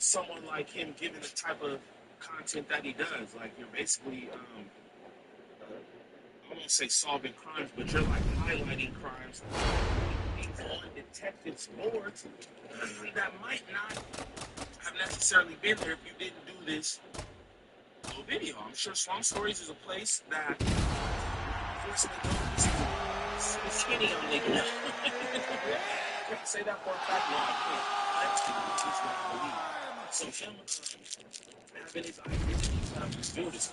someone like him given the type of content that he does. Like, you're basically, I won't say solving crimes, but you're like highlighting crimes on detectives' boards that might not have necessarily been there if you didn't do this little video. I'm sure Slum Stories is a place that enforcement goes to skinny on niggas. Can I say that for a fact? No, I can't. That's what I believe. So him having his identity build is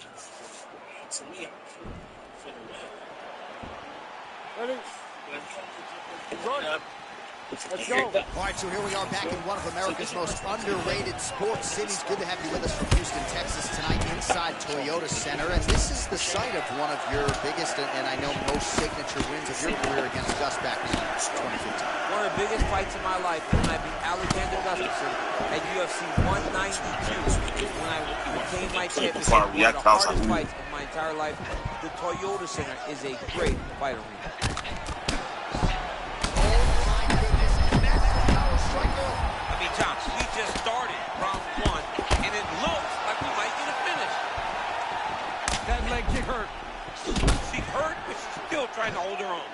to me, I'm for the win. Let's go. All right, so here we are back in one of America's most underrated sports cities. Good to have you with us from Houston, Texas tonight inside Toyota Center. And this is the site of one of your biggest and I know most signature wins of your career against Gus back in 2015. One of the biggest fights of my life when I beat Alexander Gustafsson at UFC 192 when I became my championship. One of the hardest fights of my entire life. The Toyota Center is a great fight arena. We just started round one, and it looks like we might get a finish. That leg kick hurt. She's hurt, but she's still trying to hold her own.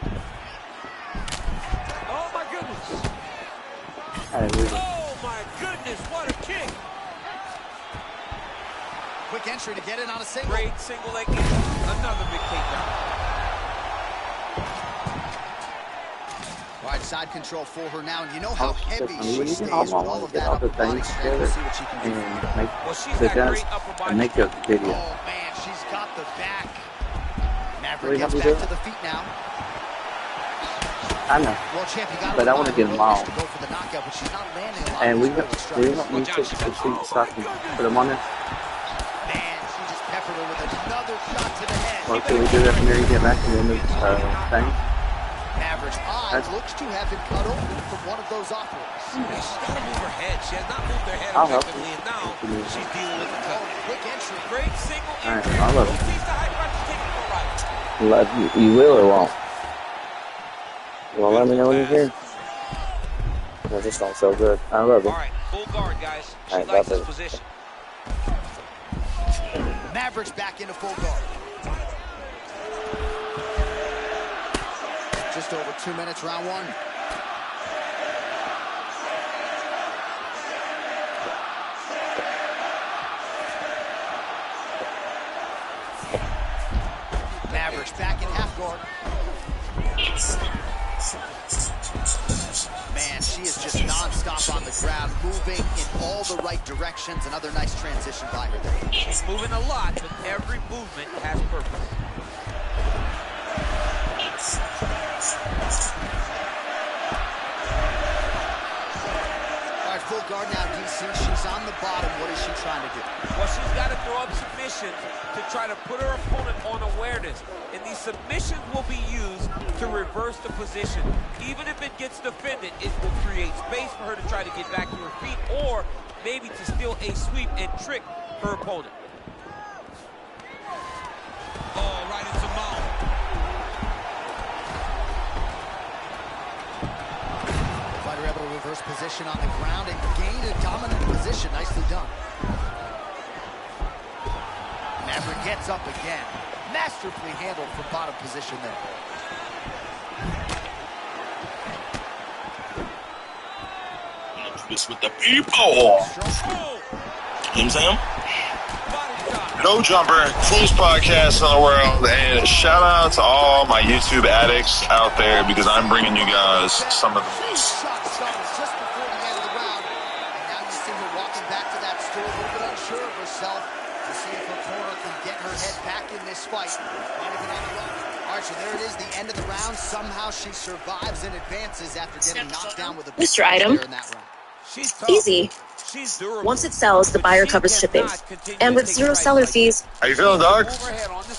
Oh, my goodness. Oh, my goodness, what a kick. Quick entry to get in on a single. Great single leg kick. Another big takedown. All right, side control for her now, and you know how heavy she stays with all of that upper body strength. We'll see what she can do. Well, she's got great upper body strength. Oh, man, she's got the back. Maverick gets back to the feet now. I know. Well, champ, you got but I want to get them all. To go for the knockout, but she's not landing a lot. And we don't need to shoot so I can put them on there. Man, she just peppered her with another shot to the head. Well, can we do that from there? You get back and then move thing. Maverick's eye looks to have been cut open from one of those offerings. She's got to move her head. She has not moved her head effectively, and now she's dealing with the cut. Quick entry. Great single entry. I love it. Love you. You will or won't? You want to let me know when you're here? That just don't feel good. I love it. All right, full guard, guys. She likes this position. Maverick's back into full guard. Just over 2 minutes, round one. Mavericks back in half guard. Man, she is just non-stop on the ground, moving in all the right directions. Another nice transition by her there. She's moving a lot, but every movement has purpose. All right, full guard now, DC. She's on the bottom. What is she trying to do? Well, she's got to throw up submissions to try to put her opponent on awareness. And these submissions will be used to reverse the position. Even if it gets defended, it will create space for her to try to get back to her feet or maybe to steal a sweep and trick her opponent. Oh, right in Simone. Fighter able to reverse position on the ground and gain a dominant position. Nicely done. Maverick gets up again. Masterfully handled from bottom position there. This with the people. Him, Sam? No Jumper, coolest podcast in the world, and shout out to all my YouTube addicts out there because I'm bringing you guys some of the most. Just before the end of the round, and now you see her walking back to that stool, a little bit unsure of herself to see if her corner can get her head back in this fight. All right, so there it is, the end of the round. Somehow she survives and advances after getting knocked down with a big Mr. Item. in that round. Easy. Once it sells, the buyer covers shipping. And with zero seller fees. How you feeling, dog?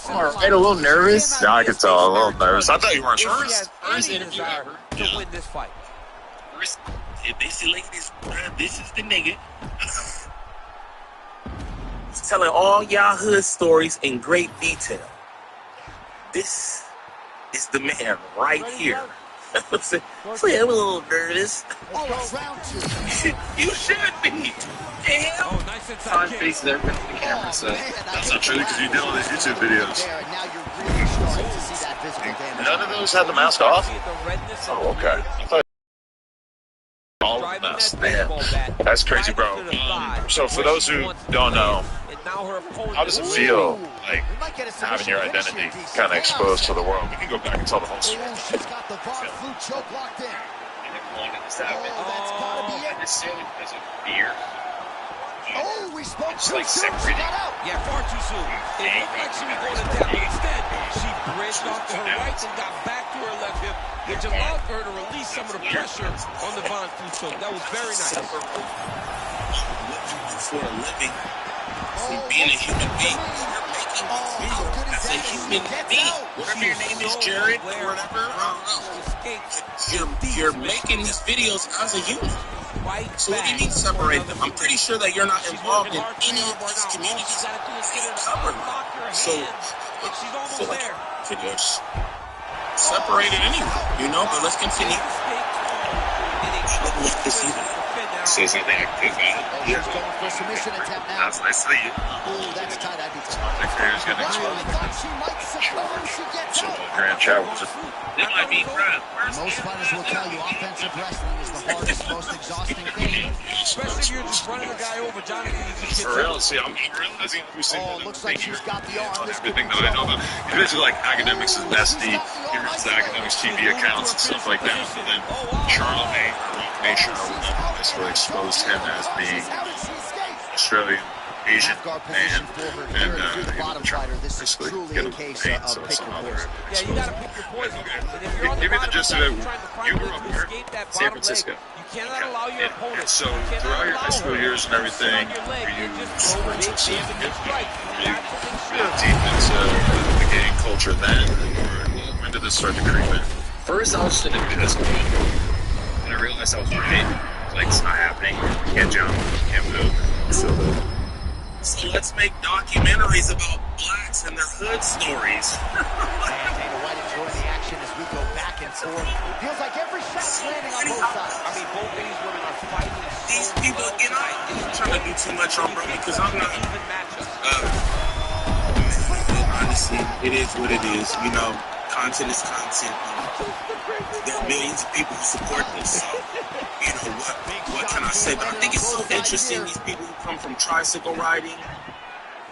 Alright, a little nervous. Yeah, I can tell, a little nervous. I thought you weren't nervous. First interview ever to win this fight. If they select this is the nigga. He's telling all y'all hood stories in great detail. This is the man right here. I'm a little nervous. Round two. You should be. Yeah. five faces ever been on the camera, so that's not true because you did all these YouTube videos. None of those had the mask off? Oh, okay. I thought all of the masks. Man, that's crazy, bro. So for those who don't know, how does it feel, like, having your identity kind of exposed to the world? We can go back and tell the whole story. She's got the VAR flu choke locked in. That's gotta be it. Because of fear. Oh, we spoke It's too like soon. She separating. got out. Yeah, far too soon. It looked like she was going to tap, but instead, she bridged off to her right and got back to her left hip, which allowed her to release some of the pressure on the Von Flu choke. That was very nice. What you do for a living, being a human being, you're making video as a human being. Whatever your name is, Jared or whatever, I don't know. You're making these videos as a human. So what do you mean separate them? I'm pretty sure that you're not involved in any of these communities that you cover. So just separate it anyway, you know, but let's continue. Say something I could He's going for a submission attempt now. That's nice to see you. Oh, that's tight. I'd be tight. My career's getting I exposed. thought she might succumb. She gets So out. the grand travels. That might be crap. Most fighters will tell you offensive wrestling is the hardest, most exhausting thing. Especially if you're just running the guy over, Johnny. For real, see, I'm realizing every single Oh, looks like she's got the arm. This could be everything that I know about. He's basically like Academics' bestie. He runs the Academics TV accounts and stuff like that. And then Charlemagne, Nation, basically exposed him as being Australian Asian man, and basically get him paid, so it's another. Yeah, you gotta pick your poison. And if you're on the Give me the bottom gist of leg, it. you're trying to find You a grew way up to here, escape that San bottom leg. Francisco. You cannot allow your opponent. And so You cannot throughout your allow high school her years and everything, on your leg were you and just throw big damage and strikes. You got to make sure. deep into the gang culture then, or when did this start to creep in? First, I was just in a physical, and I realized I was right. Like, it's not happening. You can't jump, you can't move. So, So let's make documentaries about blacks and their hood stories. Dana White enjoying the action as we go back and forth. Feels like every shot's landing on both sides. I mean, both of these women are fighting. These people, you know, I'm not trying to do too much on brother because I'm not. Even matchups. Honestly, it is what it is. You know, content is content. There are millions of people who support this. So, you know, what can I say? But I think it's so interesting, these people who come from tricycle riding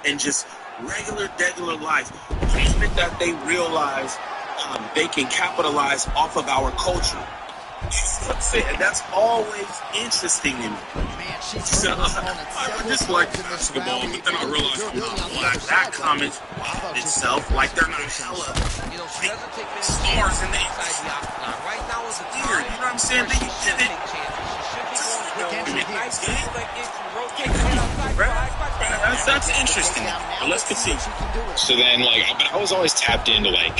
and just regular life. The moment that they realize they can capitalize off of our culture. And that's always interesting to me. Man, she's So, I just like basketball, but then I realized I'm not black. That comment itself, like they're not hella You know, she doesn't take many stars in the inside the octagon. Right now is the weird, you know what I'm saying? Then you did it. That's interesting. But let's continue. so then, like, but I was always tapped into, like,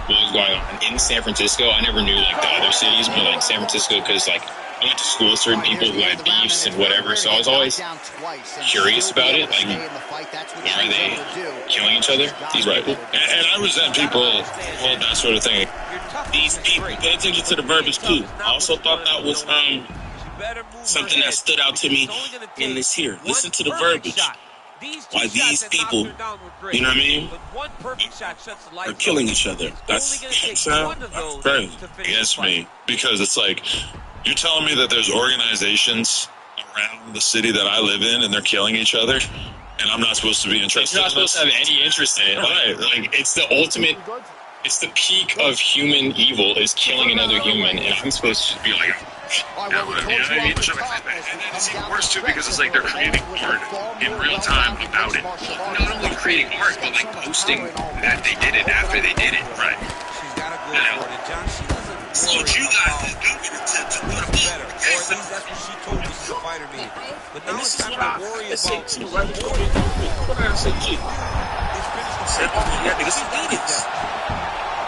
what was going on in San Francisco. I never knew, like, the other cities, but, like, San Francisco, because, like, I went to school with certain people who had beefs and whatever, so I was always curious about it. Like, why are they killing each other? These people. And I resent people hold that sort of thing. These people, pay attention to the verbiage too. I also thought that was something that stood out to me in this here. Listen to the verbiage. Why these people, you know what I mean, are killing each other. That's crazy. Against me, because it's like, you're telling me that there's organizations around the city that I live in and they're killing each other, and I'm not supposed to be interested. You're not supposed to have any interest in it. Right. Like, it's the ultimate, it's the peak of human evil is killing another human, and I'm supposed to be like, Yeah, whatever. You know what I mean? And it's even worse too because it's like they're creating art in real time about it. not only creating art, but like posting that they did it after they did it. Right. She's got a good for it. John, she doesn't So what you guys is doing to put a better. Or at least that's what she told me she's a fighter needed. But now it's time to worry about too, right? What did I say, G? Yeah, because he did it.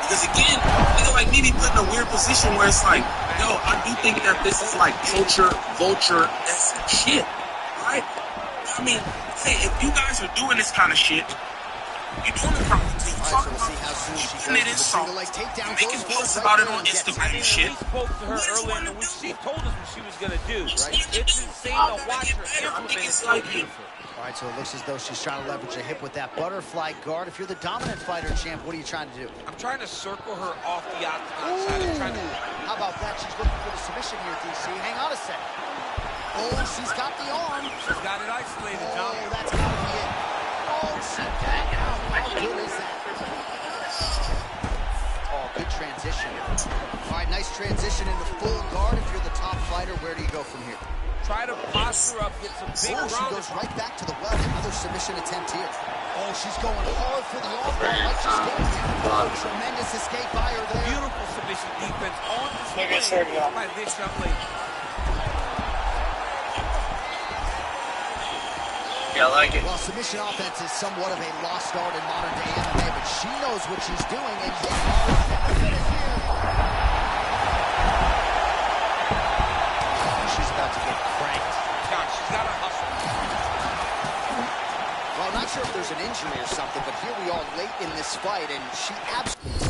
Because again, nigga like me be put in a weird position where it's like, yo, I do think that this is like culture, vulture-esque shit, right? I mean, hey, if you guys are doing this kind of shit, you're doing it properly. You talk about it, putting it in song, making posts about it on Instagram and shit. We spoke to her earlier in the week. She told us what she was going to do. Right? It's insane to watch her implement it so beautiful. All right, so it looks as though she's trying to leverage a hip with that butterfly guard. If you're the dominant fighter, champ, what are you trying to do? I'm trying to circle her off the octagon side. I'm trying to... How about that? She's looking for the submission here, DC. Hang on a second. Oh, she's got the arm. She's got it isolated, John. Oh, that's got to be it. Oh, she got it. How good is that? Oh, good transition. All right, nice transition into full guard. If you're the top fighter, where do you go from here? Try to posture up, get some big she goes right back to the well. Another submission attempt here. Oh, she's going hard for the arm. Might just get it. Tremendous escape by her there. Beautiful submission defense on display by this young lady. Yeah, I like it. Well, submission offense is somewhat of a lost art in modern day MMA, but she knows what she's doing, and here. She's about to get cranked. God, she's got to hustle. Well, I'm not sure if there's an injury or something, but here we are late in this fight, and she absolutely...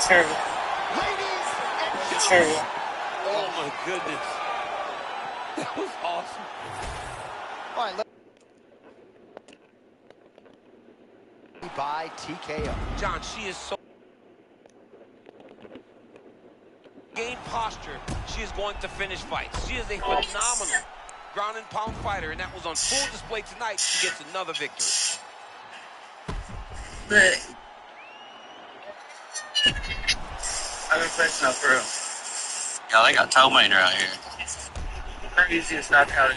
Terrible. It's terrible. Oh my goodness. That was awesome. All right, by TKO. John, she is so... Game posture, she is going to finish fights. She is a phenomenal ground and pound fighter, and that was on full display tonight. She gets another victory. But I've been flexing up for real. Yeah, they got Tomater out here. Craziest knockout.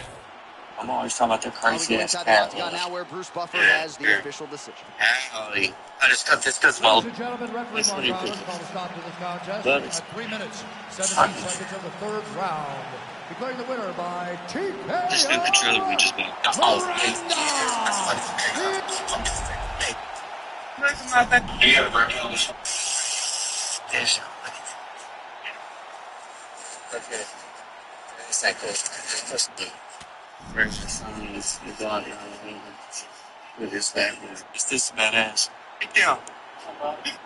I'm always talking about the crazy ass Inside the cat. octagon now where Bruce Buffer has the official decision. I just cut this because, well, Ladies and gentlemen, referee that's Mark what he Rollins did. called a stop to this contest But- at 3 minutes, 17 seconds of the third round. Declaring the winner by TKO. this new controller we just bought. Oh, It's not that. you got a burger on this? Yes. Okay. It's that good. Just bring the sons, you got it with this bad one. It's this badass. Yeah.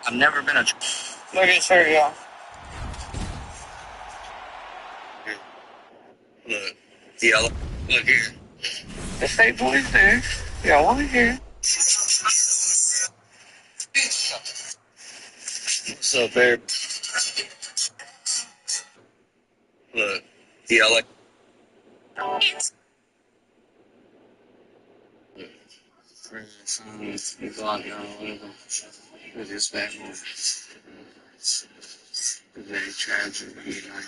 I've never been a. Look at her, y'all. Look, yellow. Look here. The state boys there. Y'all want to hear? What's up, babe? Look, yellow. Bring the sons, you got it with this bad one. It's very tragic, you know.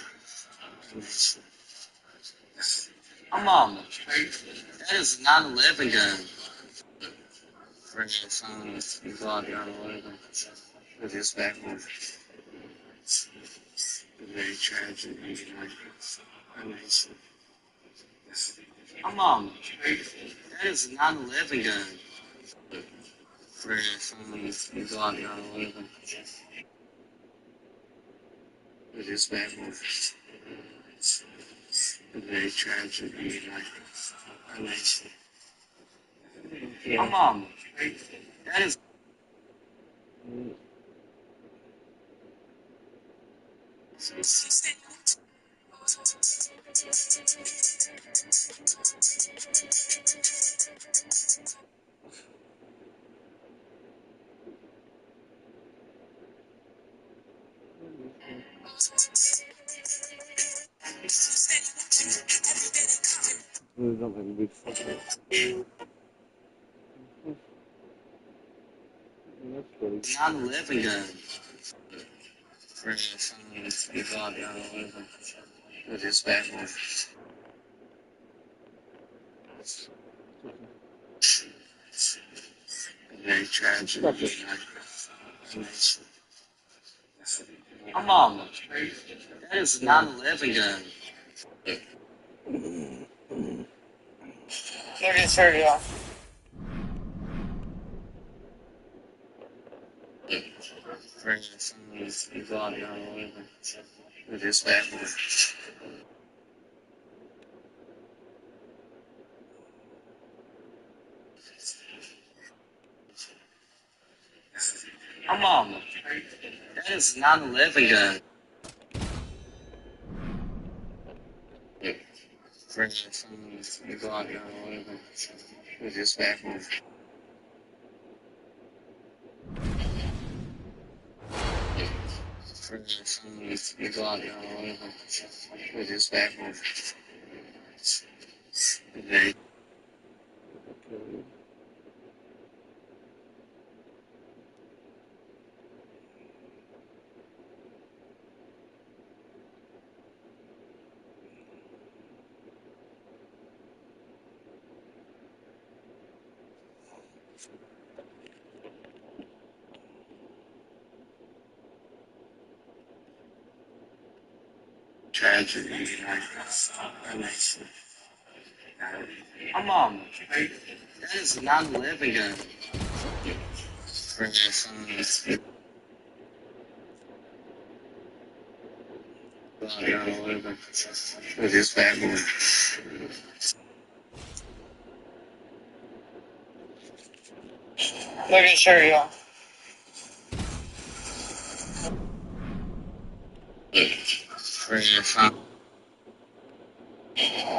Come on. That is a 9/11 gun. Bring the sons, you got it with this bad one. It's very tragic, you know. Come on. That is a 9/11 gun. Bring the sons, you got it with this bad one. It's very tragic, you know. Come on. That is. Move up and be fucking. That's pretty. 9/11 gun. Bring the sons, you got it with this bad one. Very tragic. Come on. That is a 9/11 gun. Look at her, y'all. Bring the sons, you got it with this bad one. Come on. That is 9/11 gun. For the Glock gun or whatever. With this back one. For the Glock gun or whatever. With this back one. Okay. Tragedy. Come on. That is 9/11 gun. For the Glock gun or whatever. With this back one. Look at shirt, y'all. For the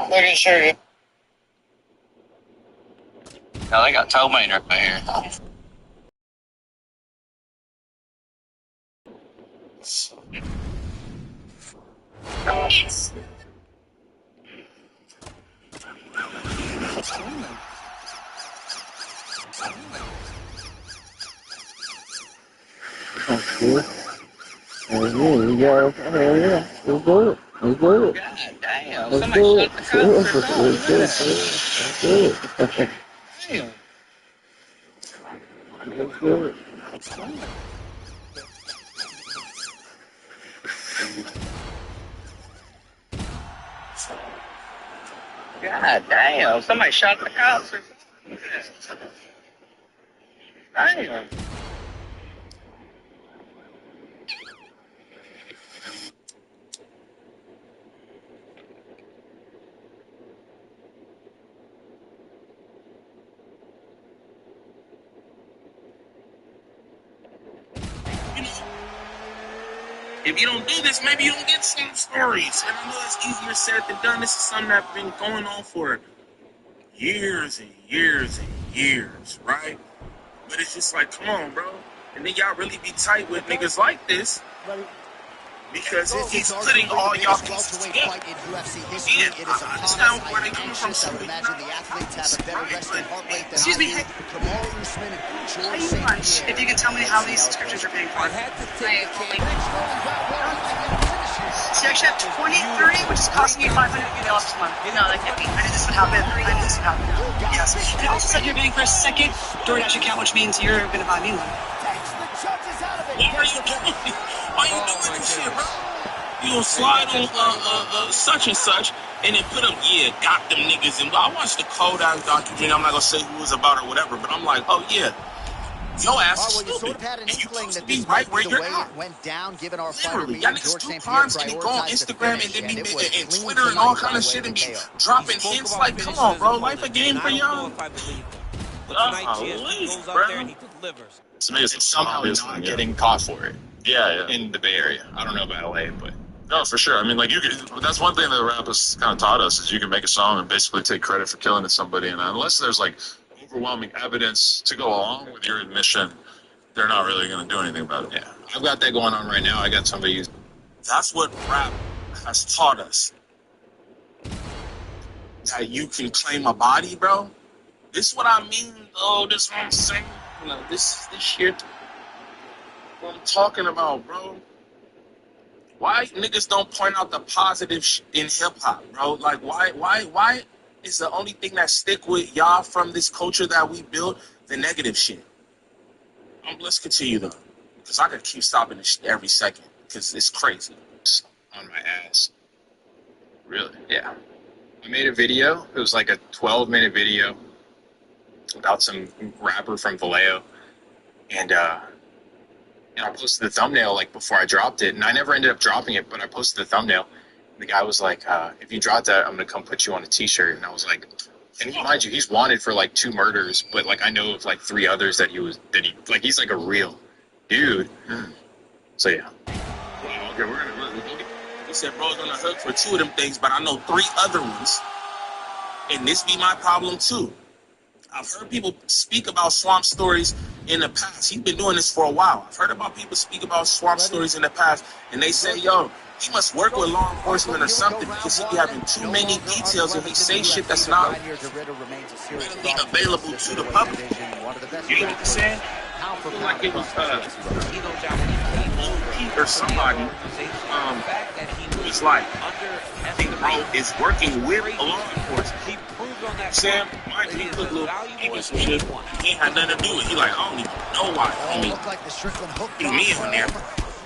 Look at shirt. No, they got toe made right here. Yes. That's good. Hell yeah, you got it. Hell yeah. Let's do it. Let's do it. God damn. Let's somebody do shut the cops or something. Look at that. Let's do it. Damn. Let's do it. God damn. Somebody shot the cops or something. Damn. If you don't do this, maybe you don't get some stories. And I know it's easier said than done. This is something that's been going on for years and years and years, right? But it's just like, come on, bro. And then y'all really be tight with niggas like this because he's putting all y'all pieces together. Yeah, I understand where they coming from. So imagine the athletes have a better resting heart rate than Excuse me, I do. Kamaru Usman and how George you St. lunch? Pierre. If you can tell me how many subscriptions you're paying for. I had to take a only. chance. See, I actually have 23, which is costing me $500 this month. No, that can't be. I knew this would happen. I knew this would happen. Yes. And it also said you're paying for a second DoorDash account, which means you're going to buy me one. What are you doing? Why you doing this shit, bro? You gonna slide on such and such, and then put them, yeah, got them niggas. And I watched the Kodak documentary. I'm not gonna say who it was about or whatever, but I'm like, oh yeah, your ass is Well, you stupid. sort of had an And you inkling supposed to that be this right might where be the you're way at. it went down, given our fighter Literally, being y'all niggas George two St. Pierre crimes and then go on prioritized the Instagram finish, and then and be it was and clean Twitter and all tonight kind by of way shit of and be KO. dropping He spoke hints about like, finishing come on, his bro, opponent, life a game and for I don't know y'all. if I believe him. But tonight, GSP goes out there and he delivers. To me, it's Somehow obvious, not yeah. getting caught for it Yeah, yeah. in the Bay Area. I don't know about LA, but No, for sure. I mean, like, you could, that's one thing that rap has kind of taught us is you can make a song and basically take credit for killing somebody, and unless there's like overwhelming evidence to go along with your admission, they're not really going to do anything about it. yeah, I've got that going on right now. I got somebody who's That's what rap has taught us. That you can claim a body, bro. This is what I mean, though. This is what I'm saying. Like, this shit. What I'm talking about, bro. Why niggas don't point out the positive in hip hop, bro? Like, why is the only thing that stick with y'all from this culture that we built the negative shit? Let's continue though, because I could keep stopping this shit every second because it's crazy. on my ass. Really? Yeah. I made a video. It was like a 12-minute video about some rapper from Vallejo. And I posted the thumbnail like before I dropped it. And I never ended up dropping it, but I posted the thumbnail. And the guy was like, if you drop that, I'm going to come put you on a t-shirt. And I was like, and mind you, he's wanted for like 2 murders, but like I know of like 3 others that he's like a real dude. So yeah. Well, okay, we're gonna. He said bro's on the hook for 2 of them things, but I know 3 other ones. And this be my problem too. I've heard people speak about swamp stories in the past. He's been doing this for a while. I've heard about people speak about swamp stories in the past, and they say, yo, he must work with law enforcement or something because he be having too many details and he say shit that's not readily available to the public. You know what I'm saying? I feel like it was Pete or somebody was like, I think bro is working with law enforcement. Sam, mind you, he look little nigga some shit. He ain't had nothing to do with it. He like, I don't even know why. I mean, put me on there.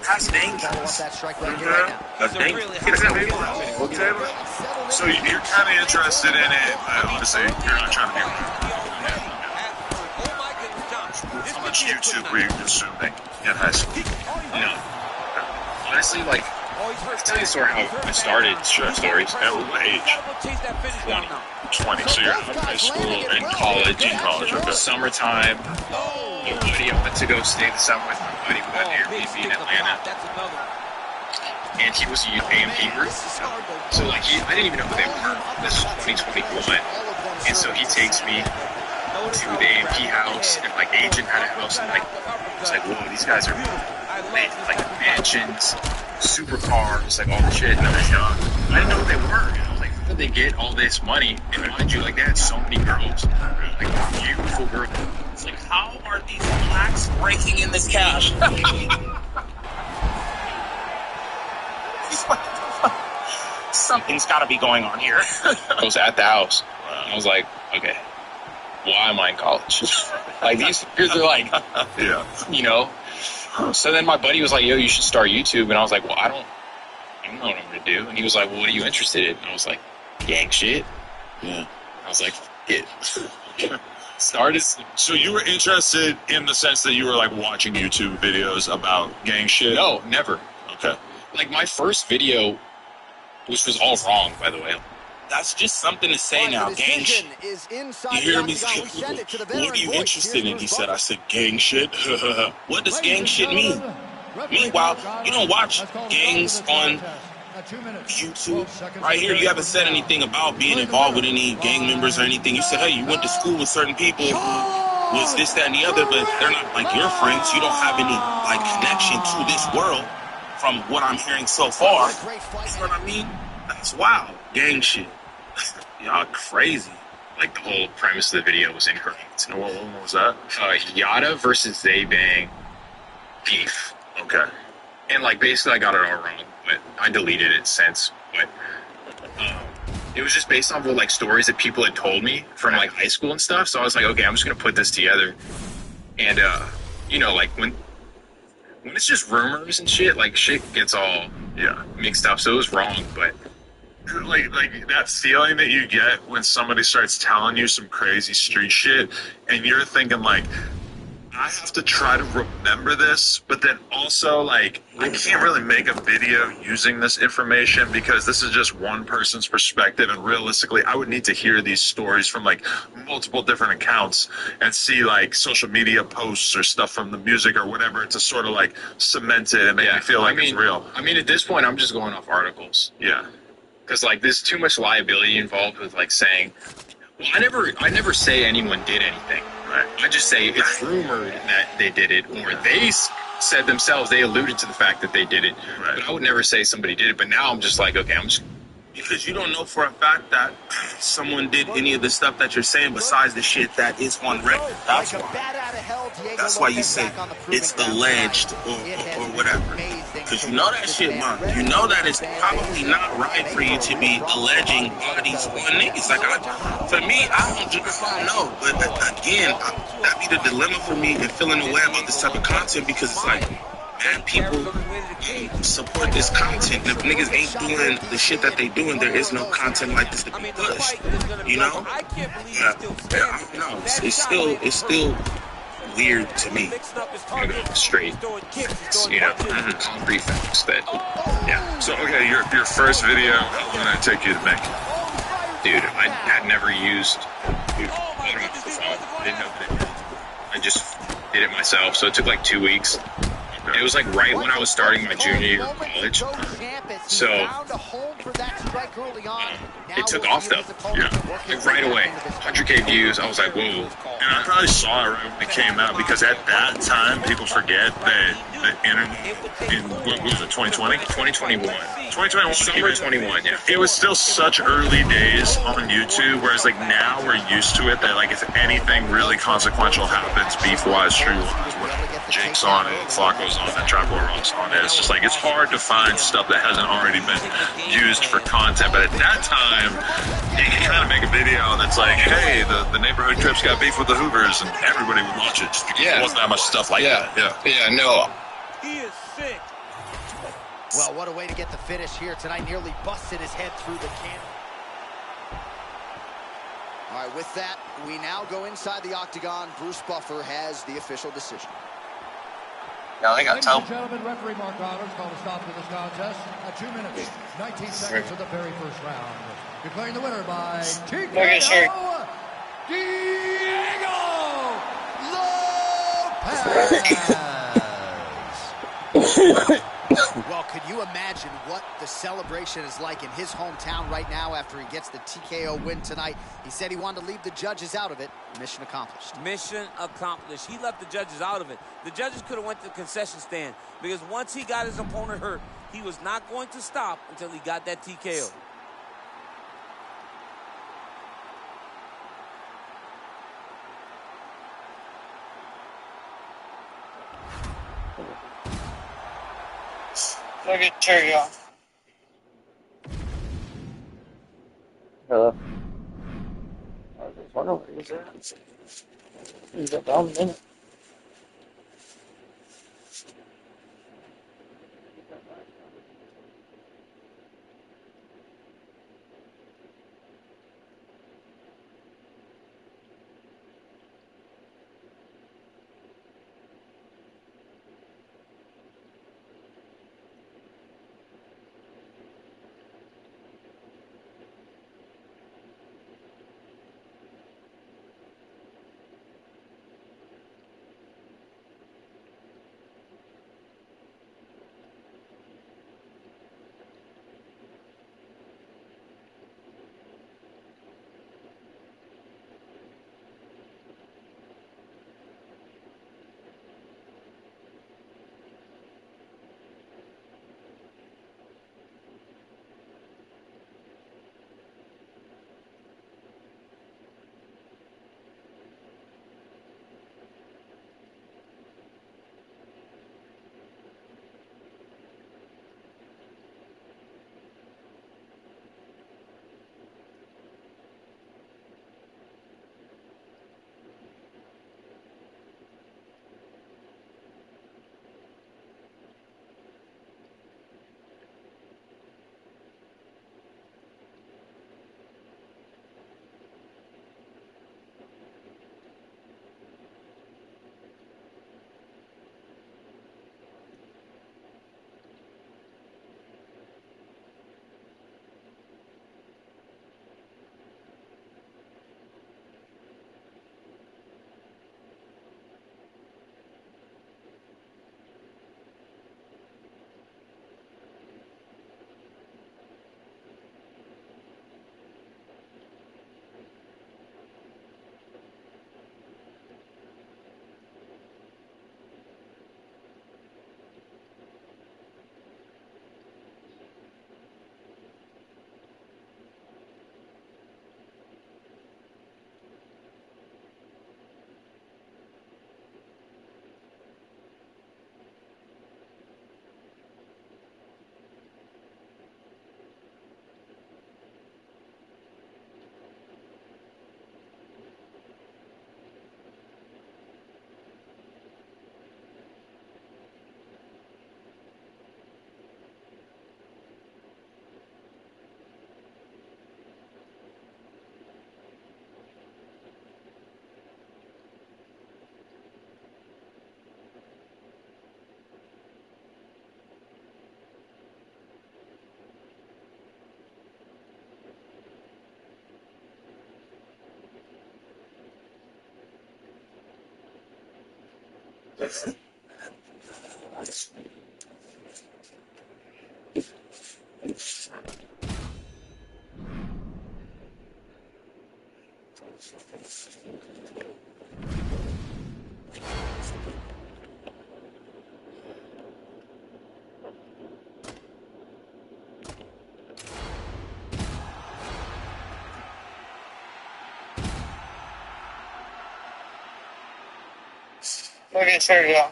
That's dangerous. That's dangerous. So you're kind of interested in it. Honestly, you're not trying to be how much YouTube were you consuming in high school? No. Honestly, like, I'll tell you a story how I started short stories. At what age? 20. So you're out of high school and college. In college, okay. Summertime. My buddy, I went to go stay the summer with my buddy. We got an Airbnb in Atlanta. And he was a AMP group. So, like, I didn't even know who they were. This was 2021. And so he takes me to the AMP house, and, like, Agent had a house, and, like, it's like, whoa, these guys are lit, like, mansions, supercars, like, all the shit. And I was young. I didn't know who they were. And I was like, how did they get all this money? And mind you, like, they had so many girls, like, beautiful girls. It's like, how are these blacks breaking in this cash? Something's got to be going on here. I was at the house, and I was like, okay, why am I in college? Like, these kids are like, Yeah. you know? So then my buddy was like, yo, you should start YouTube. And I was like, well, I don't know what I'm going to do. And he was like, well, what are you interested in? And I was like, gang shit. Yeah. I was like, it. Started. So you were interested in the sense that you were like watching YouTube videos about gang shit? No, never. Okay. Like, my first video, which was all wrong, by the way. That's just something to say now, gang shit. You hear me? What are you interested in? He said. I said, gang shit. What does gang shit mean? Meanwhile, you don't watch gangs on YouTube. Right here, you haven't said anything about being involved with any gang members or anything. You said, hey, you went to school with certain people, was this, that, and the other, but they're not like your friends. You don't have any like connection to this world from what I'm hearing so far. You know what I mean? That's wild. Gang shit. Y'all crazy. Like, the whole premise of the video was incorrect. And what was that? Yada versus Zaybang beef. Okay. And, like, basically I got it all wrong, but I deleted it since. But it was just based off of, like, stories that people had told me from, like, high school and stuff. So I was like, okay, I'm just going to put this together. And, you know, like, when it's just rumors and shit, like, shit gets all mixed up. So it was wrong, but... Like that feeling that you get when somebody starts telling you some crazy street shit and you're thinking like, I have to try to remember this, but then also like, I can't really make a video using this information because this is just one person's perspective, and realistically I would need to hear these stories from like multiple different accounts and see like social media posts or stuff from the music or whatever to sort of like cement it and make me feel like it's real. I mean, at this point I'm just going off articles. Yeah. Because, like, there's too much liability involved with, like, saying, well, I never say anyone did anything. Right? I just say it's rumored that they did it, or they said themselves, they alluded to the fact that they did it. Right. But I would never say somebody did it. But now I'm just like, okay, I'm just... Because you don't know for a fact that someone did any of the stuff that you're saying besides the shit that is on record. That's why. That's why you say it's alleged or whatever. Because you know that shit, man. You know that it's probably not right for you to be alleging bodies on niggas. Like, for me, I don't know. But again, that be the dilemma for me in feeling away about this type of content, because it's like, man, people support this content. And if niggas ain't doing the shit that they doing, there is no content like this to be pushed. You know? Yeah, I don't know. It's still weird to me. Straight, you know, concrete facts that, So, okay, your first video, how long did it take you to make? Dude, I had never used photography before. I didn't know that I just did it myself, so it took like 2 weeks. It was like right when I was starting my junior year of college. So it took off though. Yeah. Like right away. 100K views. I was like, whoa. And I probably saw it right when it came out because at that time, people forget that the internet in, what was it, 2020? 2021. 2021. Summer 21, yeah. It was still such early days on YouTube, whereas like now we're used to it that like if anything really consequential happens beef-wise, true-wise, whatever, Jake's on it, Flacco's on it, Trapper Rock's on it. It's just like it's hard to find stuff that hasn't already been used for content. But at that time, you can kind of make a video that's like, hey, the neighborhood Crips got beef with the Hoovers, and everybody would watch it just because there wasn't that much stuff like that. Yeah, no. He is sick. Well, what a way to get the finish here tonight. Nearly busted his head through the can. All right, with that, we now go inside the octagon. Bruce Buffer has the official decision. Yeah, they got Ladies and gentlemen, referee Mark Connors called a stop to this contest at 2 minutes, 19 seconds of the very first round. Declaring the winner by TKO, Diego Lopez. Well, could you imagine what the celebration is like in his hometown right now after he gets the TKO win tonight? He said he wanted to leave the judges out of it. Mission accomplished. Mission accomplished. He left the judges out of it. The judges could have went to the concession stand because once he got his opponent hurt, he was not going to stop until he got that TKO. Look at Terry off. Hello. I was just wondering where he's at. He's about a minute. Okay, sure, yeah.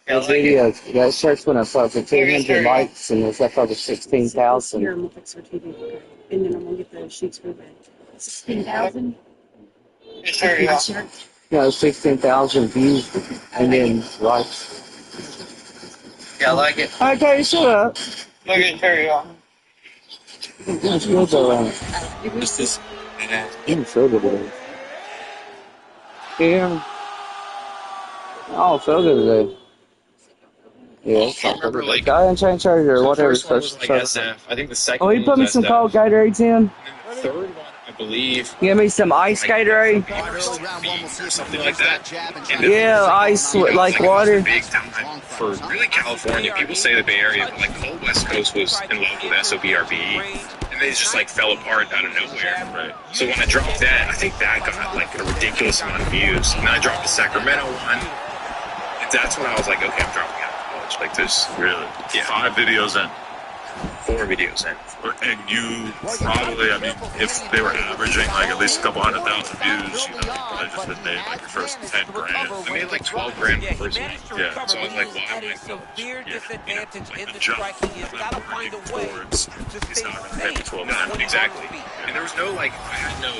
That video, that shirt's gonna fucking 200 likes and it's up over 16,000. Here, I'm gonna fix her TV, okay? And then I'm gonna get the sheets for bed. 16,000? Sure, yeah. No, 16,000 views and then likes. Yeah, I like it. Okay, shut up. Okay, sure, yeah. That's good though. This is I'm so good today. Yeah. Oh, so good today. Yeah, it's I not so remember, good. like, I didn't change charger or the whatever. first one was like SF. I think the second Oh, one you was put me some SF. cold Gatorades in? And then the third one, I believe, Give me some ice Gatorade. or something like that. And Yeah, ice with like water. big time for really California. People say the Bay Area, but like the whole West Coast was in love with SOBRBE. And they just like fell apart out of nowhere. Right. So when I dropped that, I think that got like a ridiculous amount of views. And then I dropped the Sacramento one. And that's when I was like, okay, I'm dropping out of college. Like this. Really? Yeah. 5 videos in. 4 videos in. And you probably, I mean, if they were averaging like at least a couple 100,000 views, you know, you probably just would made like your first 10 grand. I made like 12 grand the first week. Yeah. So I was like, why at am I a severe Yeah. disadvantage Like in the the jump striking. He's got to find a way towards, to it's stay not going to pay safe. for 12 No, grand. exactly. And there was no like, I had no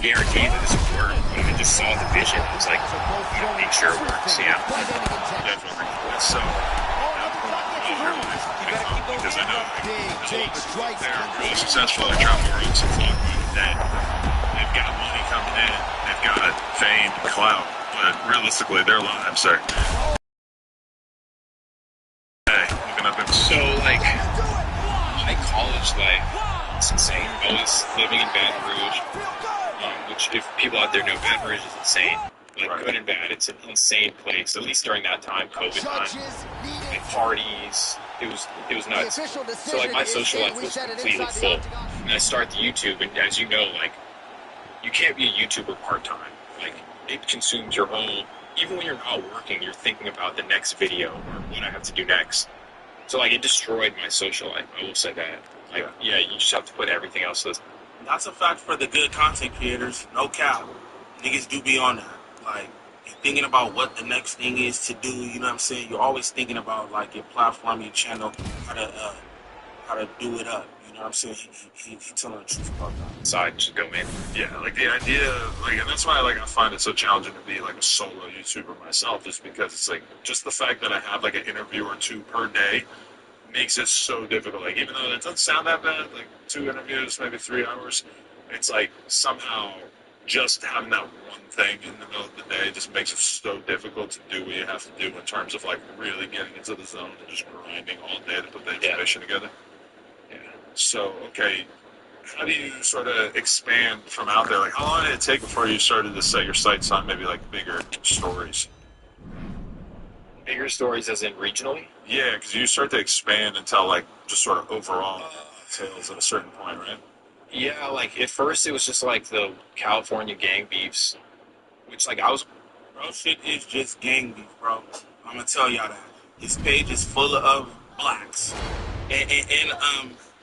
guarantee that this would work. But I just saw the vision. It was like, you know, make sure it works. Yeah. Definitely. And so, because I know they're really successful. They're trying to work some fun that they've got money coming in, they've got fame, clout, but realistically, their lives are. Hey, looking up at So like, my college life, it's insane. I was living in Baton Rouge, which if people out there know, Baton Rouge is insane. Like good and bad, it's an insane place. At least during that time, COVID time, and parties, it was nuts. So like my social life was completely full. And I start the YouTube, and as you know, like you can't be a YouTuber part time. Like it consumes your whole. Even when you're not working, you're thinking about the next video or what I have to do next. So like it destroyed my social life. I will say that. Like yeah, you just have to put everything else. That's a fact for the good content creators. No cap. Niggas do be on that. Like, you're thinking about what the next thing is to do, you know what I'm saying? You're always thinking about, like, your platform, your channel, how to do it up. You know what I'm saying? He telling the truth about that. Side to go in. Yeah, like the idea, like, and that's why like I find it so challenging to be like a solo YouTuber myself, is because it's like just the fact that I have like an interview or 2 per day makes it so difficult. Like even though it doesn't sound that bad, like 2 interviews, maybe 3 hours, it's like somehow just having that one thing in the middle of the day just makes it so difficult to do what you have to do in terms of like really getting into the zone and just grinding all day to put the information together. Yeah. So, okay, how do you sort of expand from out there? Like, how long did it take before you started to set your sights on maybe like bigger stories? Bigger stories as in regionally? Yeah, because you start to expand and tell like just sort of overall tales at a certain point, right? Yeah, like at first it was just like the California gang beefs, which like I was. Bro, shit is just gang beef, bro. I'm gonna tell y'all that. His page is full of blacks and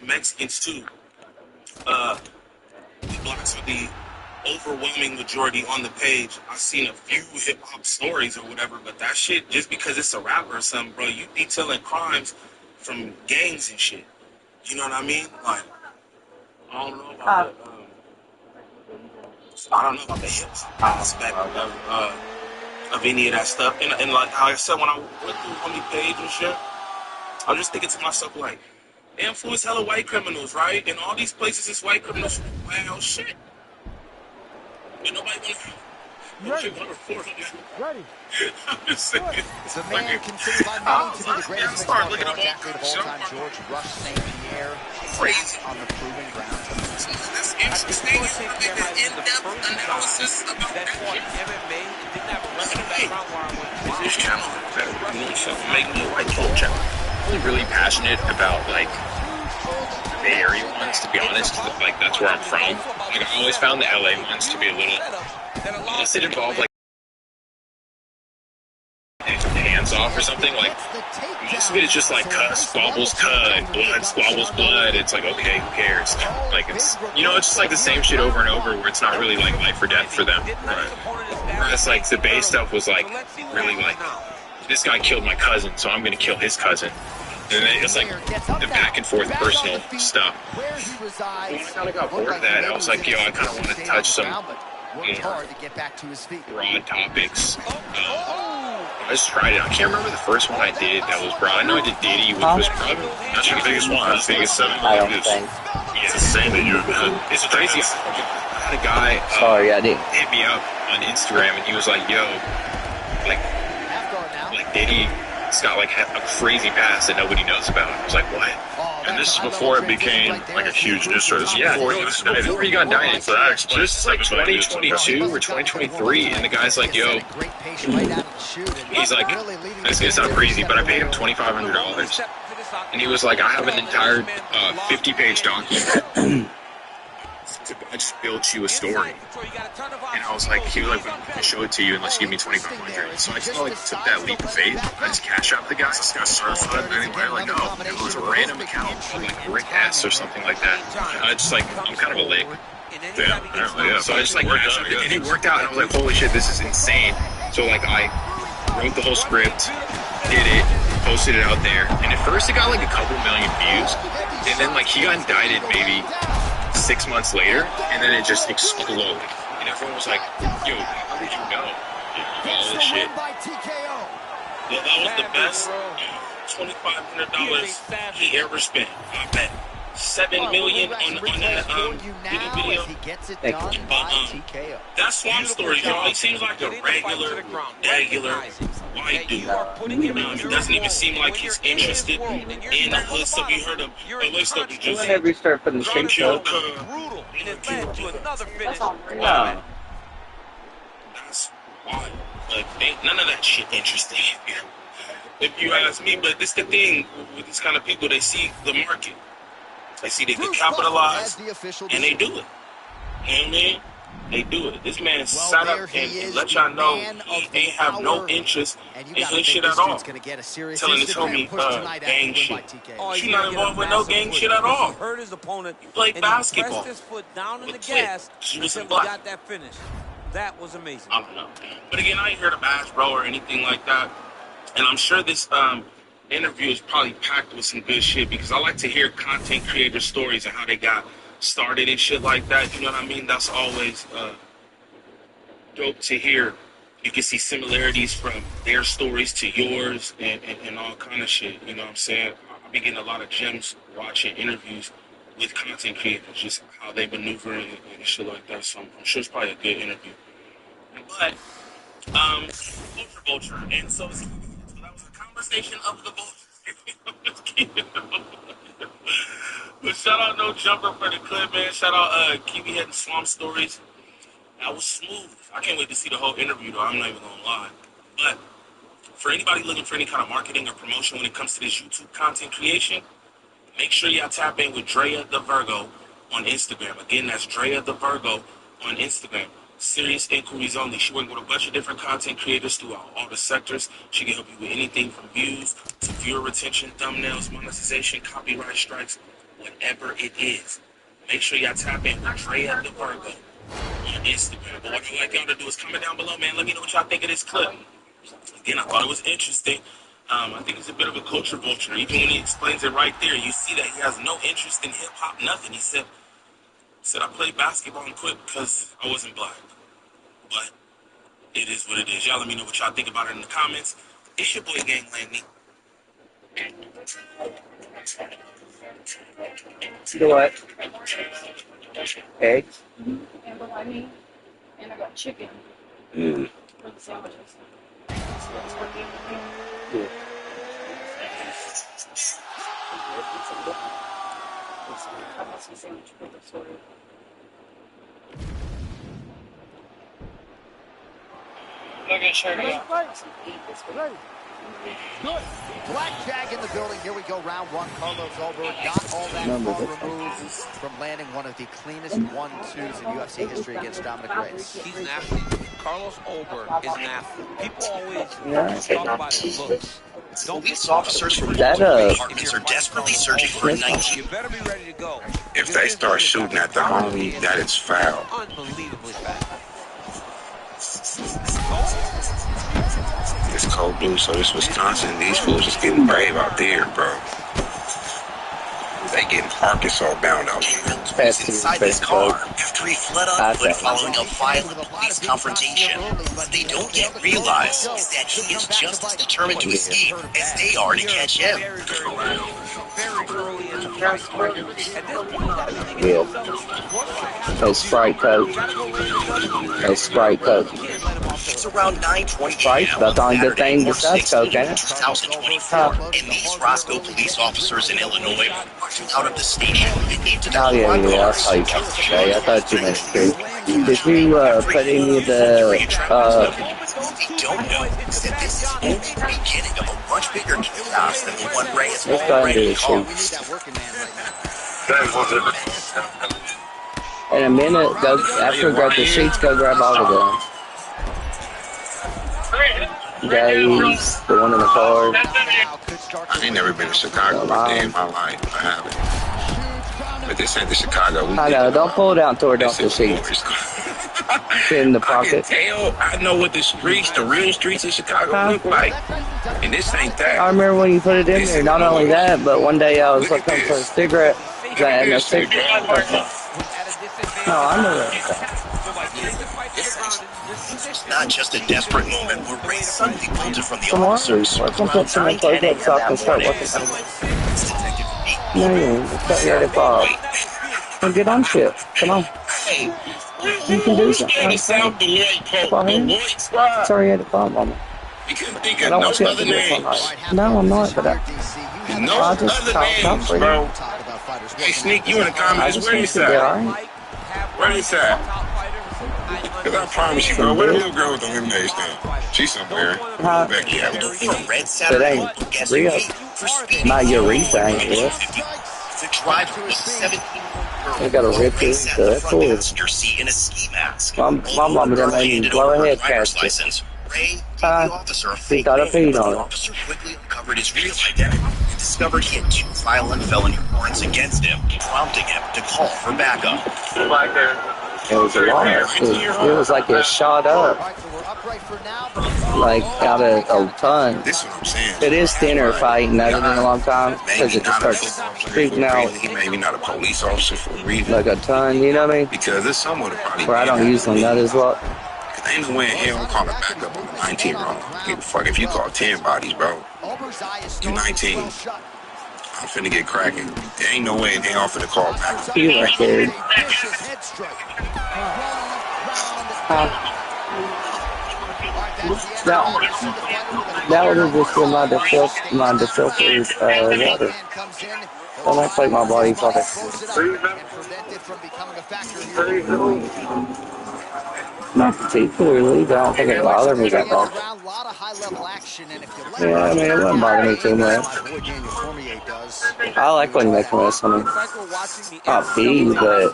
Mexicans too. The blacks are the overwhelming majority on the page. I've seen a few hip hop stories or whatever, but that shit, just because it's a rapper or something, bro, you detailing crimes from gangs and shit. You know what I mean? Like, I don't know about the hip hop aspect of any of that stuff. And like how I said, when I went through homie page and shit, I was just thinking to myself, like, damn, fool, it's hella white criminals, right? In all these places, it's white criminals. Wow, shit. And nobody Ready. Ready. I'm just saying. The man considered by many to be the greatest mixed martial arts athlete of all time, George Rush St. Pierre, Crazy. on the proving ground. That's interesting. In-depth analysis about that fought MMA and didn't have a wrestling background where I went, This channel better make me a white coat channel. I'm really passionate about like the Bay Area ones, to be honest. Like that's where I'm from. Like I always found the LA ones to be a little, unless it involved like hands off or something. Like most of it is just like cut, squabbles, cut, blood, squabbles, blood. It's like okay, who cares? Like it's it's just like the same shit over and over where it's not really like life or death for them. Right. Whereas like the Bay stuff was like really like this guy killed my cousin, so I'm gonna kill his cousin. And it's like the back and forth personal stuff. When I kind of got bored of that, I was like, I kind of want to touch some broad topics. I just tried it. I can't remember the first one I did that was broad. I know I did Diddy, which was probably That's your biggest one. That's the biggest 7 I don't million. think. It's insane that you're it's crazy. I had a guy Sorry, I didn't. hit me up on Instagram, and he was like, "Yo, like Diddy's got like a crazy past that nobody knows about." I was like, "What?" And this is before it became like a huge news story. This is Yeah, before before he got indicted. So that explains Just like 2022 or 2023, and the guy's like, "Yo," he's like, "It's not crazy, but I paid him $2,500." And he was like, "I have an entire 50-page document I just built you a story." And I was like, he was like, "I show it to you unless you give me $2,500." So I just like took that leap of faith. I just cash out the guy. This guy's certified anyway. Like, no, it was a random account of like Rick S or something like that. I just like, I'm kind of a lick. Yeah, apparently, yeah. So I just like cashed out, and it worked out. And I was like, holy shit, this is insane. So like I wrote the whole script, did it, posted it out there, and at first it got like a couple million views, and then like he got indicted maybe 6 months later, and then it just exploded. And everyone was like, yo, how did you know all this shit? Yeah, that was the best $2,500 he ever spent. I bet. $7 million on that video. That Swamp Story, y'all, he seems like a regular white dude. It doesn't even seem like he's interested in the hood stuff. You heard him. Whenever you start putting the shapes up. And it led to another finish. No. That's wild. Like, ain't none of that shit interesting. If you ask me, but this the thing with these kind of people, they see the market. They see they get capitalized, and they do it. You know what I mean? They do it. This man sat up and let y'all know he ain't have no interest in hood shit at all. Telling his homie gang shit. You not involved with no gang shit at all. Hurt his opponent. He played basketball. Pressed his foot down in the gas. She was until black. he got that finish. That was amazing. I don't know. But again, I ain't heard of Bash Bro or anything like that. And I'm sure this interview is probably packed with some good shit because I like to hear content creator stories and how they got started and shit like that. You know what I mean? That's always dope to hear. You can see similarities from their stories to yours and all kind of shit. You know what I'm saying? I've been getting a lot of gems watching interviews with content creators, just how they maneuver and shit like that. So I'm sure it's probably a good interview. But, Vulture. And so that was a conversation of the Vulture. But shout out No Jumper for the clip, man. Shout out Kiwi Head and Swamp Stories. That was smooth. I can't wait to see the whole interview, though. I'm not even going to lie. But for anybody looking for any kind of marketing or promotion when it comes to this YouTube content creation, make sure y'all tap in with Drea the Virgo on Instagram. Again, that's Drea the Virgo on Instagram. Serious inquiries only. She works with a bunch of different content creators throughout all the sectors. She can help you with anything from views to viewer retention, thumbnails, monetization, copyright strikes, whatever it is. Make sure y'all tap in with Drea the Virgo on Instagram. But what I'd like y'all to do is comment down below, man. Let me know what y'all think of this clip. Again, I thought it was interesting. I think it's a bit of a culture vulture. Even when he explains it right there, you see that he has no interest in hip-hop, nothing. He said I played basketball and quit because I wasn't black. But it is what it is. Y'all let me know what y'all think about it in the comments. It's your boy Gang Laney. You know what? Eggs. And bologna. And I got chicken. Yeah. Blackjack in the building. Here we go, round one. Carlos Ulberg not all that far removed from landing one of the cleanest 1-2s in UFC history against Dominic Reyes. He's an athlete. Carlos Ulberg is an athlete. People always talk about his looks. Police officers from multiple departments are desperately searching for a 19. You better be ready to go. If they start shooting at the homie, that is foul. Unbelievably fast. It's cold blue, so it's Wisconsin. These fools is getting brave out there, bro. They getting Arkansas bound out here. He's inside his car after he fled on foot following a violent police confrontation. What they don't yet realize is that he is just as determined to escape as they are to catch him. Yeah. Those Sprite Coke. Those Sprite Coke. It's around 9:20 Sprite, that's the only good thing besides Coke, ain't it? 2024, and these Roscoe police officers in Illinois are marching out of the station into the Oh, yeah, that's how you can say. I thought you meant to. Did you put any of the, What we don't know is that this is only the beginning of a much bigger chaos than the one Ray has already caused. in a minute, go after we grab the sheets, go grab all of them. Days, the one in the car. I ain't never been to Chicago a day in my life. I haven't. But this ain't the Chicago. I know, don't pull down toward off the sheets. Sit in the pocket. I know what the streets, the real streets of Chicago look like. And this ain't that. I remember when you put it in there. Not only that, but one day I was looking for a cigarette. I had no cigarette. No, I know that. It's not just a desperate moment where Ray's suddenly pulled it from the Come on, officers. let's put some clothes up so I can start working on it. No, it's got your fall. Well, get on shit. Come on. You can do something. It's already at the fall, mama. You couldn't think I of don't no want you to other do it names. something. No, I'm not, but I just talk for you. Bro. Hey, Sneak, you in the comments. Where you at? Where you at? Because I promise you, bro, where the little girl with the lemonade stand? She's somewhere. Becky out there. It ain't real. Not your reason, I ain't real. The driver was a 17-year-old We got a rip in, so that's cool. passenger seat in a ski mask. My mama done made me blow ahead casket. Ray gave the officer a fake got a name. feed on The it. officer quickly uncovered his real identity and discovered he had 2 violent felony warrants against him, prompting him to call for backup. It was a lot. It was like it shot up. Like out of a ton. This is what I'm saying. It is thinner fighting that in a long time because it just starts creeping out He maybe not a police officer for a reason. like a ton, you know what I mean? Because there's someone who probably. Where I don't usually nut as well. Ain't no way in hell I'm calling back up on the 19-year-old. Give a fuck if you call 10 bodies, bro. You 19. I'm finna get cracking. There ain't no way in hell I'm finna call back. You right there. That would have just been my defiltered water. Don't act like my body's water. Not particularly, but I don't think it bothered me that much. Yeah, I mean, it wouldn't bother me too much. I like when you make a mess of me. Not pee, but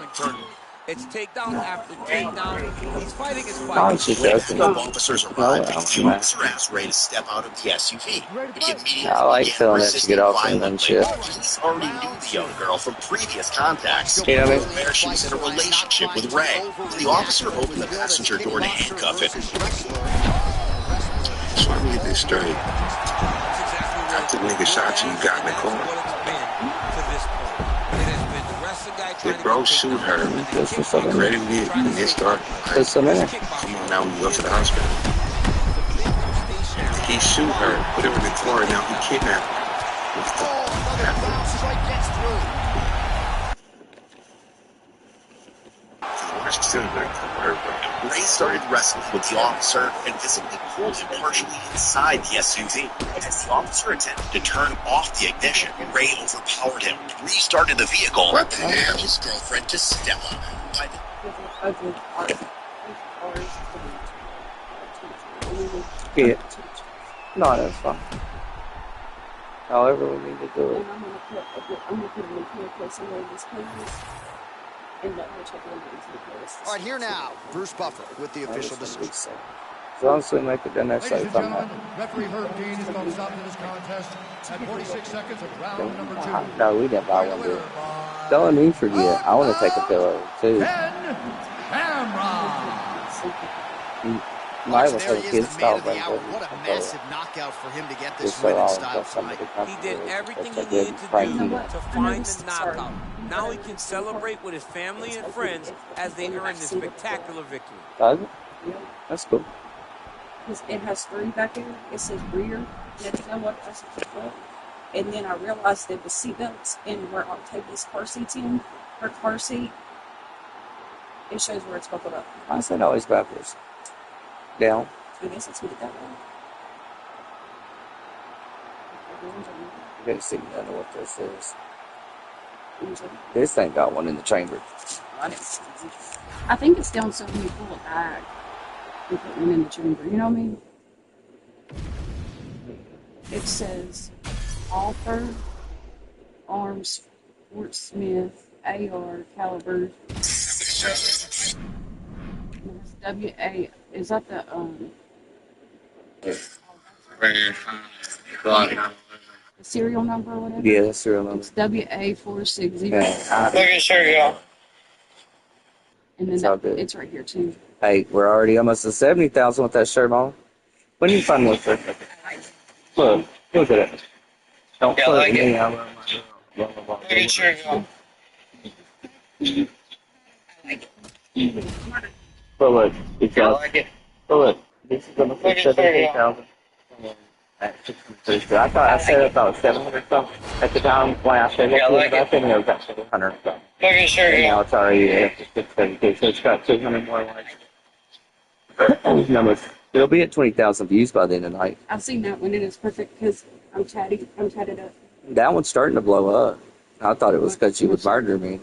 it's takedown after takedown. He's fighting his fight. I was just joking. Officers arrived and the officer asked Ray to step out of the SUV. He immediately I like began feeling it to resisting get off and then violently. shit. Police already knew the young girl from previous contacts. You know what I mean? Where she was in a relationship with Ray. The officer opened the passenger door to handcuff it. So let me get this straight. After the nigga shot you, you got in the car. Did bro shoot her? Ready to get and get started? Come on, now we go to the hospital. He shoot her, put him in the car, now he kidnapped her. Ray started wrestling with the officer and visibly pulled him partially inside the SUV. As the officer attempted to turn off the ignition, Ray overpowered him, restarted the vehicle, and his girlfriend to Stella. Yeah. No, that's fine. However we need to do it. I'm gonna put him in here somewhere in this place. And let her check into the place. All right, here now, Bruce Buffer with the official decision. As long as we make it the next Ladies and time. gentlemen, referee Herb Dean is going to stop this contest at 46 seconds of round number 2. No, we didn't buy one, dude. Don't let me forget. I want to take a pillow, too. Might have a kid style, but what a massive knockout for him to get this just win so in I'll style get somebody tonight. to come He did through. everything That's he a needed good to prank do either. to find the knockout. Now he can celebrate with his family and friends as they earn this spectacular victory. Does it? That's cool. It has 3 back here. It says rear. That's what I said. And then I realized there was seatbelts, and where Octavia's car seat's in, her car seat, it shows where it's buckled up. I said always backwards. Down. I guess it's made that way. You gotta see none of what this is. This thing got one in the chamber. I think it's down so when you pull it back and put one in the chamber. You know what I mean? It says Alter, Arms, Fort Smith, AR, Caliber. WA. Is that the the serial number or whatever? Yeah, that's serial number. It's WA460. Okay, sure, yeah. And then it's right here too. Hey, we're already almost at 70,000 with that shirt on. When you find one, sir? Look at it. Don't flirt me. Okay, sure, yeah. But look, this is going to be 17,000. I thought I said about 700 something at the time when I said it. I think it was at 700 something. Okay, sure, and now it's already at 672, so it's got 200 more likes. Numbers. It'll be at 20,000 views by the end of the night. I've seen that one and it's perfect because I'm tatted up. That one's starting to blow up. I thought it was because she would murder me.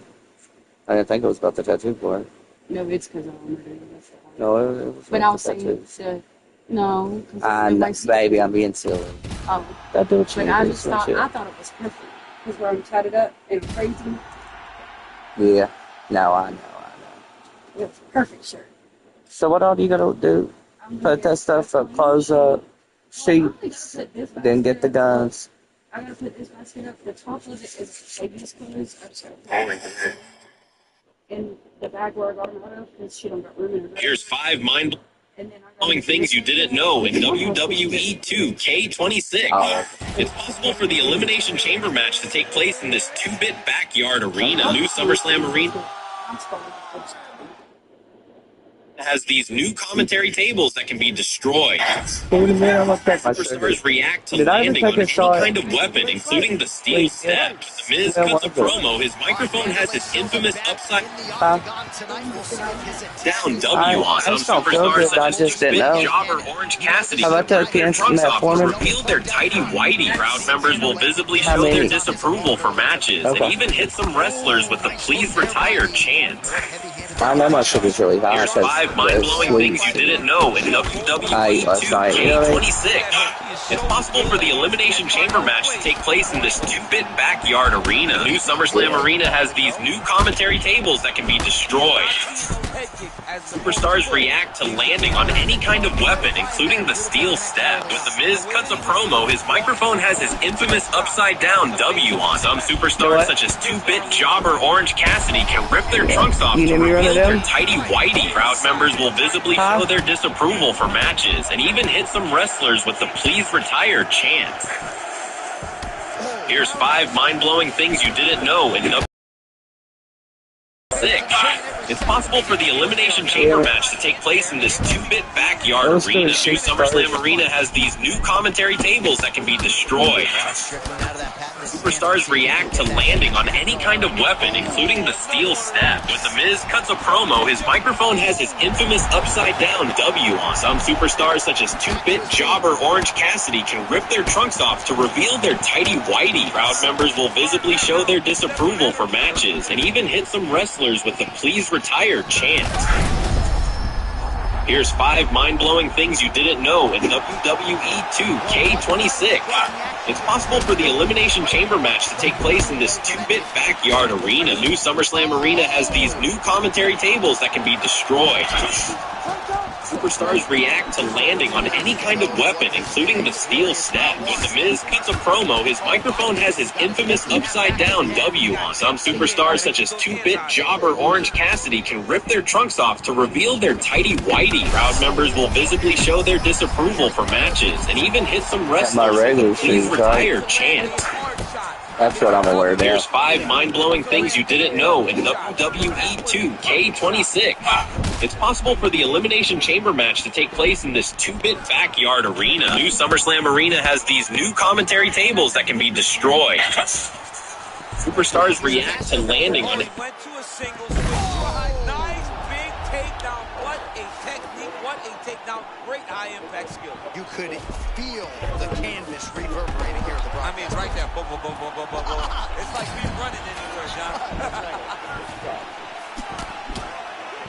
I didn't think it was about the tattoo part. No, it's because I'm murdering myself. No, it was. But I was saying, no. Baby, I'm being silly. Oh. But I just thought, I thought it was perfect because where I'm tatted up and crazy. Yeah. No, I know. It's a perfect shirt. So what all do you gotta do? Put that stuff up, close up, sheet, then get the guns. I gotta put this basket up. The top of it is baby's clothes. I just gotta put it in the bag where I got them out of because she don't got room in her bag. Here's 5 mind-blowing things you didn't know in WWE 2K26. It's possible for the Elimination Chamber match to take place in this 2-bit backyard arena. New SummerSlam arena has these new commentary tables that can be destroyed. Superstars react to landing on any kind of weapon, including the steel step. The Miz cuts a promo. His microphone has his infamous upside down W on. Some superstars such as Big Jobber, Orange Cassidy, took their trunks off and revealed their tighty whitey. Crowd members will visibly show their disapproval for matches and even hit some wrestlers with the "Please Retire" chant. I know my sugar's really high. Here's 5 mind-blowing things you didn't know in WWE 2K26. It's possible for the Elimination Chamber match to take place in this 2-bit backyard arena. New SummerSlam arena has these new commentary tables that can be destroyed. Superstars react to landing on any kind of weapon, including the steel step. When The Miz cuts a promo, his microphone has his infamous upside-down W on. Some superstars, such as 2-bit Jobber Orange Cassidy, can rip their trunks off to reveal their tighty whitey. Crowd members will visibly show their disapproval for matches and even hit some wrestlers with the "Please Retire" chant. Here's 5 mind-blowing things you didn't know in WWE 6. It's possible for the Elimination Chamber match to take place in this 2-bit backyard arena. New SummerSlam Arena has these new commentary tables that can be destroyed. Superstars react to landing on any kind of weapon, including the steel step. When The Miz cuts a promo, his microphone has his infamous upside-down W on. Some superstars, such as 2-bit jobber Orange Cassidy, can rip their trunks off to reveal their tighty-whitey. Crowd members will visibly show their disapproval for matches, and even hit some wrestlers with the "Please Retire" chant. Here's 5 mind-blowing things you didn't know in WWE 2K26. It's possible for the Elimination Chamber match to take place in this 2-bit backyard arena. New SummerSlam Arena has these new commentary tables that can be destroyed. Superstars react to landing on any kind of weapon, including the steel step. When The Miz cuts a promo, his microphone has his infamous upside-down W on. Some superstars, such as 2-bit jobber Orange Cassidy, can rip their trunks off to reveal their tighty-whitey. Crowd members will visibly show their disapproval for matches, and even hit some wrestlers with the "Please Retire" chant. That's what I'm aware of. Here's 5 mind-blowing things you didn't know in WWE 2K26. It's possible for the Elimination Chamber match to take place in this 2-bit backyard arena. New SummerSlam Arena has these new commentary tables that can be destroyed. Superstars react to landing on it. Went to a single, switch to a high. Nice big takedown. What a technique. What a takedown. Great high-impact skill. You could feel the canvas reverberating here at the Broadcast. I mean, it's right there. Boom, boom, boom, boom, boom, boom, boom. It's like me running anywhere, John.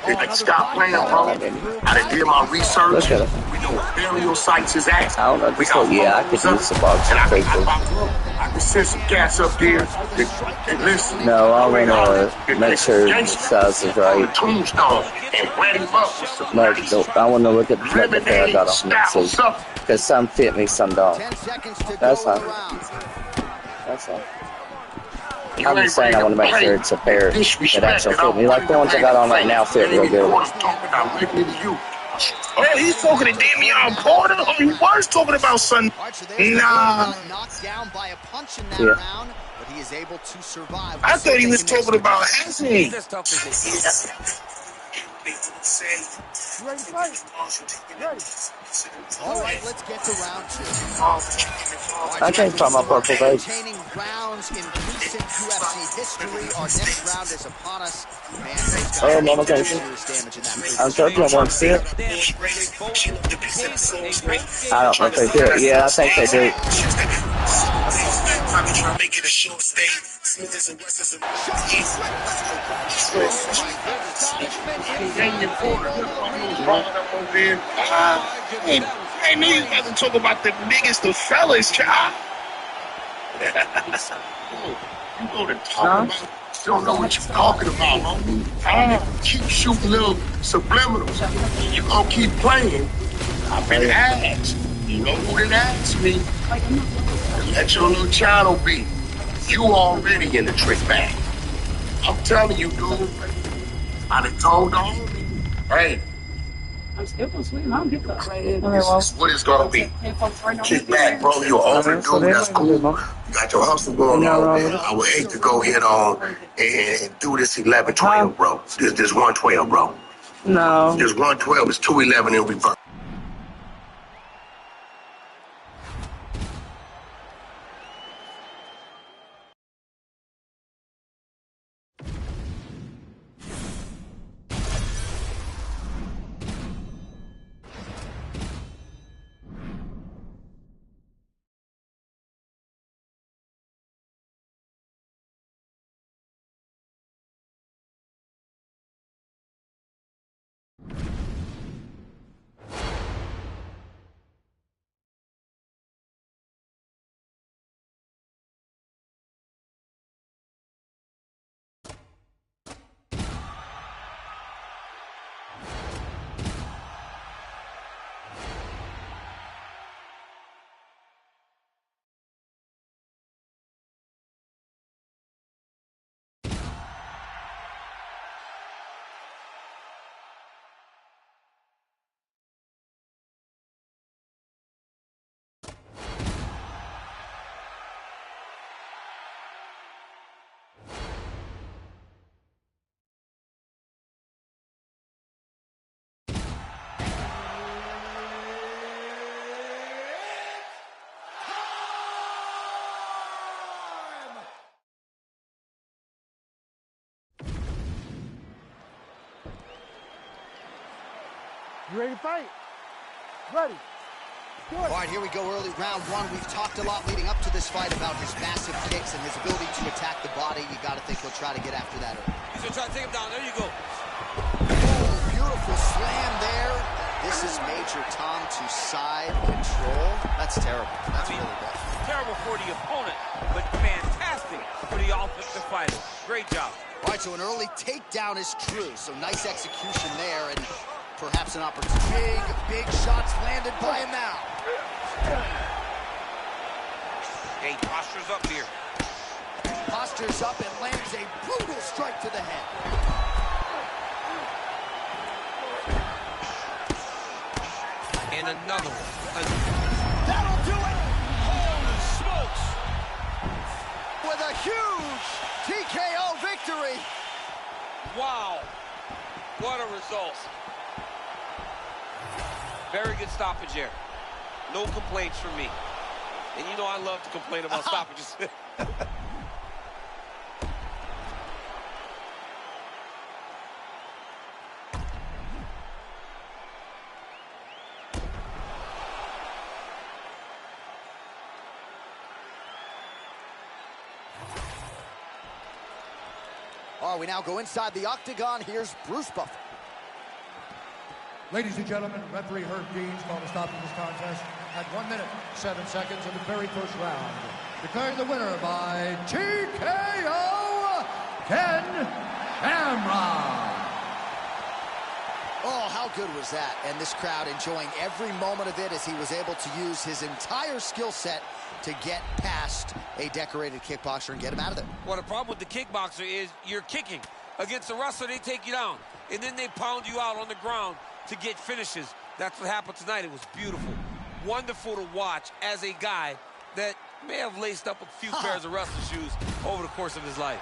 Hey, stop playing, bro. I done did my research. We know where burial sites is at. I don't know. Just look, yeah, I could use the box. And I can send some gas up there. And listen. No, I want to make sure the size is right. Tombstone and wet him up with some nice I want to look at the fact that I got on next season. Because some fit me, some don't. That's all. That's all. I'm just saying I want to make sure it's a pair that actually fit me. Like the ones I got on right now fit real good. Oh, he's talking to Damian Porter? Oh, he was talking about something. Nah. Yeah. But he is able to survive. I thought he was talking about Hasney. You ready to fight? Ready. All right, let's get to round 2. I can't find my purple base. Entertaining rounds in recent UFC history. Our next round is upon us. Oh, Mama Casey. I'm talking about one sit. I don't know if they do. Yeah, I think they do. Hey, niggas about to talk about the niggas, the fellas, child. You go to talk about, you don't know what you're talking about, homie. Keep shooting little subliminals. You gonna keep playing. I've been asked. You know who done asked me? Let your little channel be. You already in the trick bag. I'm telling you, dude. I done told the homie, hey, I'm still gonna swim. I don't give a fuck. this is what it's gonna be. Kick back, bro. You're overdue. That's cool. You got your hustle going on, man. I would hate to go hit on and do this 11-12, bro. This 112, bro. No. This 112 is 211 in reverse. You ready to fight? Ready. All right, here we go, early round one. We've talked a lot leading up to this fight about his massive kicks and his ability to attack the body. You got to think he'll try to get after that early. He's going to try to take him down. There you go. Oh, beautiful slam there. This is Major Tom to side control. That's terrible. That's really bad. Terrible for the opponent, but fantastic for the offensive fighter. Great job. All right, so an early takedown is true. So nice execution there, and perhaps an opportunity. Big shots landed by him now. Hey, postures up here. Postures up and lands a brutal strike to the head. And another one. That'll do it! Holy smokes! With a huge TKO victory. Wow. What a result. Very good stoppage there. No complaints from me. And you know I love to complain about stoppages. All right, we now go inside the octagon. Here's Bruce Buffer. Ladies and gentlemen, referee Herb Dean's called a stop to this contest at 1 minute, 7 seconds of the very first round. Declaring the winner by TKO, Ken Shamrock. Oh, how good was that? And this crowd enjoying every moment of it as he was able to use his entire skill set to get past a decorated kickboxer and get him out of there. Well, the problem with the kickboxer is you're kicking. Against the wrestler, they take you down. And then they pound you out on the ground to get finishes. That's what happened tonight. It was beautiful. Wonderful to watch as a guy that may have laced up a few pairs of wrestling shoes over the course of his life.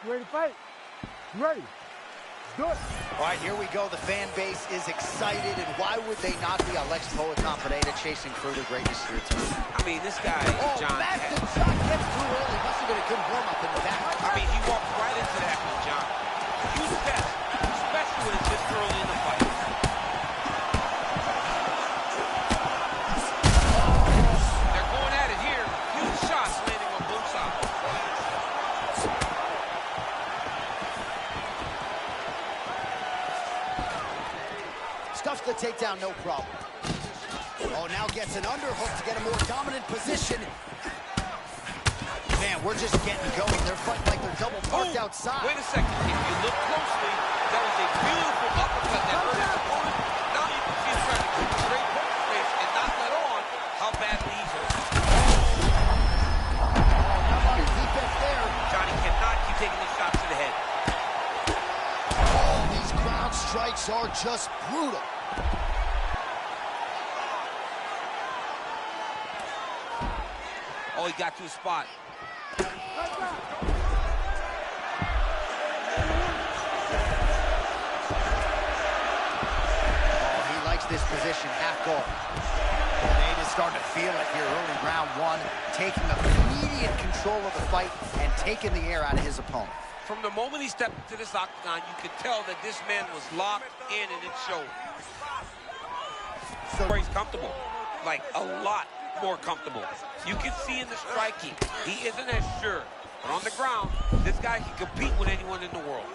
You ready to fight? You ready? Do it. All right, here we go. The fan base is excited, and why would they not be? Alex Poetan Pereira chasing further greatness here tonight. I mean, this guy, John. Massive shot gets through early. Must have been a good warm-up in the back. I mean, he walked right into that one, John. Huge test, especially when it's this early in the fight. They're going at it here. Huge shots landing on both sides. Stuffs the takedown, no problem. Oh, now gets an underhook to get a more dominant position. Man, we're just getting going. They're fighting like they're double parked outside. Wait a second. If you look closely, that was a beautiful uppercut that hurt his opponent. Now you can see him trying to keep a straight poker face and not let on how badly he's hurt. Defense there. Johnny cannot keep taking these shots to the head. Oh, these ground strikes are just brutal. Oh, he got to a spot. This position half goal. Nate is starting to feel it here early round one, taking immediate control of the fight and taking the air out of his opponent. From the moment he stepped into this octagon, you could tell that this man was locked in and it showed. So he's comfortable, like a lot more comfortable. You can see in the striking, he isn't as sure. But on the ground, this guy can compete with anyone in the world.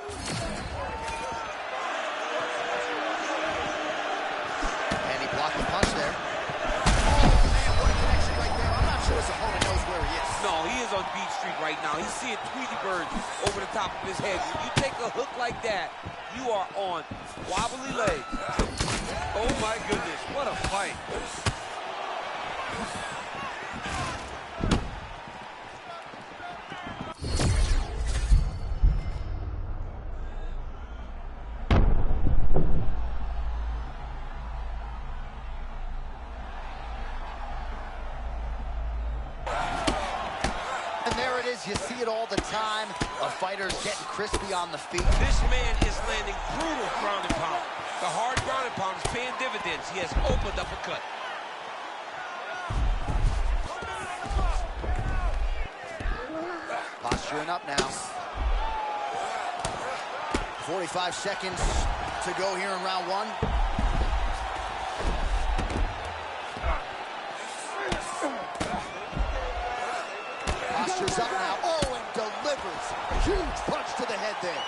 Block the punch there. Oh, man, what a connection right there. I'm not sure his opponent knows where he is. No, he is on Beach Street right now. He's seeing Tweety Bird over the top of his head. When you take a hook like that, you are on wobbly legs. Oh, my goodness. What a fight. You see it all the time. A fighter's getting crispy on the feet. This man is landing brutal ground and pound. The hard ground and pound is paying dividends. He has opened up a cut. Posturing up now. 45 seconds to go here in round one. Posture's up now. Oh, and delivers. Huge punch to the head there.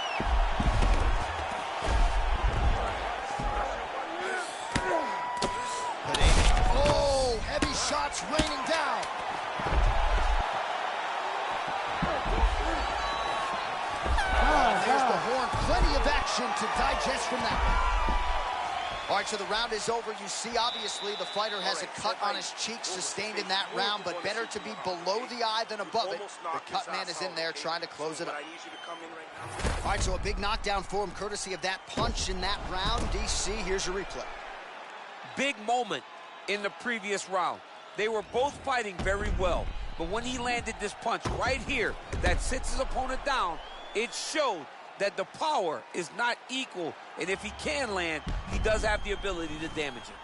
Oh, heavy shots raining down. There's the horn. Plenty of action to digest from that. All right, so the round is over. You see, obviously, the fighter has a cut on his cheek sustained in that round, but better to be below the eye than above it. The cut man is in there trying to close it up. All right, so a big knockdown for him, courtesy of that punch in that round. DC, here's your replay. Big moment in the previous round. They were both fighting very well, but when he landed this punch right here that sits his opponent down, it showed that the power is not equal, and if he can land, he does have the ability to damage it.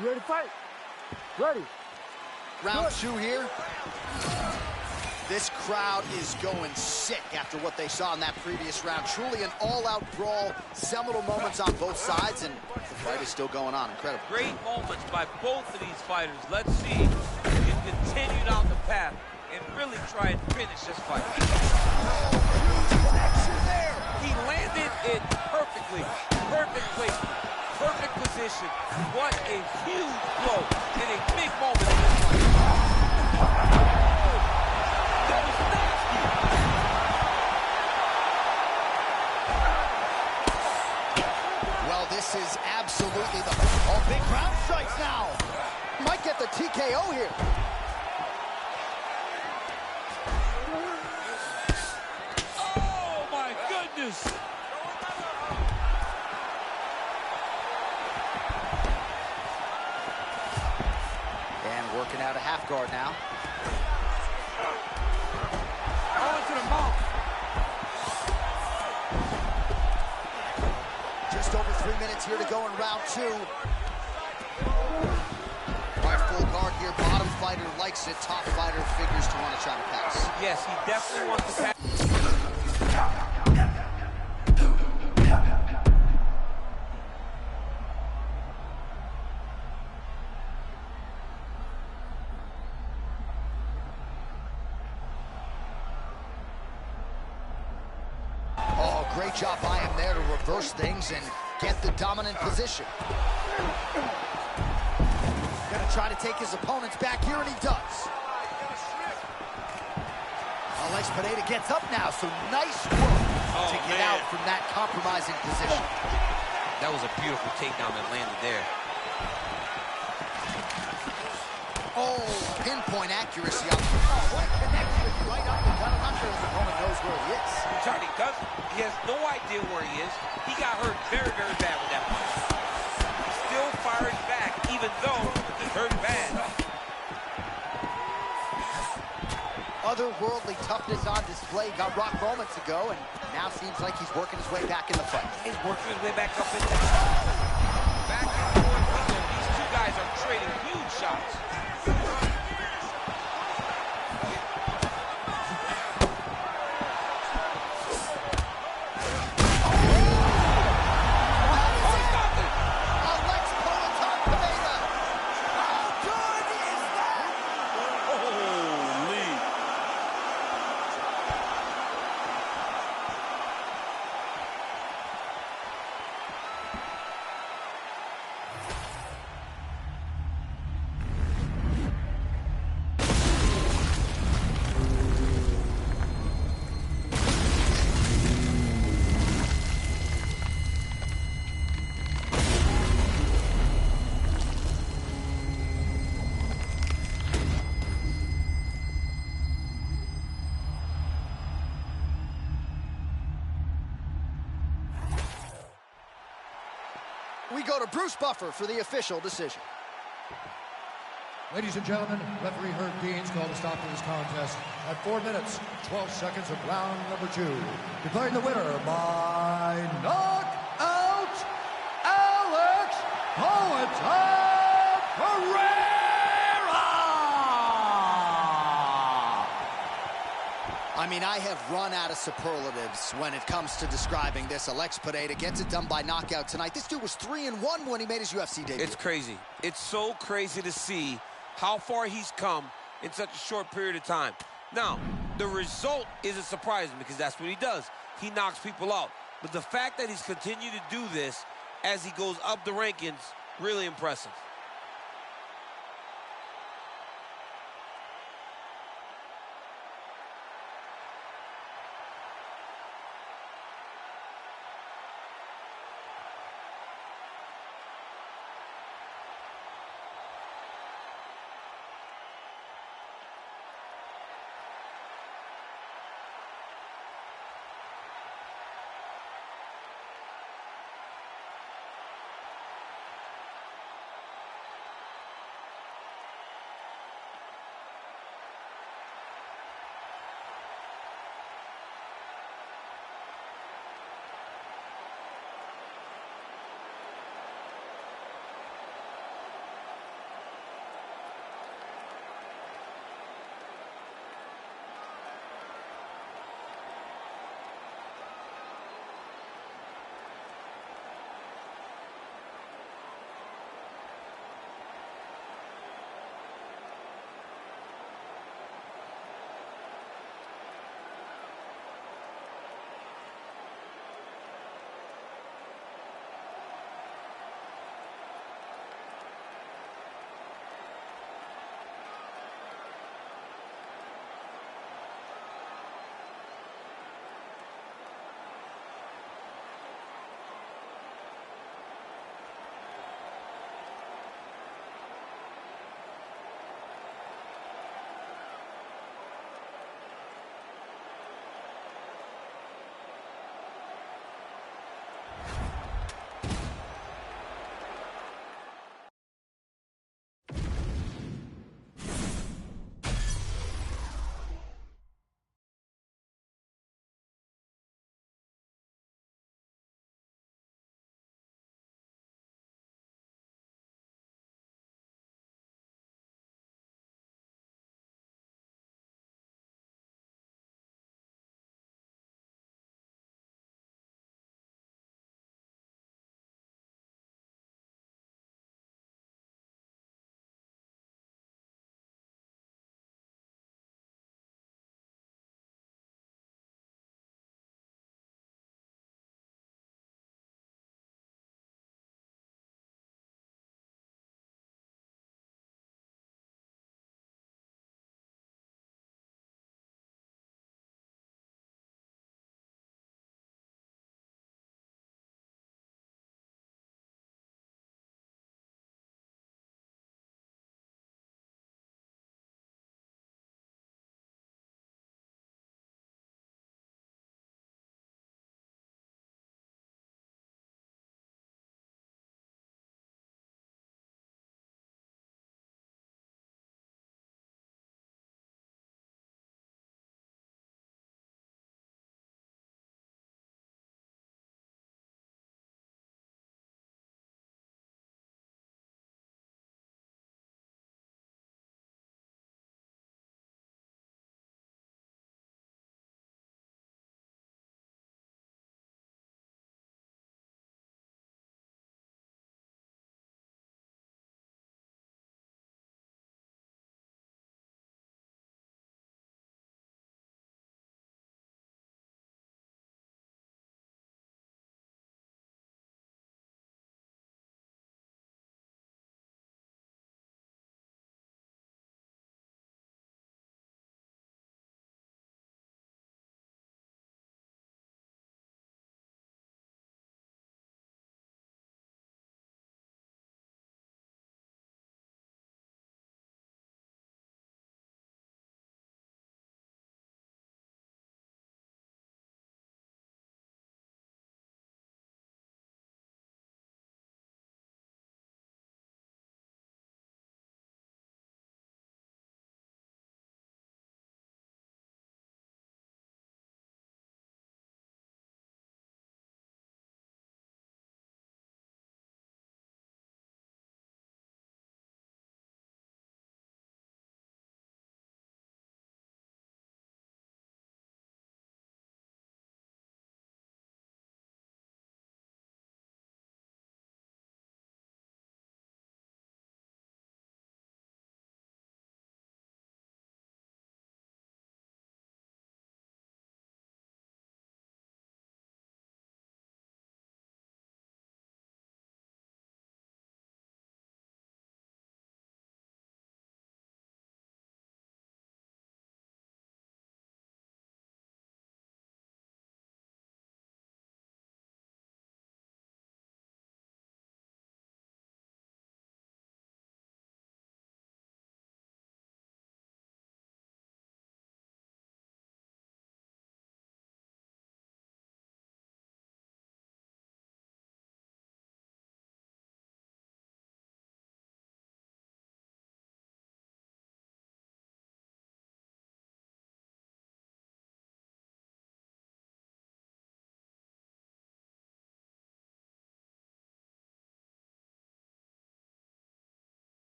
You ready to fight? Ready. Round two here. This crowd is going sick after what they saw in that previous round. Truly an all-out brawl, seminal moments on both sides, and the fight is still going on. Incredible. Great moments by both of these fighters. Let's see if he can continue down the path and really try and finish this fight. He landed it perfectly. Perfect placement. Perfect position. What a huge blow and a big moment in this fight. Well, this is absolutely the... Oh, big ground strikes now. Might get the TKO here. Oh, my goodness. out of half guard now. Oh, to the mouth. Just over 3 minutes here to go in round 2. All right, full guard here. Bottom fighter likes it. Top fighter figures to want to try to pass. Yes, he definitely wants to pass. Oh, great job by him there to reverse things and get the dominant position. Gonna try to take his opponents back here, and he does. Alex Pineda gets up now, so nice work to get out from that compromising position. That was a beautiful takedown that landed there. Oh, pinpoint accuracy on the connection right up the gut. I'm not sure his opponent knows where he is. Johnny does. He has no idea where he is. He got hurt very, very bad with that punch. He's still firing back, even though he hurt bad. Otherworldly toughness on display. Got rocked moments ago, and now seems like he's working his way back in the fight. He's working his way back up in there. Back and forth. These two guys are trading huge shots. We go to Bruce Buffer for the official decision. Ladies and gentlemen, referee Herb Deans called a stop to this contest at 4 minutes, 12 seconds of round number 2. Declaring the winner by knockout, Alex Poeta Pereira! I mean, I have run out of superlatives when it comes to describing this. Alex Pineda gets it done by knockout tonight. This dude was 3-1 when he made his UFC debut. It's crazy. It's so crazy to see how far he's come in such a short period of time. Now, the result isn't surprising because that's what he does. He knocks people out. But the fact that he's continued to do this as he goes up the rankings, really impressive.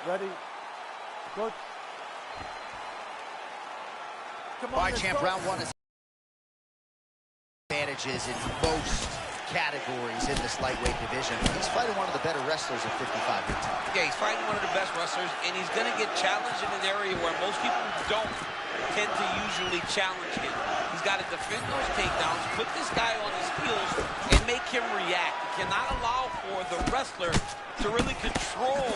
Ready. Good. Come on, champ, round one is advantages in most categories in this lightweight division. He's fighting one of the better wrestlers at 55 big time. Yeah, he's fighting one of the best wrestlers, and he's going to get challenged in an area where most people don't tend to usually challenge him. He's got to defend those takedowns, put this guy on his heels, and make him react. He cannot allow for the wrestler to really control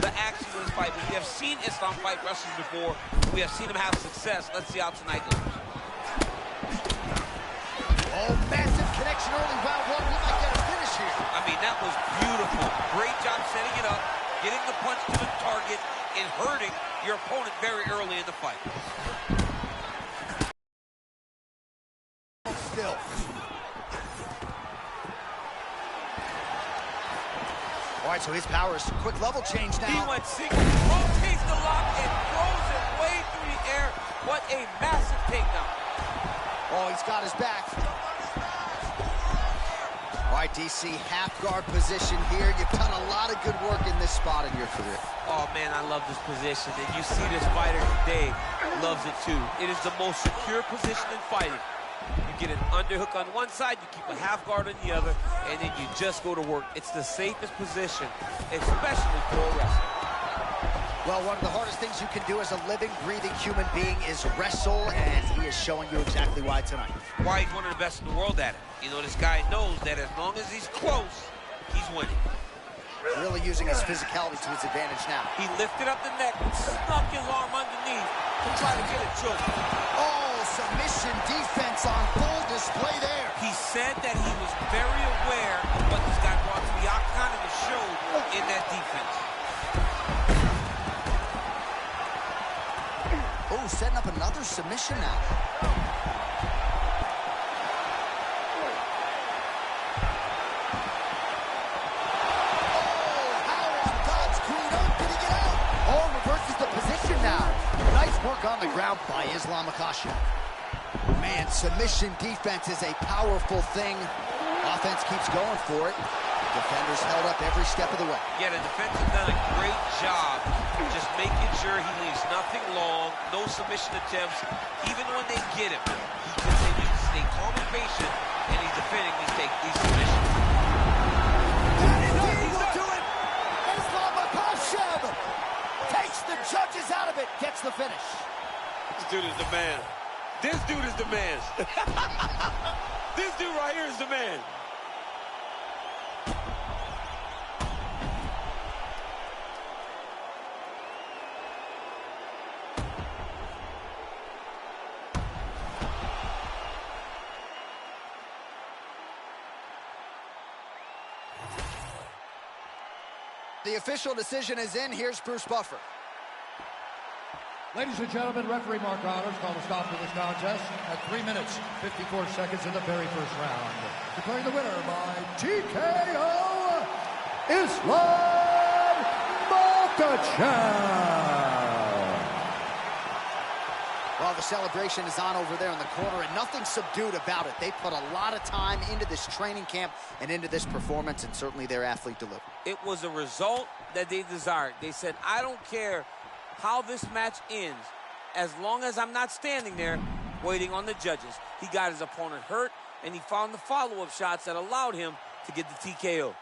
the action of this fight. We have seen Islam fight wrestlers before. We have seen him have success. Let's see how tonight goes. Oh, massive connection early round one. We might get a finish here. I mean, that was beautiful. Great job setting it up, getting the punch to the target, and hurting your opponent very early in the fight. Still. All right, so his power is quick level change now. He went single, rotates the lock, and throws it way through the air. What a massive takedown. Oh, he's got his back. All right, DC, half guard position here. You've done a lot of good work in this spot in your career. Oh, man, I love this position. And you see this fighter today loves it, too. It is the most secure position in fighting. You get an underhook on one side, you keep a half guard on the other, and then you just go to work. It's the safest position, especially for a wrestler. Well, one of the hardest things you can do as a living, breathing human being is wrestle, and he is showing you exactly why tonight. Why he's one of the best in the world at it. You know, this guy knows that as long as he's close, he's winning. Really using his physicality to his advantage now. He lifted up the neck, snuck his arm underneath to try to get a choke. Oh, submission defense on full display there. He said that he was very aware of what this guy brought to the octagon and it showed in that defense. Oh, setting up another submission now. Oh, Howard dodge clean up. Did he get out? Oh, reverses the position now. Nice work on the ground by Islam Makhachev. Man, submission defense is a powerful thing. Offense keeps going for it. Defenders held up every step of the way. Yeah, the defense has done a great job just making sure he leaves nothing long, no submission attempts. Even when they get him, he continues to stay calm and patient, and he's defending these submissions. That indeed will do it. Islam Makhachev takes the judges out of it, gets the finish. This dude is the man. This dude is the man. This dude right here is the man. The official decision is in. Here's Bruce Buffer. Ladies and gentlemen, referee Mark Honors called a stop to this contest at 3 minutes, 54 seconds in the very first round. Declaring the winner by TKO, Islam Makhachev. Well, the celebration is on over there in the corner, and nothing subdued about it. They put a lot of time into this training camp and into this performance, and certainly their athlete delivered. It was a result that they desired. They said, I don't care how this match ends, as long as I'm not standing there waiting on the judges. He got his opponent hurt, and he found the follow-up shots that allowed him to get the TKO.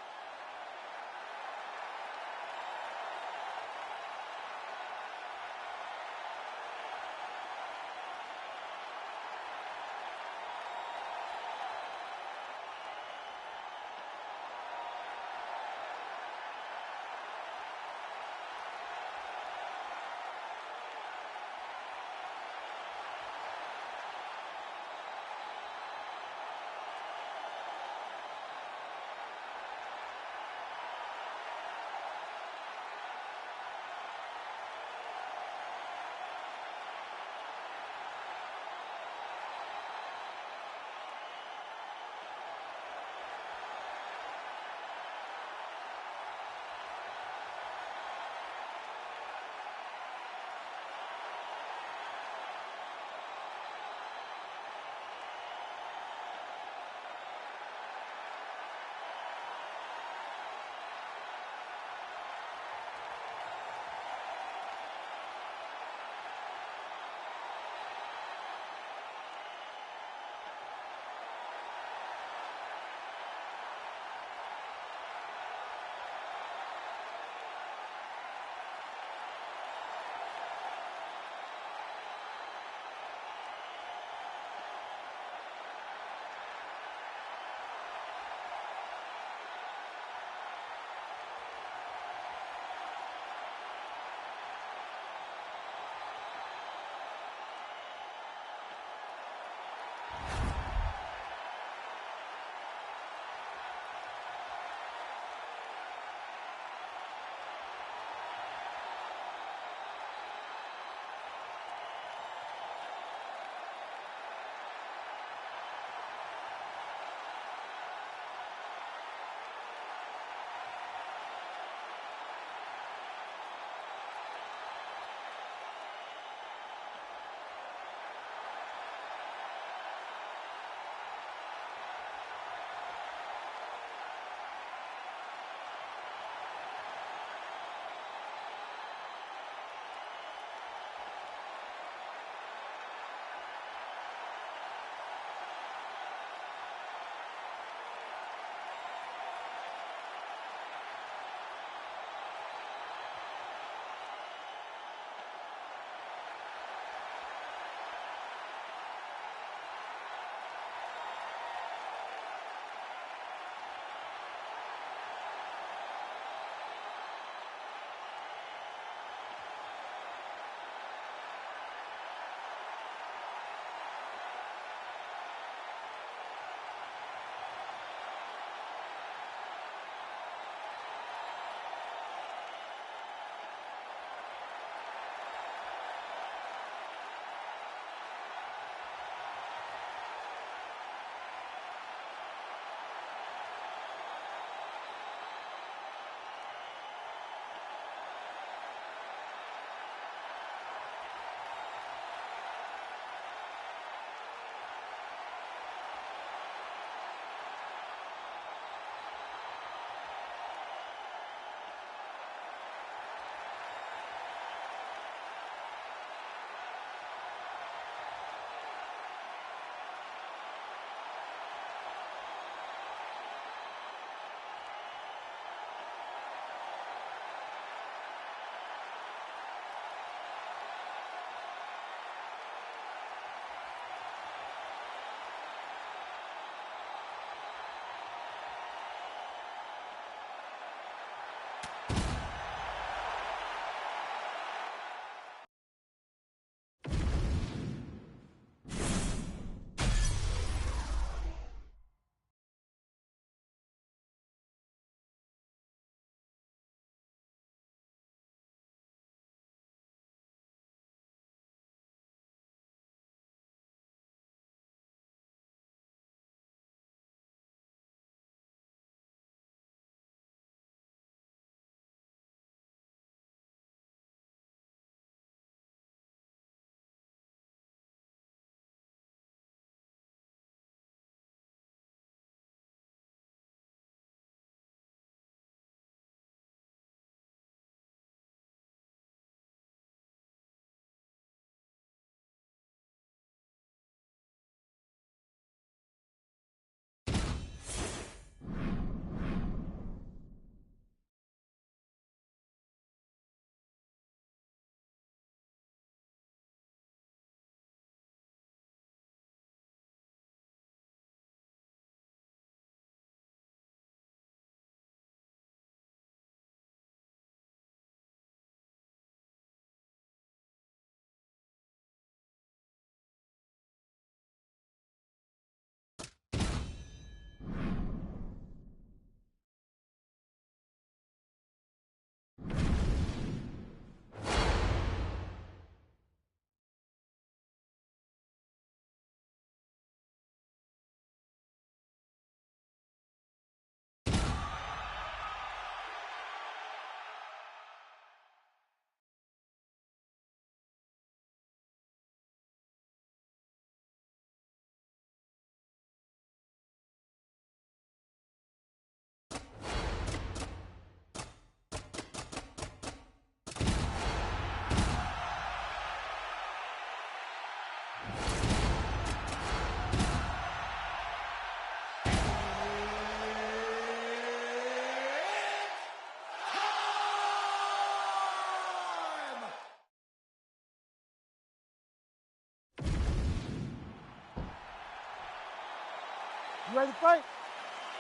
ready to fight?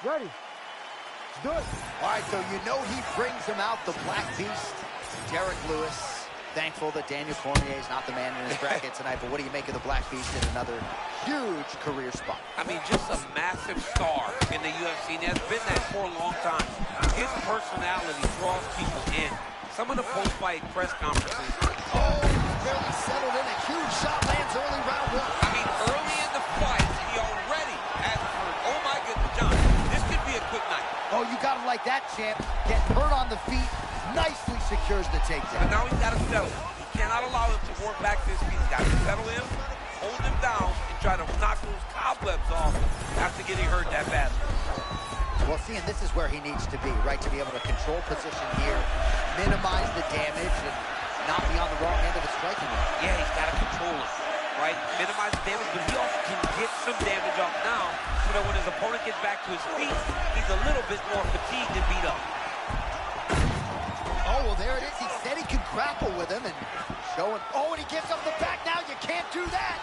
Ready. Let's do it. All right, so you know he brings him out, the Black Beast, Derek Lewis. Thankful that Daniel Cormier is not the man in his bracket tonight, but what do you make of the Black Beast in another huge career spot? I mean, just a massive star in the UFC, and has been that for a long time. His personality draws people in. Some of the post-fight press conferences. Oh, barely settled in. A huge shot lands early round one. I mean, early in the fight, he already has hurt. Oh, my goodness, John. This could be a quick night. Oh, you got him like that, champ. Get hurt on the feet. Nicely secures the takedown. But now he's got to settle. He cannot allow him to work back to his feet. He's got to settle him, hold him down, and try to knock those cobwebs off after getting hurt that badly. Well, see, and this is where he needs to be, right? To be able to control position here, minimize the damage, and not be on the wrong end of the striking line. Yeah, he's got to control it, right? Minimize the damage, but he also can get some damage off now so that when his opponent gets back to his feet, he's a little bit more fatigued and beat up. Oh, well, there it is. He said he could grapple with him and showing. Oh, and he gives up the back now. You can't do that.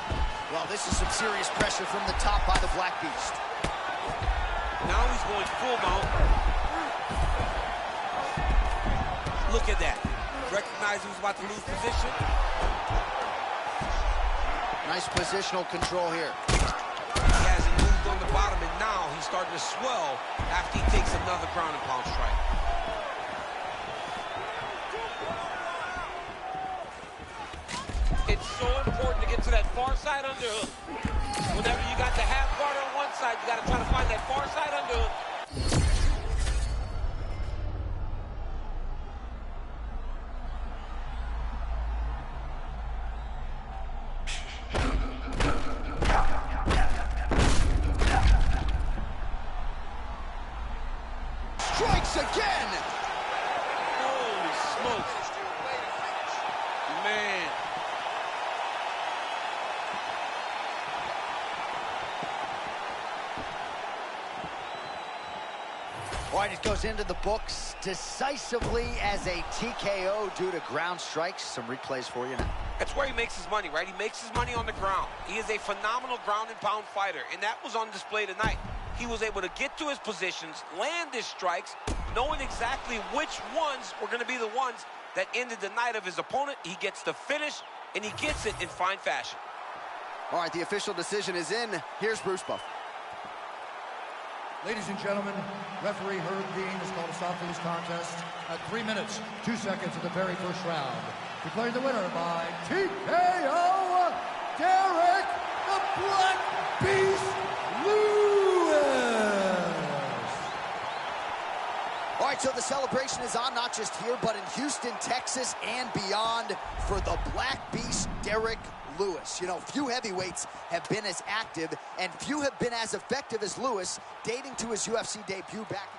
Well, this is some serious pressure from the top by the Black Beast. Now he's going full mount. Look at that. Recognize he was about to lose position. Nice positional control here. He hasn't moved on the bottom, and now he's starting to swell after he takes another ground and pound strike. It's so important to get to that far side underhook. Whenever you got the half guard on one side, you got to try to find that far side underhook. Strikes again! Holy smokes. Man. All right, it goes into the books decisively as a TKO due to ground strikes. Some replays for you now. That's where he makes his money, right? He makes his money on the ground. He is a phenomenal ground and pound fighter, and that was on display tonight. He was able to get to his positions, land his strikes, knowing exactly which ones were going to be the ones that ended the night of his opponent. He gets the finish, and he gets it in fine fashion. All right, the official decision is in. Here's Bruce Buff. Ladies and gentlemen, referee Herb Dean has called a stop to this contest at 3 minutes, 2 seconds of the very first round. Declaring the winner by TKO, Derek the Black Beast Lewis. All right, so the celebration is on, not just here, but in Houston, Texas, and beyond for the Black Beast, Derek Lewis. You know, few heavyweights have been as active, and few have been as effective as Lewis, dating to his UFC debut back.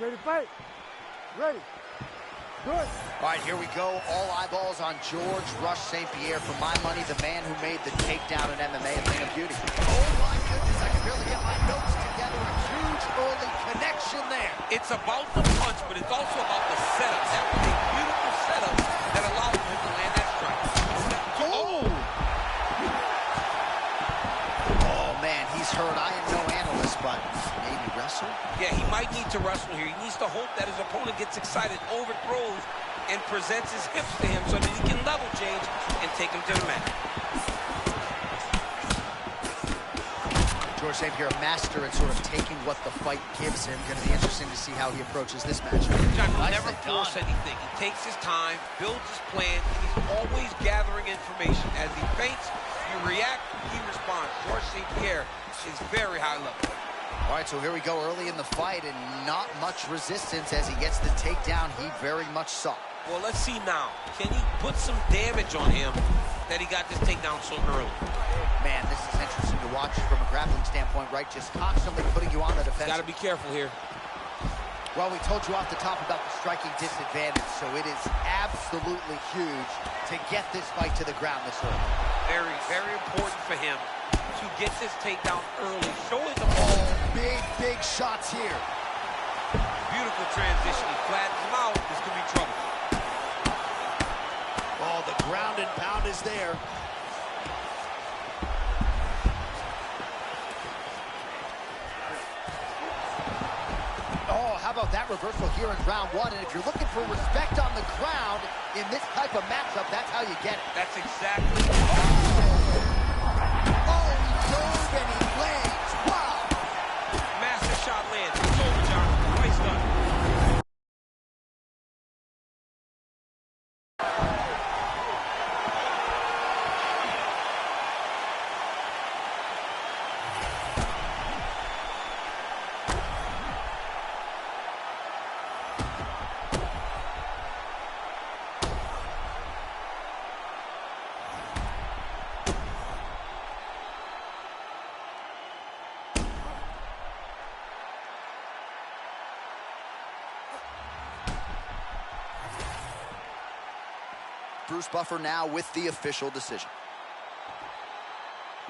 Ready to fight? Ready. Good. All right, here we go. All eyeballs on George Rush St. Pierre. For my money, the man who made the takedown in MMA a thing of beauty. Oh, my goodness. I can barely get my notes together. A huge early connection there. It's about the punch, but it's also about the setup. That was a beautiful setup that allowed him to land that strike. Oh! Oh, man, he's hurt. I am no analyst, but maybe wrestle? Yeah, he might need to wrestle here. He needs to hope that his opponent gets excited, overthrows, and presents his hips to him so that he can level change and take him to the mat. George St. Pierre, a master at sort of taking what the fight gives him. Going to be interesting to see how he approaches this matchup. John will never force anything. He takes his time, builds his plan, and he's always gathering information. As he feints, you react, he responds. George St. Pierre is very high level. All right, so here we go early in the fight, and not much resistance as he gets the takedown he very much sought. Well, let's see now. Can he put some damage on him that he got this takedown so early? Man, this is interesting to watch from a grappling standpoint, right? Just constantly putting you on the defense. Got to be careful here. Well, we told you off the top about the striking disadvantage, so it is absolutely huge to get this fight to the ground this early. Very, very important for him to get this takedown early. Show his opponent. Big shots here. Beautiful transition. He flattens him out. This could be trouble. Oh, the ground and pound is there. Oh, how about that reversal here in round one? And if you're looking for respect on the ground in this type of matchup, that's how you get it. That's exactly. Oh, he dove and he lands. Wow. Master shot lands. It's over, John. Fight's done. Bruce Buffer now with the official decision.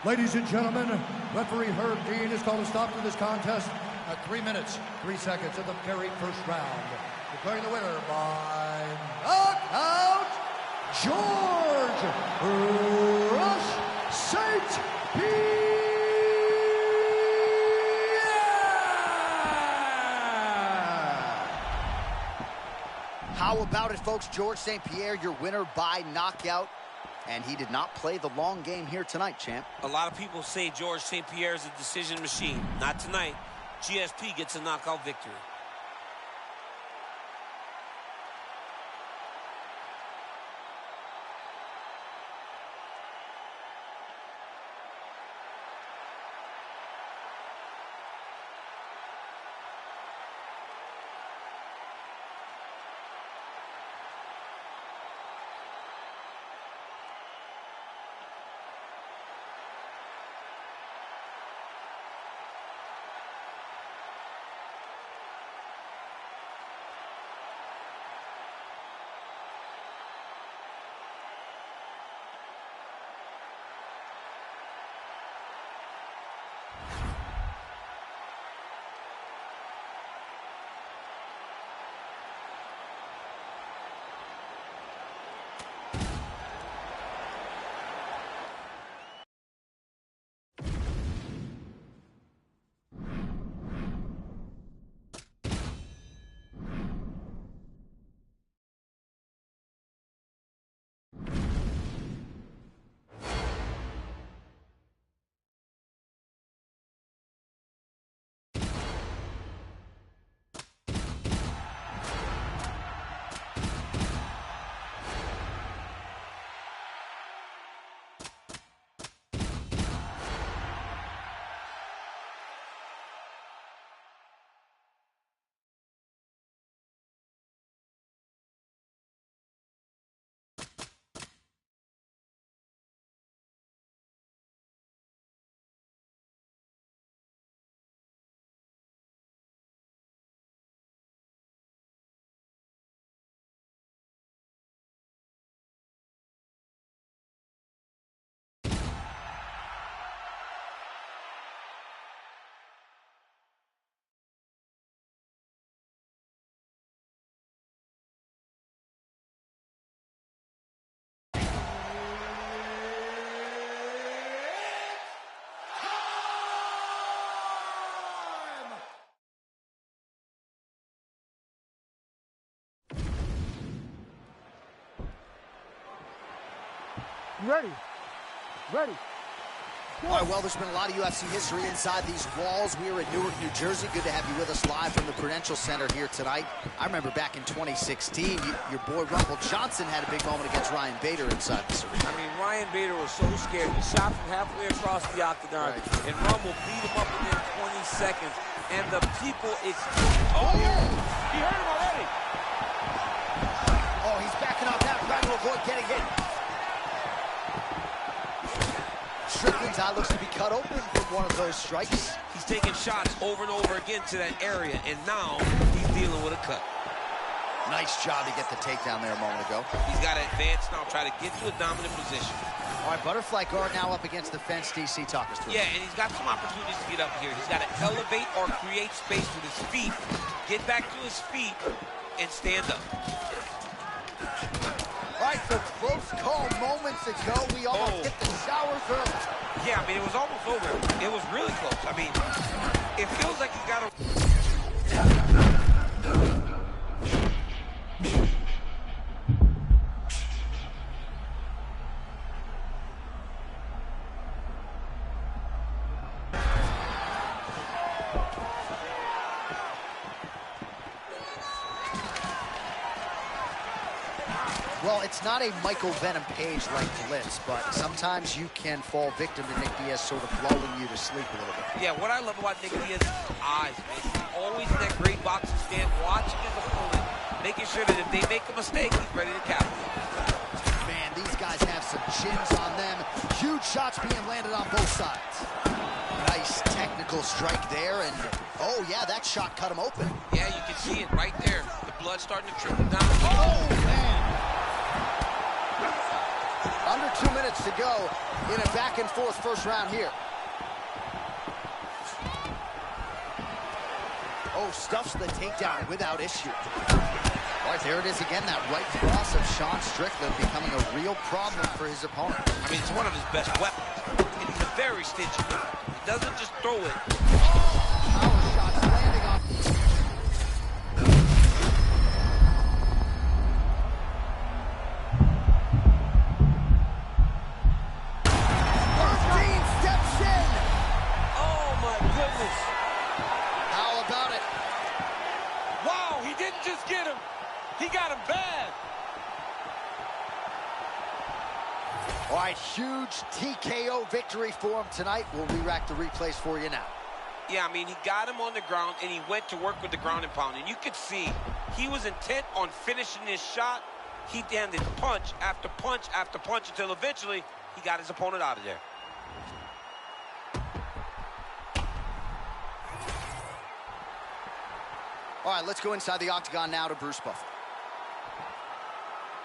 Ladies and gentlemen, referee Herb Dean has called a stop to this contest at 3 minutes, 3 seconds of the very first round. Declaring the winner by knockout, George Rush St. Pierre! How about it, folks? George St. Pierre, your winner by knockout. And he did not play the long game here tonight, champ. A lot of people say George St. Pierre is a decision machine. Not tonight. GSP gets a knockout victory. Ready. Ready. All right, well, there's been a lot of UFC history inside these walls. We are in Newark, New Jersey. Good to have you with us live from the Prudential Center here tonight. I remember back in 2016, your boy Rumble Johnson had a big moment against Ryan Bader inside this arena. I mean, Ryan Bader was so scared. He shot from halfway across the octagon, and Rumble beat him up within 20 seconds. And the people Oh, he hurt him already. Oh, he's backing off that, trying to avoid getting hit. Strickland's eye looks to be cut open from one of those strikes. He's taking shots over and over again to that area, and now he's dealing with a cut. Nice job to get the takedown there a moment ago. He's got to advance now, try to get to a dominant position. All right, butterfly guard now up against the fence. DC, talk us through. Yeah, and he's got some opportunities to get up here. He's got to elevate or create space with his feet, get back to his feet, and stand up. All right, so close call moments ago. We almost hit the showers early. Yeah, I mean, it was almost over. It was really close. I mean, it feels like he's got a... Well, it's not a Michael Venom Page-like blitz, but sometimes you can fall victim to Nick Diaz sort of lulling you to sleep a little bit. Yeah, what I love about Nick Diaz's eyes, man, he's always in that great boxing stand, watching his opponent, making sure that if they make a mistake, he's ready to capitalize. Man, these guys have some chins on them. Huge shots being landed on both sides. Nice technical strike there, and oh yeah, that shot cut him open. Yeah, you can see it right there. The blood starting to trickle down. Oh, man. Under 2 minutes to go in a back-and-forth first round here. Oh, stuffs the takedown without issue. All right, there it is again, that right cross of Sean Strickland becoming a real problem for his opponent. I mean, it's one of his best weapons, and he's a very stingy guy. He doesn't just throw it. Power shots landing on... He got him bad. All right, huge TKO victory for him tonight. We'll re-rack the replays for you now. Yeah, I mean, he got him on the ground, and he went to work with the ground and pound. And you could see he was intent on finishing this shot. He landed punch after punch after punch until eventually he got his opponent out of there. All right, let's go inside the octagon now to Bruce Buffer.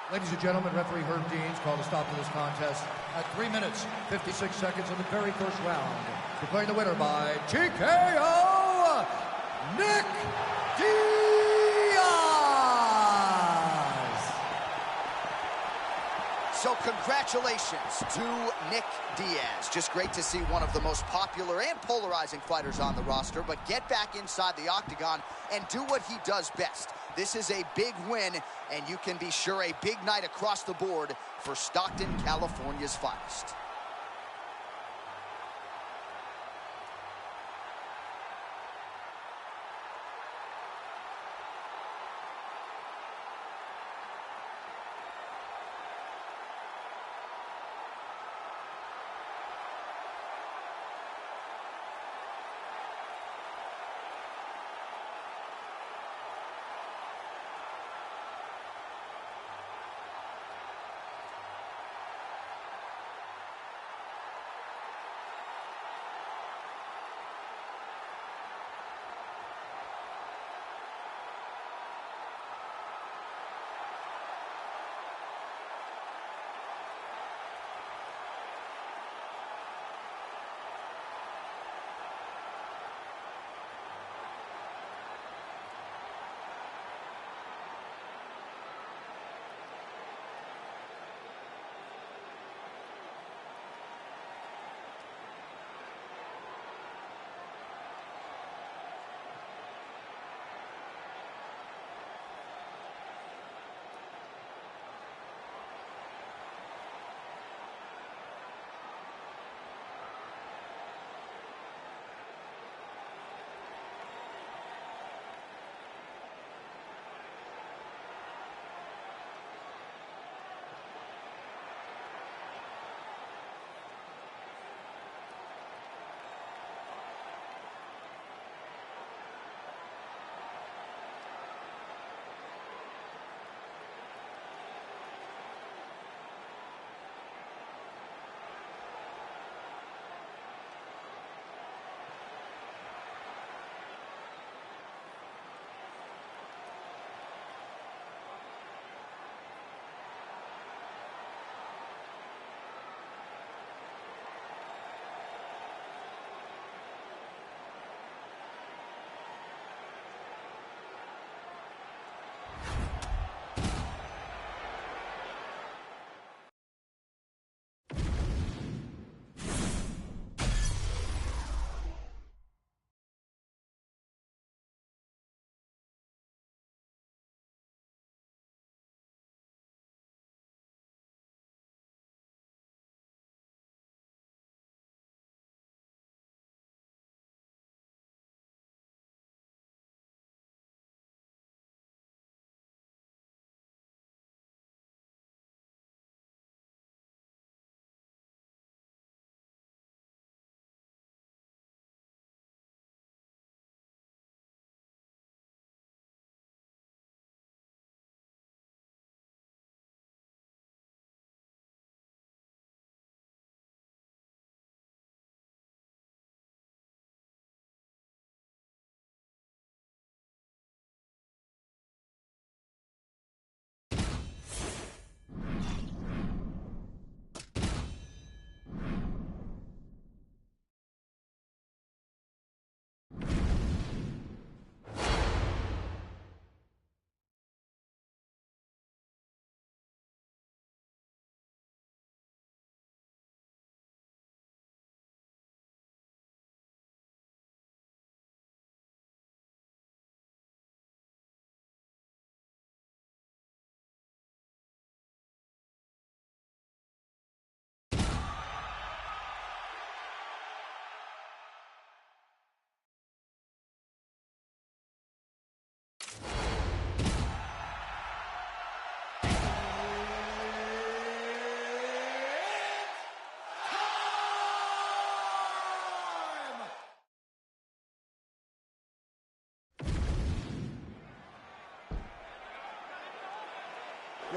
Ladies and gentlemen, referee Herb Deans called a stop to this contest at 3 minutes, 56 seconds of the very first round. Declaring the winner by TKO, Nick Diaz! So congratulations to Nick Diaz. Just great to see one of the most popular and polarizing fighters on the roster, but get back inside the octagon and do what he does best. This is a big win, and you can be sure a big night across the board for Stockton, California's finest.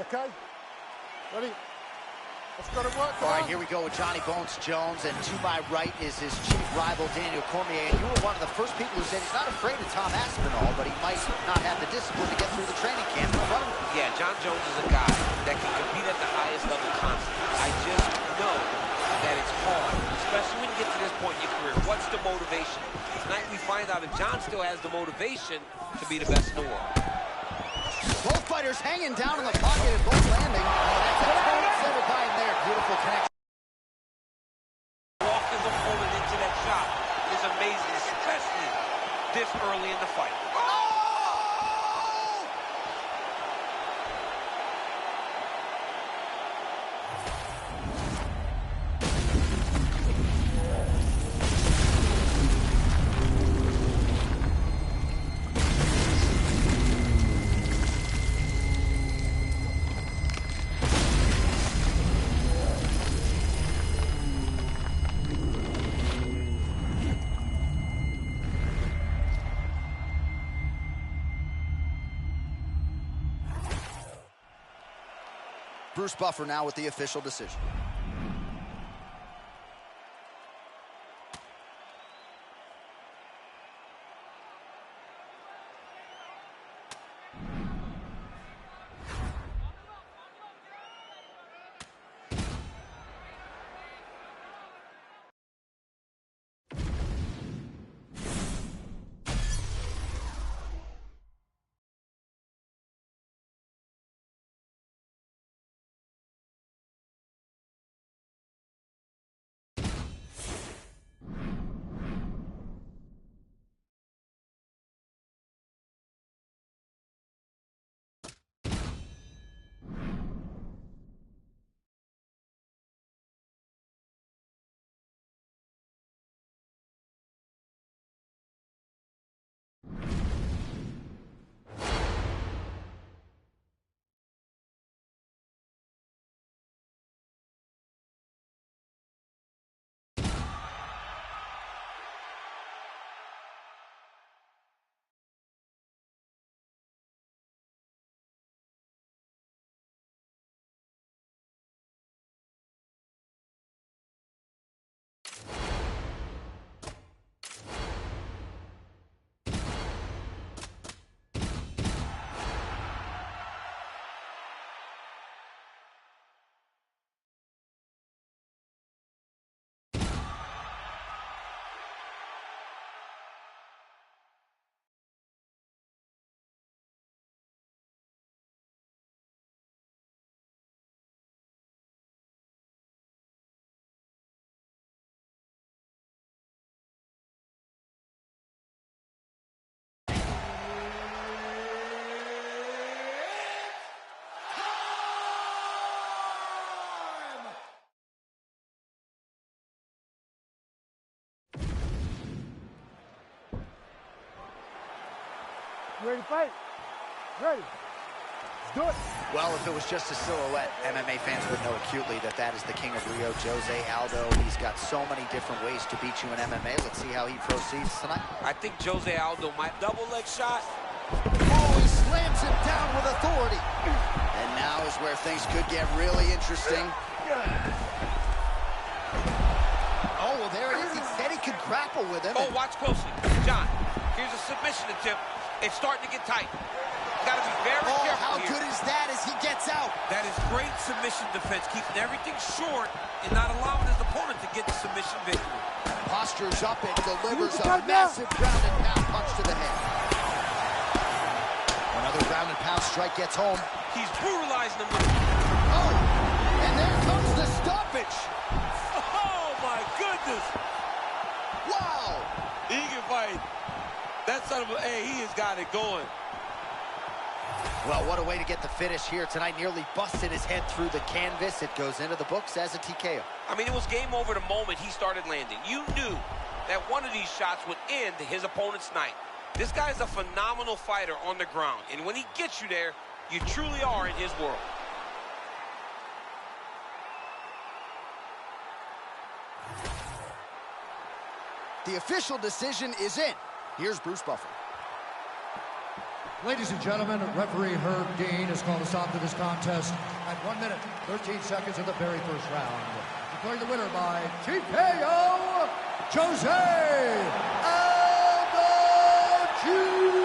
You okay? Ready? Let's go to work. All right, here we go with Johnny Bones Jones, and to my right is his chief rival, Daniel Cormier. And you were one of the first people who said he's not afraid of Tom Aspinall, but he might not have the discipline to get through the training camp in front of him. Yeah, John Jones is a guy that can compete at the highest level constantly. I just know that it's hard, especially when you get to this point in your career. What's the motivation? Tonight we find out if John still has the motivation to be the best in the world. Both fighters hanging down in the pocket and both landing. That's a total center by him there. Beautiful connection. Walk his opponent into that shot is amazing, especially this early in the fight. Bruce Buffer now with the official decision. You ready to fight? Ready. Let's do it. Well, if it was just a silhouette, MMA fans would know acutely that that is the king of Rio, Jose Aldo. He's got so many different ways to beat you in MMA. Let's see how he proceeds tonight. I think Jose Aldo might double leg shot. Oh, he slams him down with authority. And now is where things could get really interesting. Oh, well, there it is. He said he could grapple with him. Oh, watch closely. John, here's a submission attempt. It's starting to get tight. Got to be very careful how here. good is that as he gets out? That is great submission defense, keeping everything short and not allowing his opponent to get the submission victory. Postures up and delivers a massive ground and pound punch to the head. Another ground and pound strike gets home. He's brutalizing him with... Oh, and there comes the stoppage. Oh, my goodness. Wow. He can fight. That son of a... Hey, he has got it going. Well, what a way to get the finish here tonight. Nearly busted his head through the canvas. It goes into the books as a TKO. I mean, it was game over the moment he started landing. You knew that one of these shots would end his opponent's night. This guy is a phenomenal fighter on the ground. And when he gets you there, you truly are in his world. The official decision is in. Here's Bruce Buffer. Ladies and gentlemen, referee Herb Dean has called a stop to this contest at 1 minute, 13 seconds of the very first round. Declaring the winner by TKO, Jose Aldo Jr.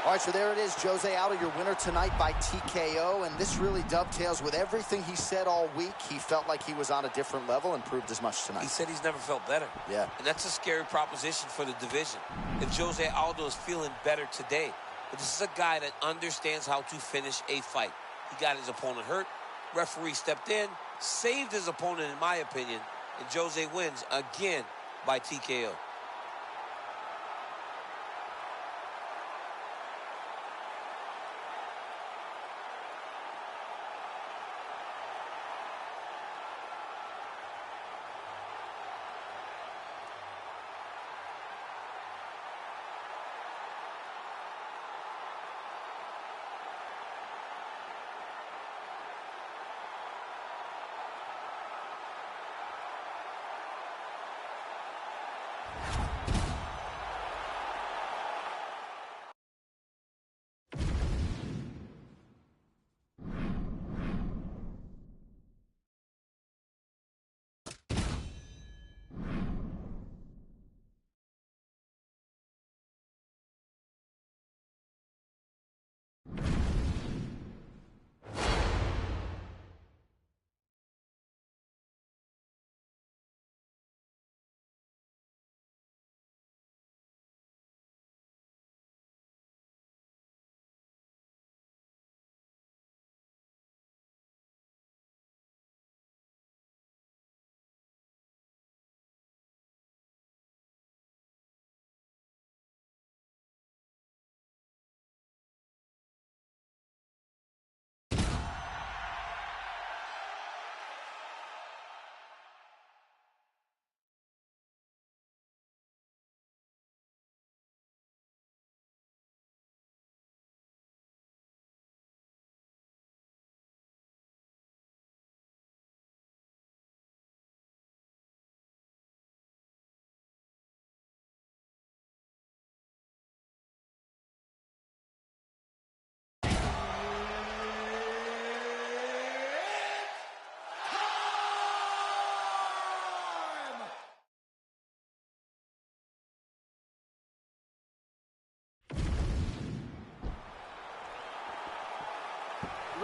All right, so there it is, Jose Aldo, your winner tonight by TKO, and this really dovetails with everything he said all week. He felt like he was on a different level and proved as much tonight. He said he's never felt better. Yeah. And that's a scary proposition for the division. If Jose Aldo is feeling better today, but this is a guy that understands how to finish a fight. He got his opponent hurt. Referee stepped in, saved his opponent, in my opinion, and Jose wins again by TKO.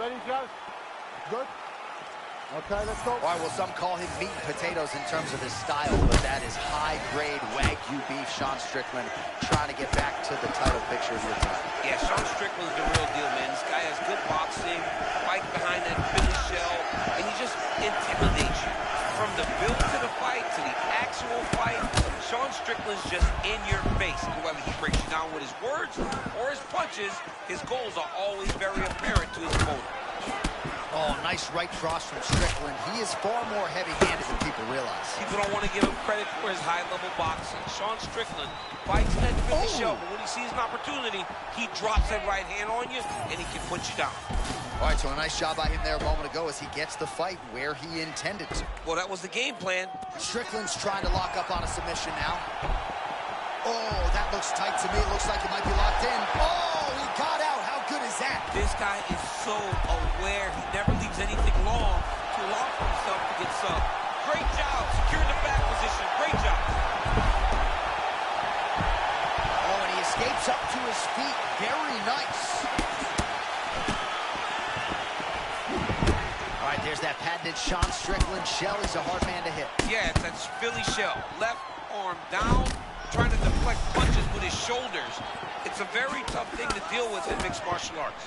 Ready, Josh? Good? Okay, let's go. All right, well, some call him meat and potatoes in terms of his style, but that is high-grade Wagyu beef. Sean Strickland trying to get back to the title picture of your time. Yeah, Sean Strickland's the real deal, man. This guy has good boxing, fight behind that finish shell, and he just intimidates you. From the build to the fight to the actual fight, Sean Strickland's just in your face. And whether he breaks you down with his words or his punches, his goals are always very apparent to his opponent. Oh, nice right cross from Strickland. He is far more heavy-handed than people realize. People don't want to give him credit for his high-level boxing. Sean Strickland fights in that finish shell, but when he sees an opportunity, he drops that right hand on you, and he can put you down. All right, so a nice job by him there a moment ago as he gets the fight where he intended to. Well, that was the game plan. Strickland's trying to lock up on a submission now. Oh, that looks tight to me. It looks like it might be locked in. Oh, he got out. How good is that? This guy is so aware. He never leaves anything too long for himself to get subbed. Great job. Securing the back position. Great job. Oh, and he escapes up to his feet. Very nice. All right, there's that patented Sean Strickland shell. He's a hard man to hit. Yeah, it's that Philly shell. Left arm down, trying to deflect punches with his shoulders. It's a very tough thing to deal with in mixed martial arts.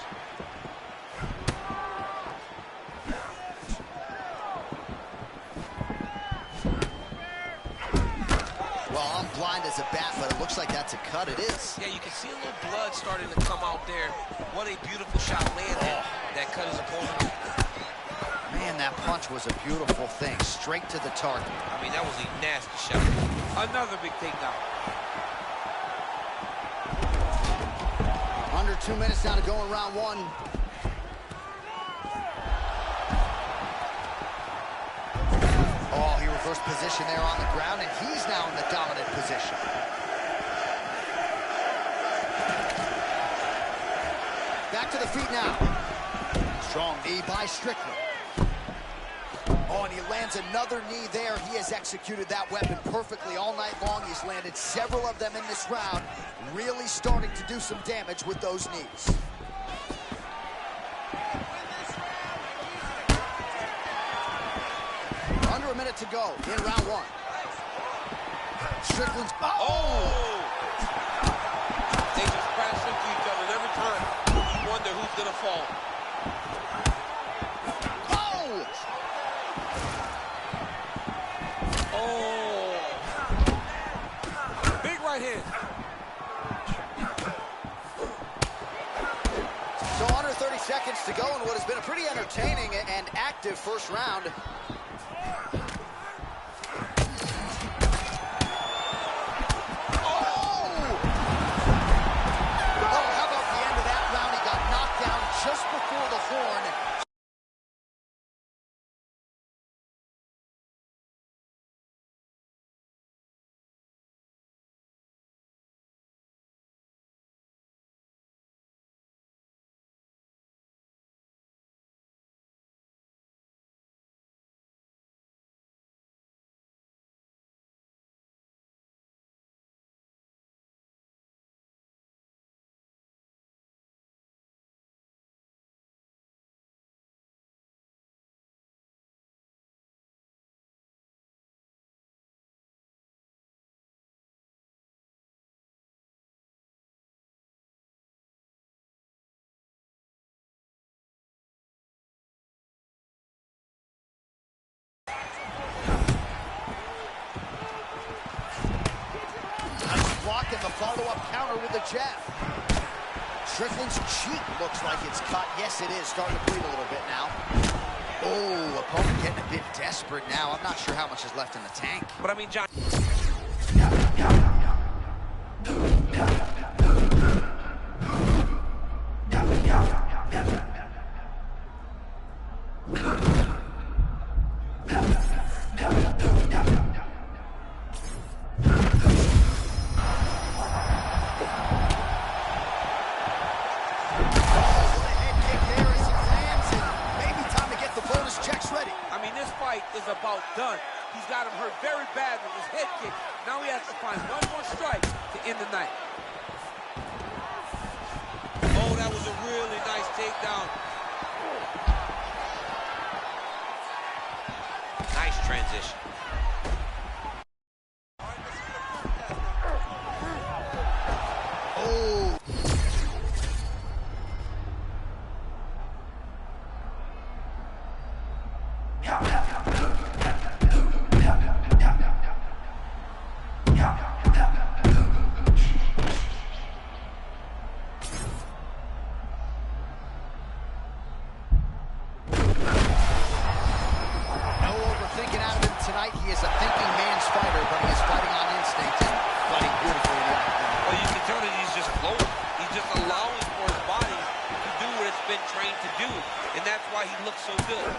Well, I'm blind as a bat, but it looks like that's a cut. It is. Yeah, you can see a little blood starting to come out there. What a beautiful shot landed that cut his opponent. Man, that punch was a beautiful thing. Straight to the target. I mean, that was a nasty shot. Another big takedown. Under 2 minutes now to go in round one. Oh, he First position there on the ground, and he's now in the dominant position. Back to the feet now. Strong knee by Strickland. Oh, and he lands another knee there. He has executed that weapon perfectly all night long. He's landed several of them in this round, really starting to do some damage with those knees. Under a minute to go in round one. Strickland's... Oh! They just crash into each other, and every time you wonder who's going to fall. Oh! Big right hand. So under 30 seconds to go in what has been a pretty entertaining and active first round. Just before the horn. Blocking the follow-up counter with the jab. Strickland's cheek looks like it's cut. Yes, it is. Starting to bleed a little bit now. Oh, opponent getting a bit desperate now. I'm not sure how much is left in the tank. But I mean, John... is about done. He's got him hurt very bad with his head kick. Now he has to find one more strike to end the night. Oh, that was a really nice takedown. Nice transition. Oh. He is a thinking man's fighter, but he is fighting on instinct and fighting beautifully. Well, you can tell that he's just floating. He's just allowing for his body to do what it's been trained to do, and that's why he looks so good.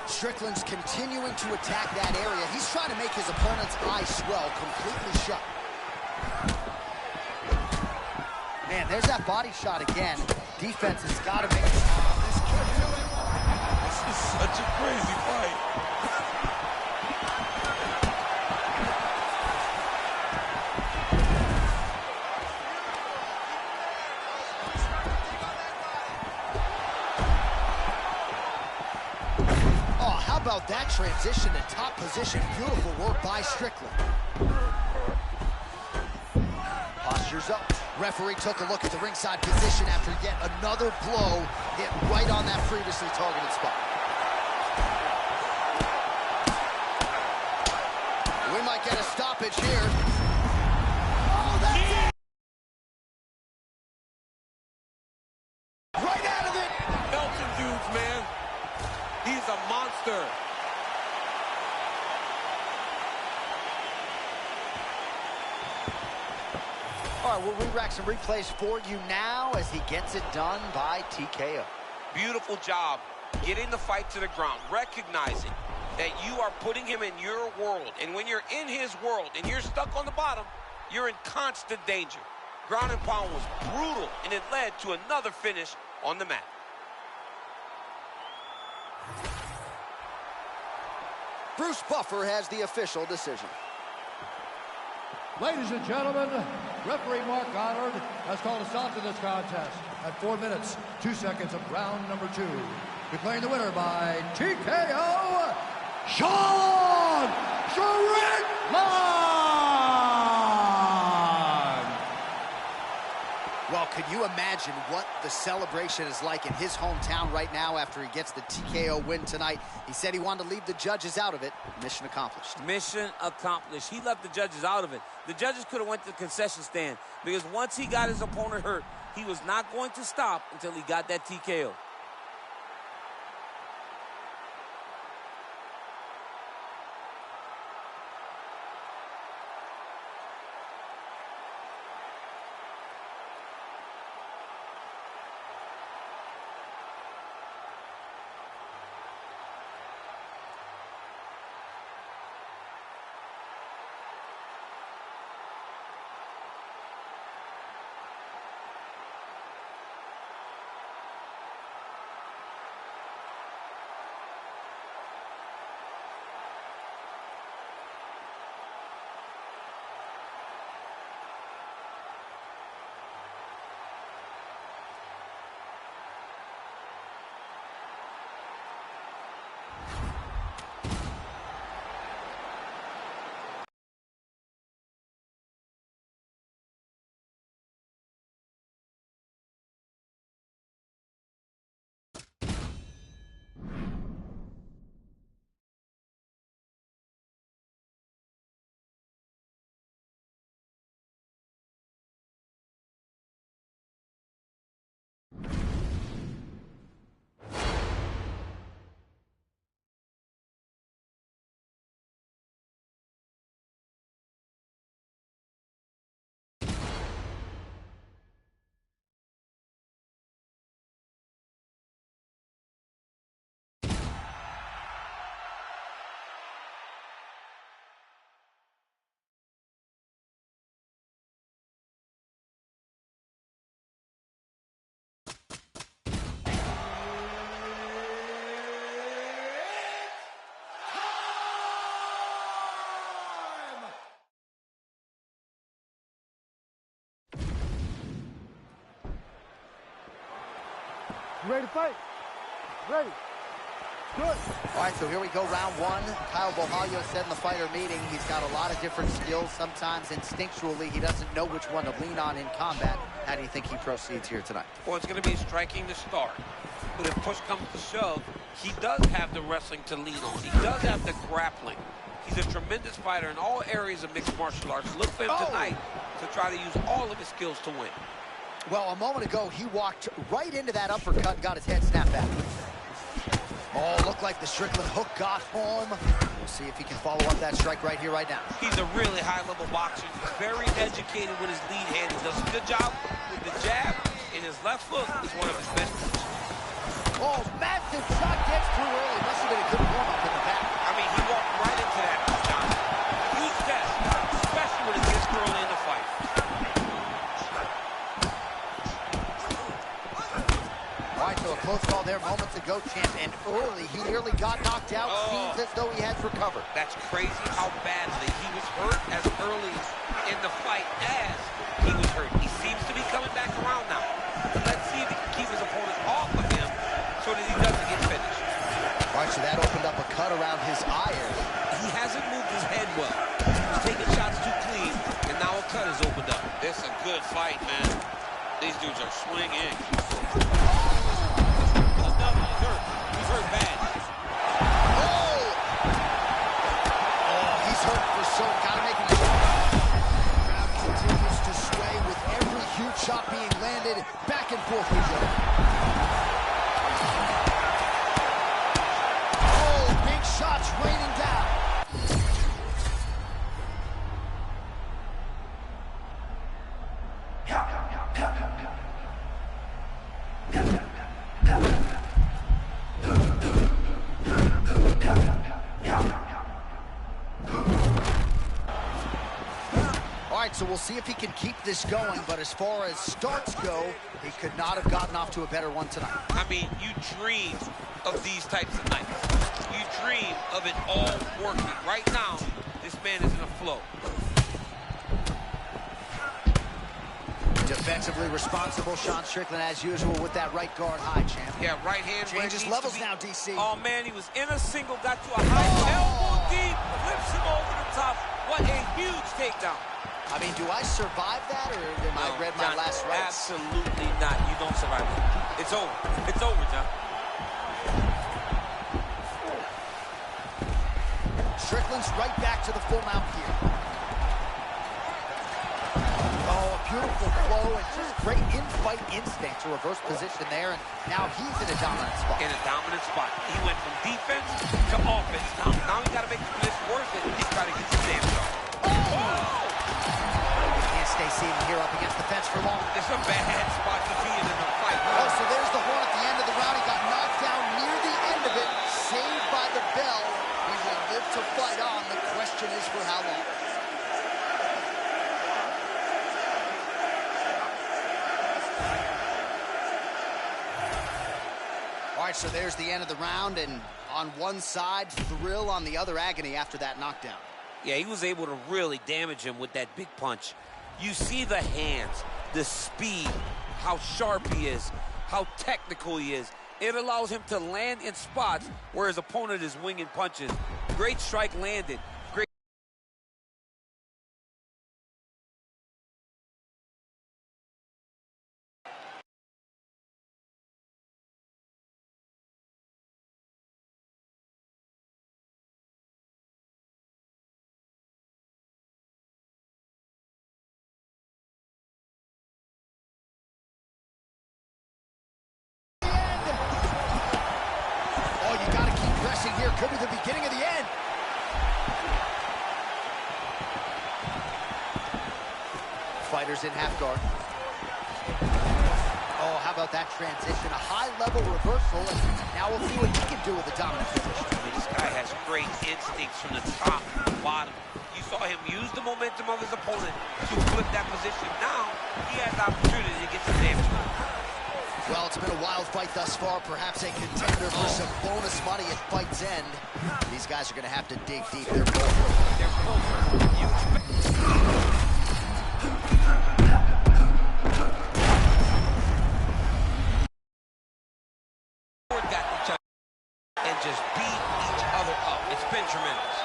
Strickland's continuing to attack that area. He's trying to make his opponent's eyes swell completely shut. Man, there's that body shot again. Defense has got to make it. This kid doing it. This is such a crazy fight. Oh, how about that transition to top position? Beautiful work by Strickland. Postures up. Referee took a look at the ringside position after yet another blow hit right on that previously targeted spot. We might get a stoppage here. Oh, that's it! Right out of it! Belton dudes, man. He's a monster. All right, we'll re-rack some replays for you now as he gets it done by TKO. Beautiful job getting the fight to the ground, recognizing that you are putting him in your world. And when you're in his world and you're stuck on the bottom, you're in constant danger. Ground and pound was brutal, and it led to another finish on the mat. Bruce Buffer has the official decision. Ladies and gentlemen, referee Mark Goddard has called a stop to this contest at 4 minutes, 2 seconds of round number 2. Declaring the winner by TKO, Sean Strickland! Well, could you imagine what the celebration is like in his hometown right now after he gets the TKO win tonight? He said he wanted to leave the judges out of it. Mission accomplished. Mission accomplished. He left the judges out of it. The judges could have went to the concession stand because once he got his opponent hurt, he was not going to stop until he got that TKO. You ready to fight? Ready. Good. All right, so here we go, round 1. Kyle Bohalio said in the fighter meeting he's got a lot of different skills. Sometimes instinctually he doesn't know which one to lean on in combat. How do you think he proceeds here tonight? Well, it's going to be striking to start. But if push comes to shove, he does have the wrestling to lean on. He does have the grappling. He's a tremendous fighter in all areas of mixed martial arts. Look for him tonight to try to use all of his skills to win. Well, a moment ago, he walked right into that uppercut and got his head snapped back. Oh, looked like the Strickland hook got home. We'll see if he can follow up that strike right here, right now. He's a really high-level boxer. Very educated with his lead hand. He does a good job with the jab, and his left hook is one of his best. Oh, massive shot gets too early. Must have been a good warm-up in the back. I mean, he walked right into that, John. Huge test, especially when it gets early in the fight. All right, so a close call there moments ago, champ, and early he nearly got knocked out. Seems as though he has recovered. That's crazy how badly he was hurt as early in the fight as he was hurt. He seems to be coming back around now. Let's see if he can keep his opponent off of him so that he doesn't get finished. All right, so that opened up a cut around his eye area. He hasn't moved his head well. He's taking shots too clean, and now a cut has opened up. This is a good fight, man. These dudes are swinging. He's hurt bad. He's hurt for sure. Gotta make him. Crowd continues to sway with every huge shot being landed. Back and forth we go. Oh, big shots raining down. right, so we'll see if he can keep this going, but as far as starts go, he could not have gotten off to a better one tonight. I mean, you dream of these types of nights. You dream of it all working. Right now, this man is in a flow. Defensively responsible, Sean Strickland, as usual, with that right guard high, champ. Yeah, right hand. Changes levels now, DC. Oh, man, he was in a single, got to a high elbow deep, flips him over the top. What a huge takedown. I mean, do I survive that, or am I read my last rights? Absolutely not. You don't survive it. It's over. It's over, John. Strickland's right back to the full mount here. Oh, a beautiful flow and just great in-fight instinct to reverse position there, and now he's in a dominant spot. In a dominant spot. He went from defense to offense. Now he got to make the position worth it. He's got to get some damage on. Can't stay seated here up against the fence for long. It's a bad spot to be in a fight. Oh, so there's the horn at the end of the round. He got knocked down near the end of it, saved by the bell. He will live to fight on. The question is for how long. All right, so there's the end of the round, and on one side, thrill, on the other, agony after that knockdown. Yeah, he was able to really damage him with that big punch. You see the hands, the speed, how sharp he is, how technical he is. It allows him to land in spots where his opponent is winging punches. Great strike landed. Great. Here could be the beginning of the end. Fighters in half guard. Oh, how about that transition? A high-level reversal, and now we'll see what he can do with the dominant position. I mean, this guy has great instincts from the top to the bottom. You saw him use the momentum of his opponent to flip that position. Now, he has the opportunity to get some damage. Well, it's been a wild fight thus far. Perhaps a contender for some bonus money at fight's end. These guys are going to have to dig deep. They're both. And just beat each other up. It's been tremendous.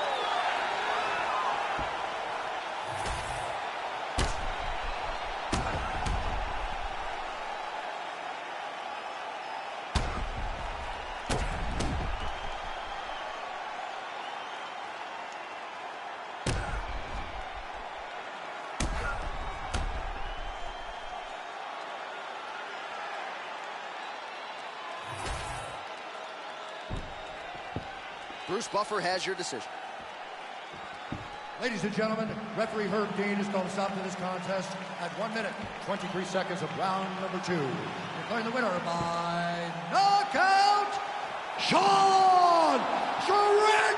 Bruce Buffer has your decision. Ladies and gentlemen, referee Herb Dean has called a stop to this contest at 1 minute, 23 seconds of round number 2. Declaring the winner by knockout, Sean Strickland!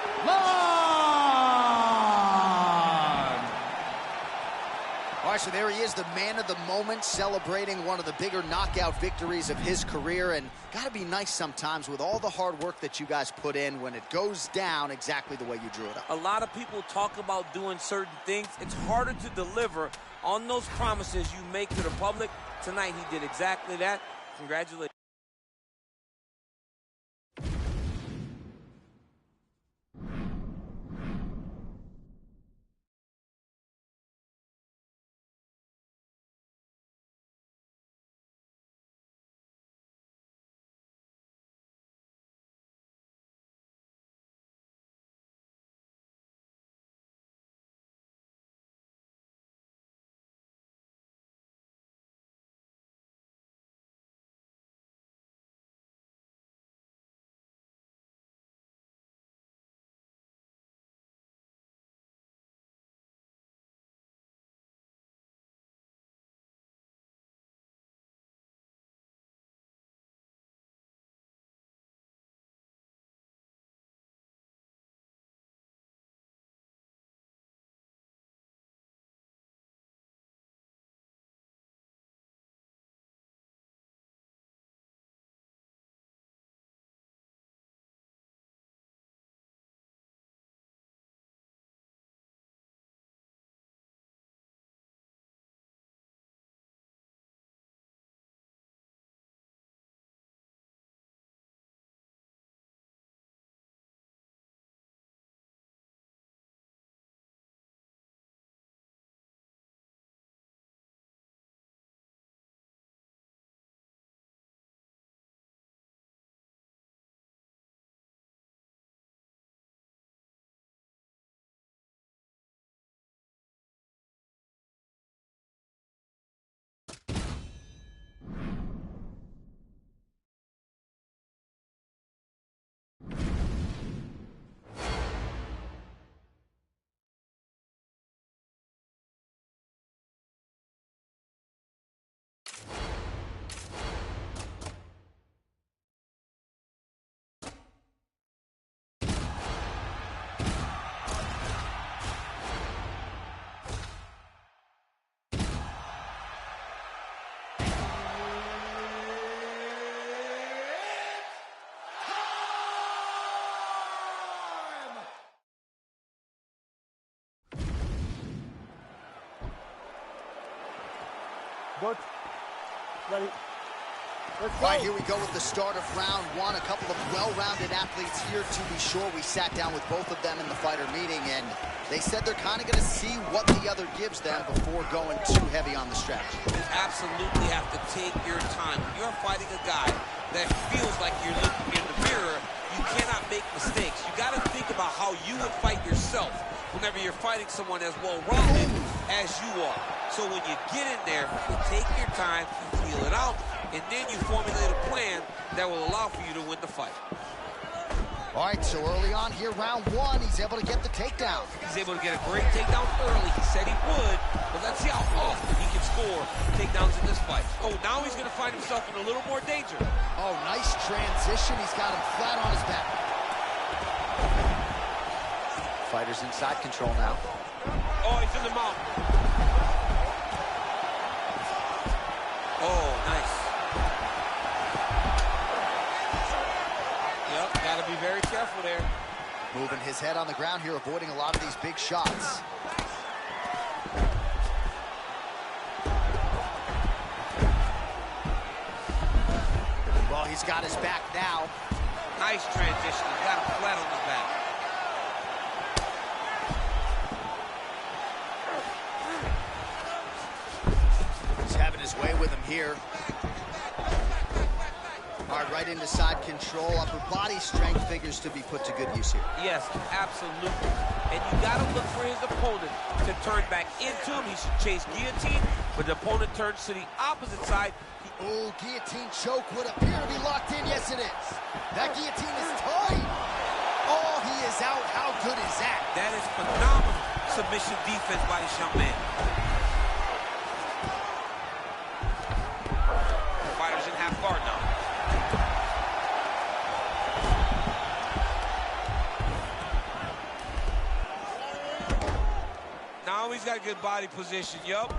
All right, so there he is, the man of the moment, celebrating one of the bigger knockout victories of his career. And got to be nice sometimes with all the hard work that you guys put in when it goes down exactly the way you drew it up. A lot of people talk about doing certain things. It's harder to deliver on those promises you make to the public. Tonight, he did exactly that. Congratulations. Good. Ready. Let's go. All right, here we go with the start of round one. A couple of well-rounded athletes here, to be sure. We sat down with both of them in the fighter meeting, and they said they're kind of going to see what the other gives them before going too heavy on the strategy. You absolutely have to take your time. When you're fighting a guy that feels like you're looking in the mirror, you cannot make mistakes. You got to think about how you would fight yourself whenever you're fighting someone as well-rounded as you are. So when you get in there, you take your time, you feel it out, and then you formulate a plan that will allow for you to win the fight. All right, so early on here, round one, he's able to get the takedown. He's able to get a great takedown early. He said he would, but let's see how often he can score takedowns in this fight. Oh, now he's going to find himself in a little more danger. Oh, nice transition. He's got him flat on his back. Fighter's inside control now. Oh, he's in the mount. Oh, nice. Yep, got to be very careful there. Moving his head on the ground here, avoiding a lot of these big shots. Well, he's got his back now. Nice transition. He's got him flat on his back. He's having his way with him here. All right, right into side control. Upper body strength figures to be put to good use here. Yes, absolutely. And you got to look for his opponent to turn back into him. He should chase guillotine, but the opponent turns to the opposite side. Oh, guillotine choke would appear to be locked in. Yes, it is. That guillotine is tight. Oh, he is out. How good is that? That is phenomenal submission defense by this young man. The fighter's in half guard now. Now he's got a good body position, yup.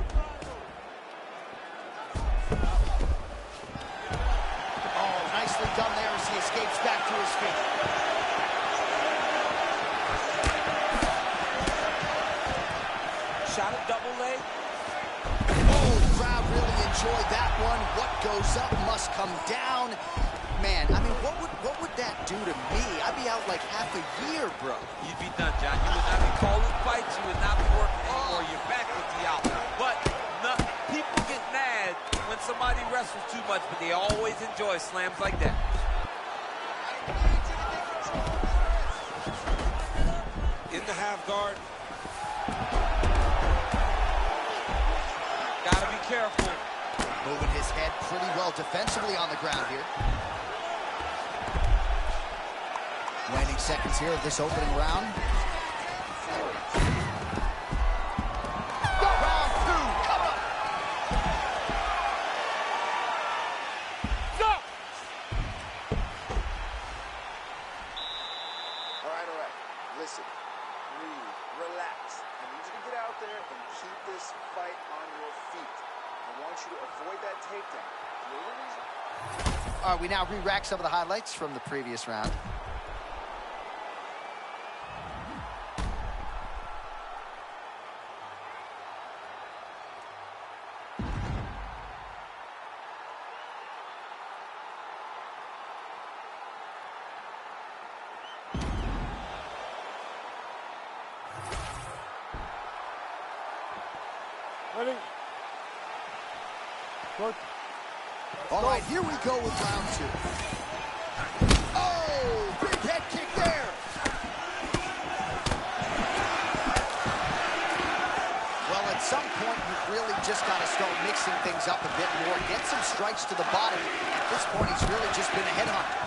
Oh, nicely done there as he escapes back to his feet. Shot a double leg. Oh, the crowd really enjoyed that one. What goes up must come down. Man, I mean, what would that do to me? I'd be out like half a year, bro. You'd be done, John. You would not be calling fights. You would not be working anymore. Your back would be out. But people get mad when somebody wrestles too much, but they always enjoy slams like that. In the half guard. Gotta be careful. Moving his head pretty well defensively on the ground here. Waning seconds here of this opening round. Round two, come on! Stop! All right. Listen, breathe, relax. I need you to get out there and keep this fight on your feet. I want you to avoid that takedown. The only reason... All right, we now re-rack some of the highlights from the previous round. Ready? Good. All right, here we go with round two. Oh, big head kick there. Well, at some point, you've really just got to start mixing things up a bit more. Get some strikes to the body. At this point, he's really just been a headhunter.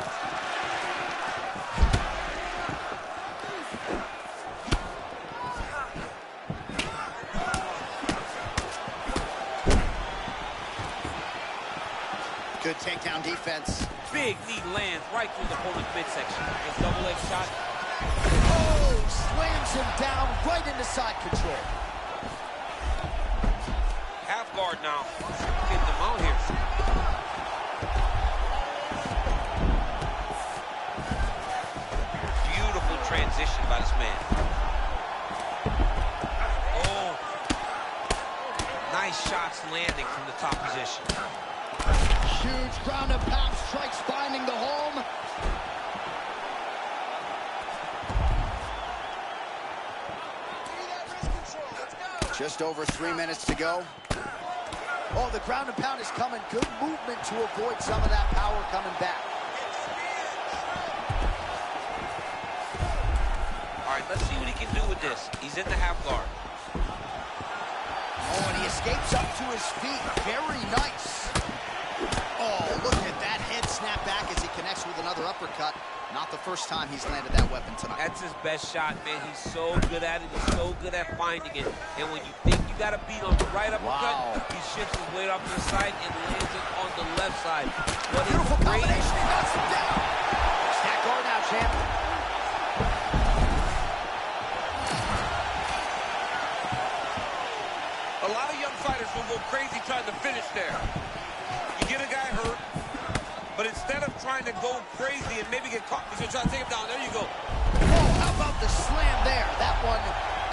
Good takedown defense. Big knee lands right through the opponent's midsection. His double leg shot. Oh, slams him down right into side control. Half guard now. Getting them out here. Beautiful transition by this man. Oh. Nice nice shots landing from the top position. Huge ground and pound strikes finding the home. Just over 3 minutes to go. Oh, the ground and pound is coming. Good movement to avoid some of that power coming back. All right, let's see what he can do with this. He's in the half guard. Oh, and he escapes up to his feet. Very nice. Oh, look at that head snap back as he connects with another uppercut. Not the first time he's landed that weapon tonight. That's his best shot, man. He's so good at it. He's so good at finding it. And when you think you got a beat on the right uppercut, he shifts his weight off to the side and lands it on the left side. What beautiful a combination. He knocks him down. Stack guard now, champ. A lot of young fighters will go crazy trying to finish there. You get a guy hurt, but instead of trying to go crazy and maybe get caught, he's going to try to take him down. There you go. Oh, how about the slam there? That one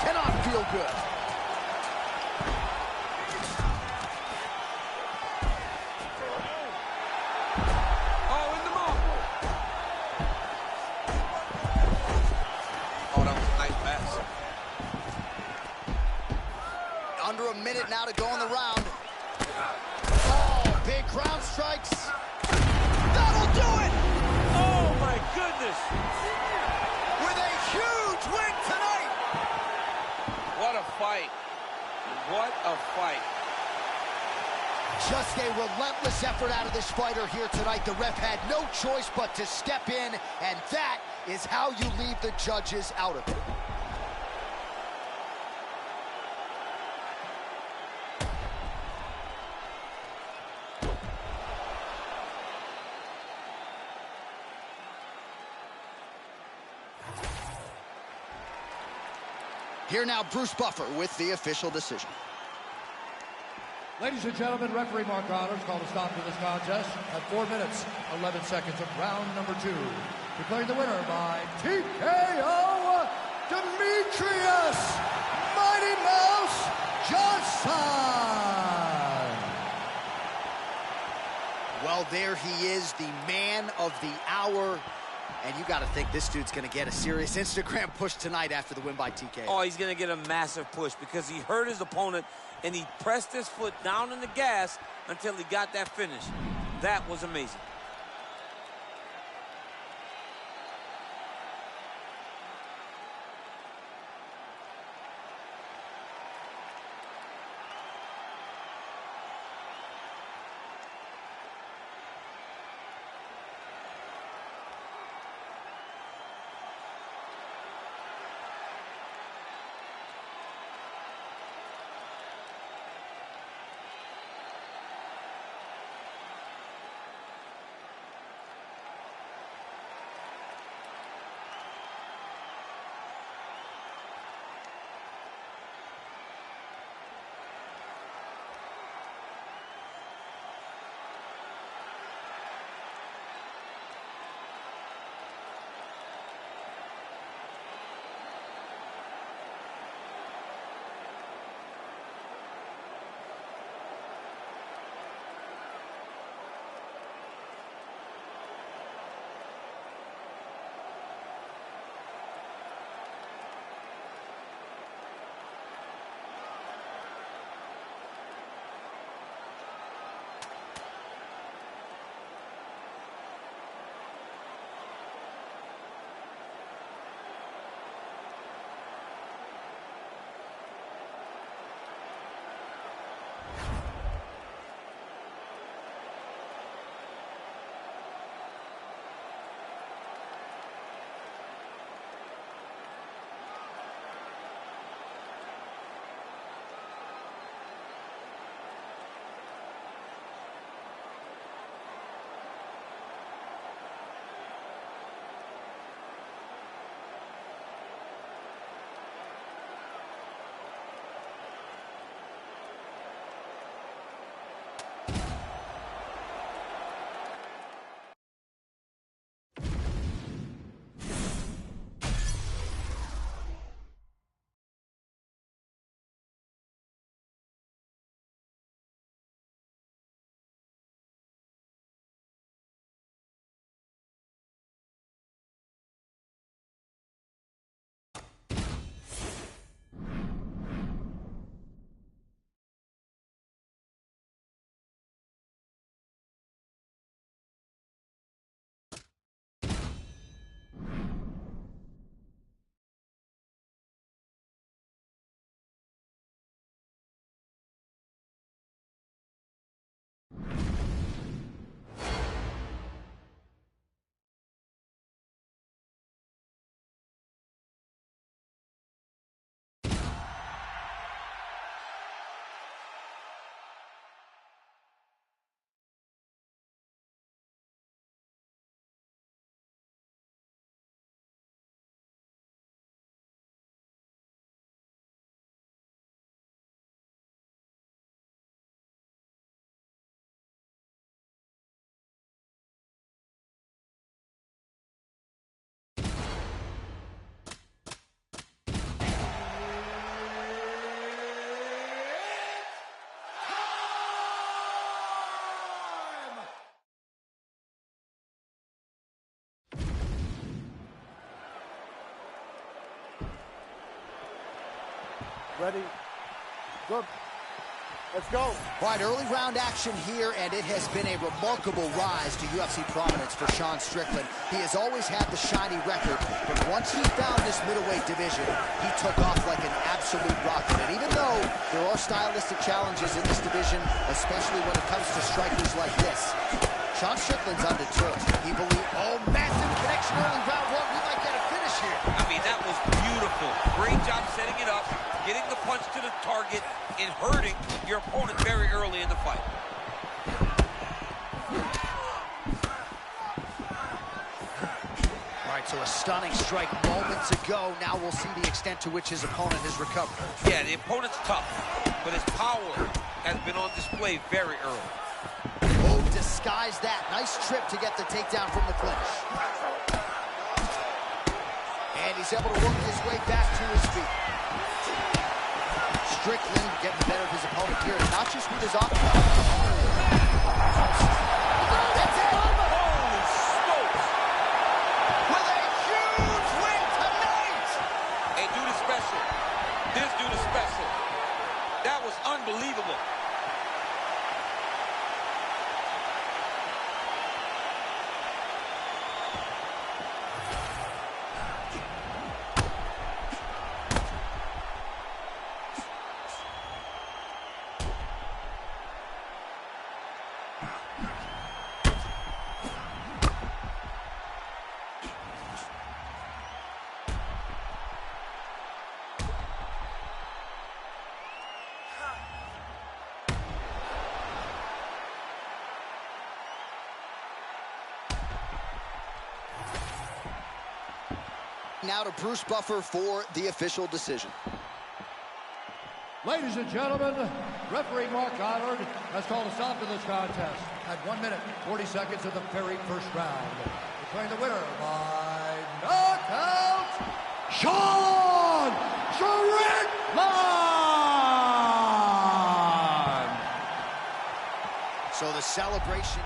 cannot feel good. Oh, in the mouth. Oh, that was a nice pass. Under a minute now to go in the round. Oh, big ground strikes. That'll do it! Oh, my goodness. With a huge win tonight. What a fight. What a fight. Just a relentless effort out of this fighter here tonight. The ref had no choice but to step in, and that is how you leave the judges out of it. Here now, Bruce Buffer with the official decision. Ladies and gentlemen, referee Mark Connors called a stop to this contest at 4 minutes, 11 seconds of round number 2. Declaring the winner by TKO, Demetrius Mighty Mouse Johnson. Well, there he is, the man of the hour. And you got to think this dude's going to get a serious Instagram push tonight after the win by TKO. Oh, he's going to get a massive push because he hurt his opponent and he pressed his foot down in the gas until he got that finish. That was amazing. Ready? Good. Let's go. All right, early round action here, and it has been a remarkable rise to UFC prominence for Sean Strickland. He has always had the shiny record, but once he found this middleweight division, he took off like an absolute rocket. And even though there are stylistic challenges in this division, especially when it comes to strikers like this, Sean Strickland's undeterred. He believes, oh, massive connection early round one. We might get a finish here. I mean, that was beautiful. Great job setting it up, getting the punch to the target, and hurting your opponent very early in the fight. All right, so a stunning strike moments ago. Now we'll see the extent to which his opponent has recovered. Yeah, the opponent's tough, but his power has been on display very early. Oh, disguise that. Nice trip to get the takedown from the clinch. And he's able to work his way back to his feet. Strickland getting the better of his opponent here, and not just with his offense. That's it! Holy smokes! With a huge win tonight! Hey, dude is special. This dude is special. That was unbelievable. Now to Bruce Buffer for the official decision. Ladies and gentlemen, referee Mark Goddard has called a stop to this contest at 1 minute, 40 seconds of the very first round. Declaring the winner by knockout, Sean Strickland! So the celebration...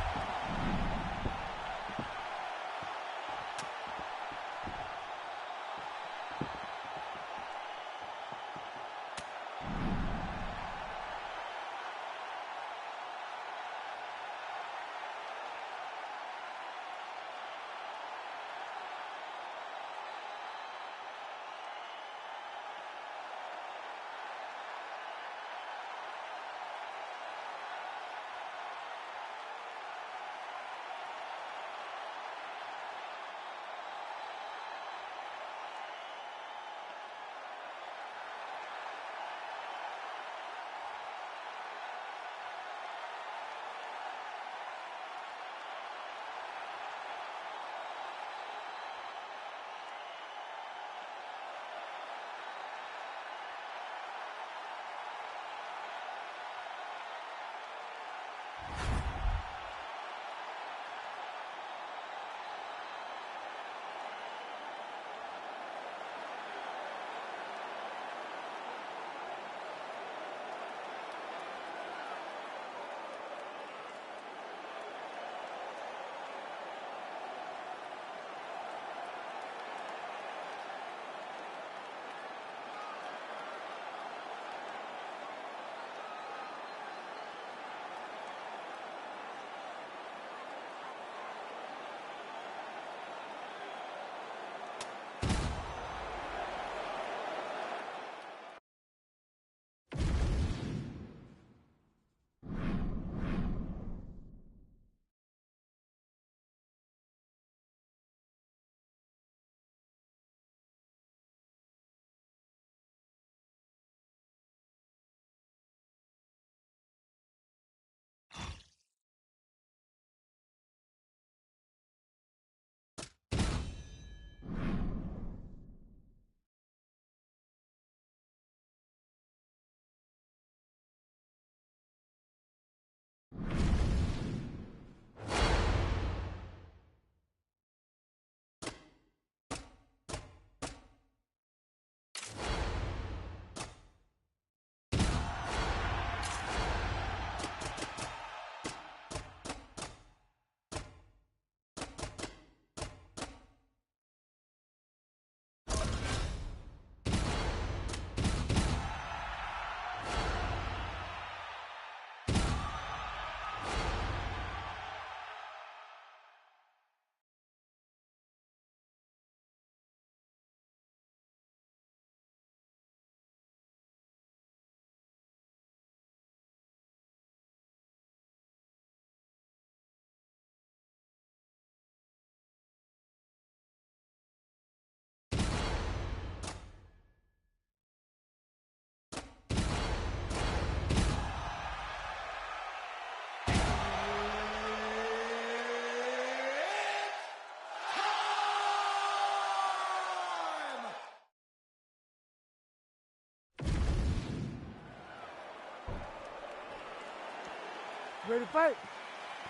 Ready to fight?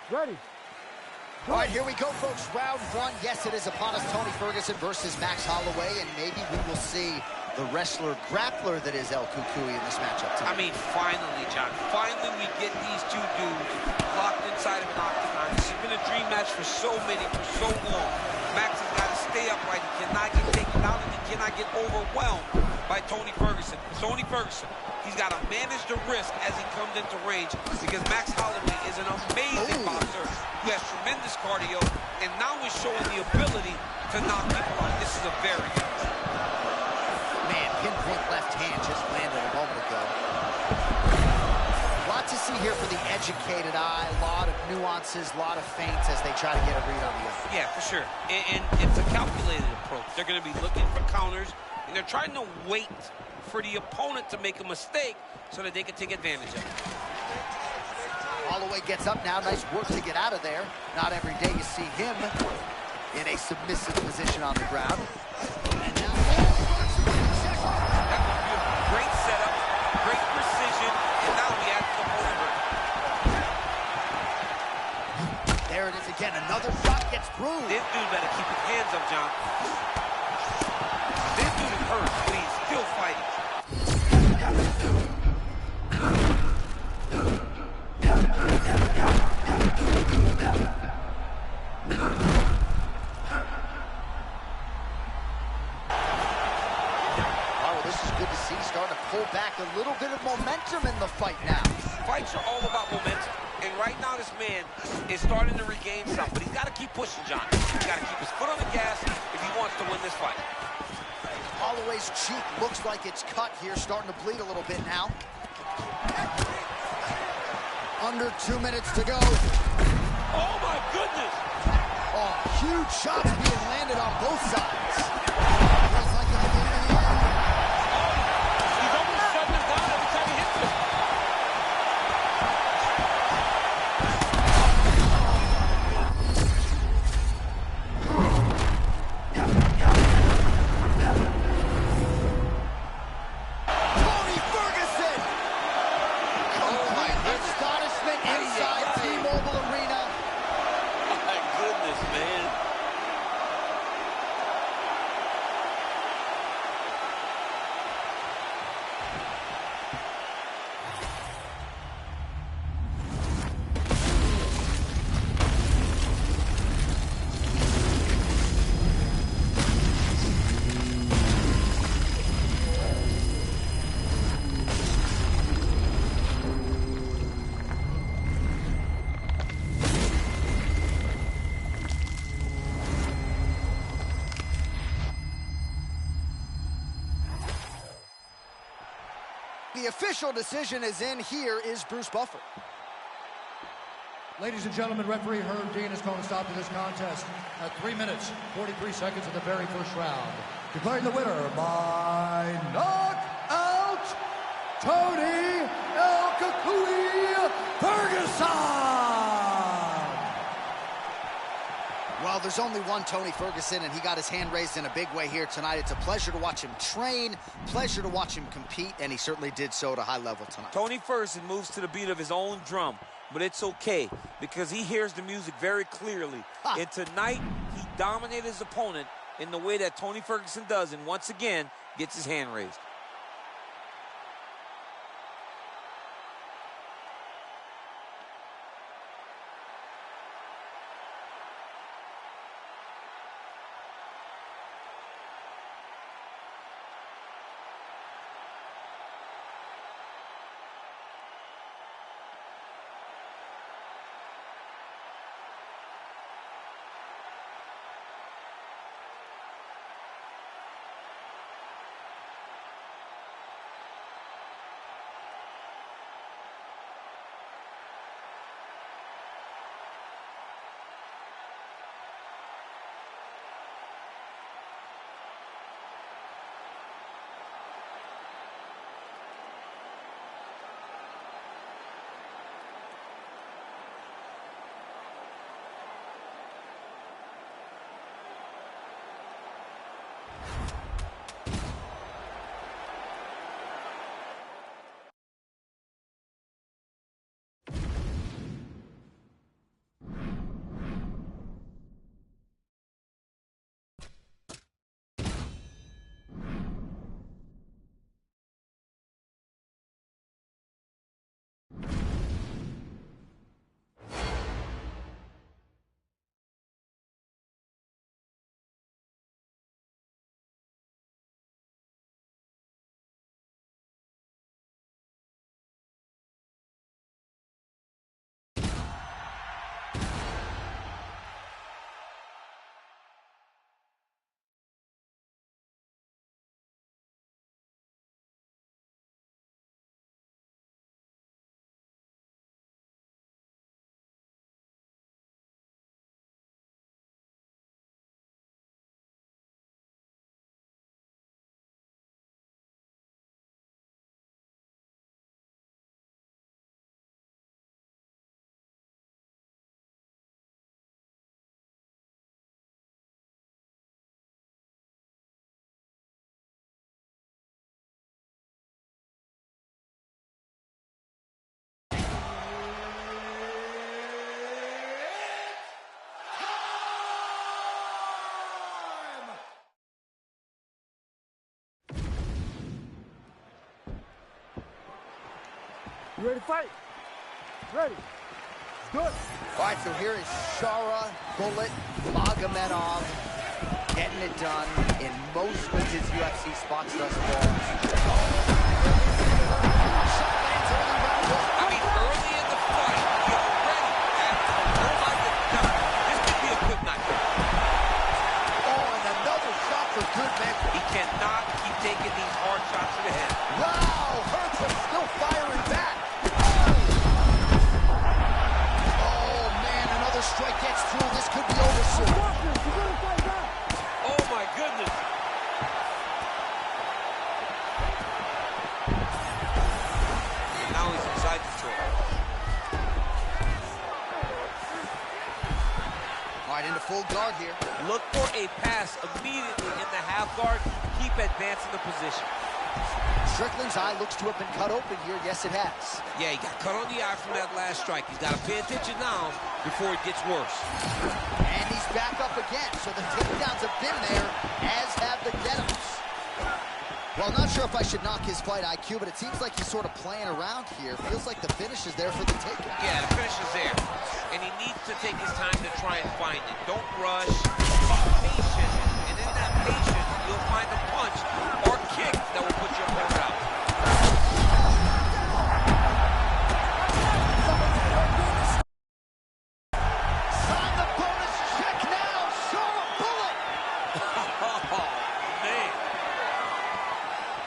Ready. All right, here we go, folks. Round one. Yes, it is upon us. Tony Ferguson versus Max Holloway, and maybe we will see the wrestler grappler that is El Cucuy in this matchup tonight. I mean, finally, John. Finally, we get these two dudes locked inside of an octagon. This has been a dream match for so many, for so long. Max has got to stay upright. He cannot get taken out, and he cannot get overwhelmed by Tony Ferguson. Tony Ferguson, he's got to manage the risk as he comes into range, because Max Holloway is an amazing boxer who has tremendous cardio, and now is showing the ability to knock people out. This is a very good match. Man, pinpoint left hand just landed a moment ago. A lot to see here for the educated eye. A lot of nuances, a lot of feints as they try to get a read on the other. Yeah, for sure. And it's a calculated approach. They're going to be looking for counters, and they're trying to wait for the opponent to make a mistake so that they can take advantage of it. Holloway gets up now. Nice work to get out of there. Not every day you see him in a submissive position on the ground. And now, great setup, great precision, and now he adds the motor. There it is again. Another shot gets through. This dude better keep his hands up, John. This dude is hurt, but he's still fighting. Starting to pull back a little bit of momentum in the fight now. Fights are all about momentum, and right now this man is starting to regain some, but he's got to keep pushing, John. He's got to keep his foot on the gas if he wants to win this fight. Holloway's cheek looks like it's cut here, starting to bleed a little bit now. Under 2 minutes to go. Oh my goodness! Oh, huge shots being landed on both sides. The official decision is in. Here is Bruce Buffer. Ladies and gentlemen, referee Herb Dean has called a stop to this contest at 3 minutes, 43 seconds of the very first round. Declaring the winner by knockout, Tony El Cucuy Ferguson! Well, there's only one Tony Ferguson, and he got his hand raised in a big way here tonight. It's a pleasure to watch him train, pleasure to watch him compete, and he certainly did so at a high level tonight. Tony Ferguson moves to the beat of his own drum, but it's okay because he hears the music very clearly. And tonight, he dominated his opponent in the way that Tony Ferguson does, and once again, gets his hand raised. You ready to fight? Ready. Good. All right, so here is Shara Bullet Magomedov getting it done in most of his UFC spots thus far. I mean, early in the fight, he already had a lot to done. This could be a good night. Oh, and another shot for good measure. He cannot keep taking these hard shots to the head. Wow, Hurts is still firing back. Strike gets through. This could be over soon. Oh my goodness. Now he's inside the throw. All right, into full guard here. Look for a pass immediately in the half guard. Keep advancing the position. Strickland's eye looks to have been cut open here. Yes, it has. Yeah, he got cut on the eye from that last strike. He's got to pay attention now before it gets worse. And he's back up again. So the takedowns have been there, as have the get-ups. Well, I'm not sure if I should knock his fight IQ, but it seems like he's sort of playing around here. Feels like the finish is there for the takedown. Yeah, the finish is there. And he needs to take his time to try and find it. Don't rush. Be patient. And in that patience, you'll find a punch or kick that will put your opponent out. Sign the bonus check now. Shara Bullet. Oh, man.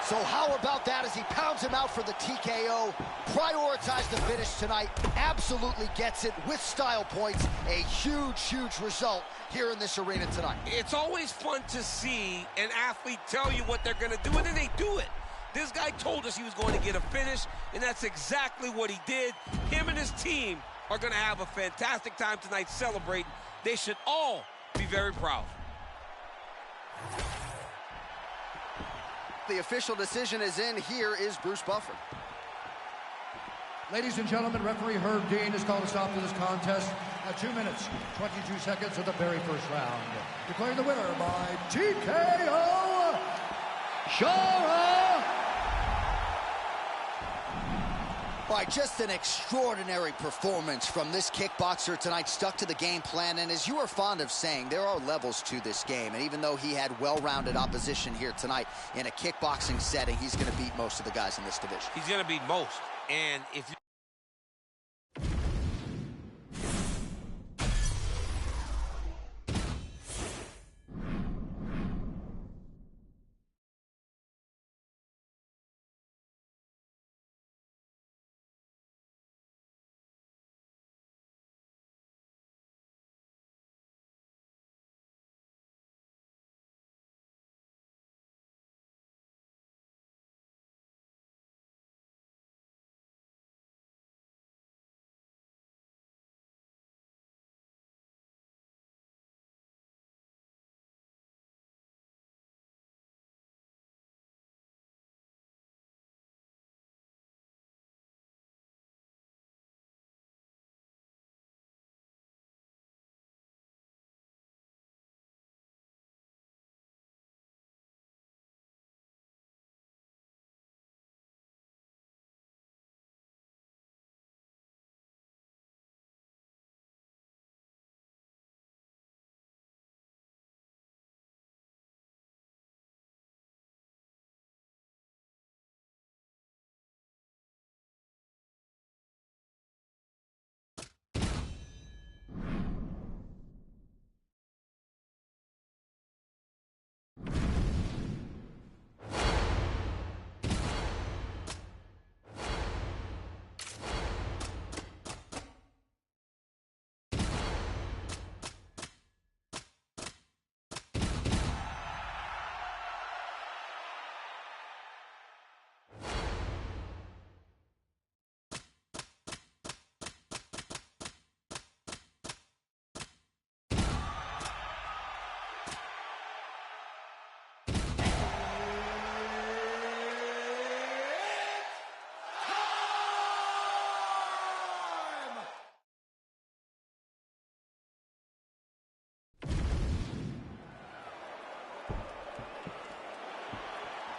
So how about that as he pounds him out for the TKO? Prioritize the finish tonight. Absolutely gets it with style points. A huge, huge result here in this arena tonight. It's always fun to see an athlete tell you what they're going to do, and then they do it. This guy told us he was going to get a finish, and that's exactly what he did. Him and his team are going to have a fantastic time tonight celebrating. They should all be very proud. The official decision is in. Here is Bruce Buffer. Ladies and gentlemen, referee Herb Dean has called a stop to this contest at 2 minutes, 22 seconds of the very first round. Declaring the winner by TKO, Shara. All right, just an extraordinary performance from this kickboxer tonight, stuck to the game plan. And as you are fond of saying, there are levels to this game. And even though he had well-rounded opposition here tonight in a kickboxing setting, he's going to beat most of the guys in this division. He's going to beat most. And if you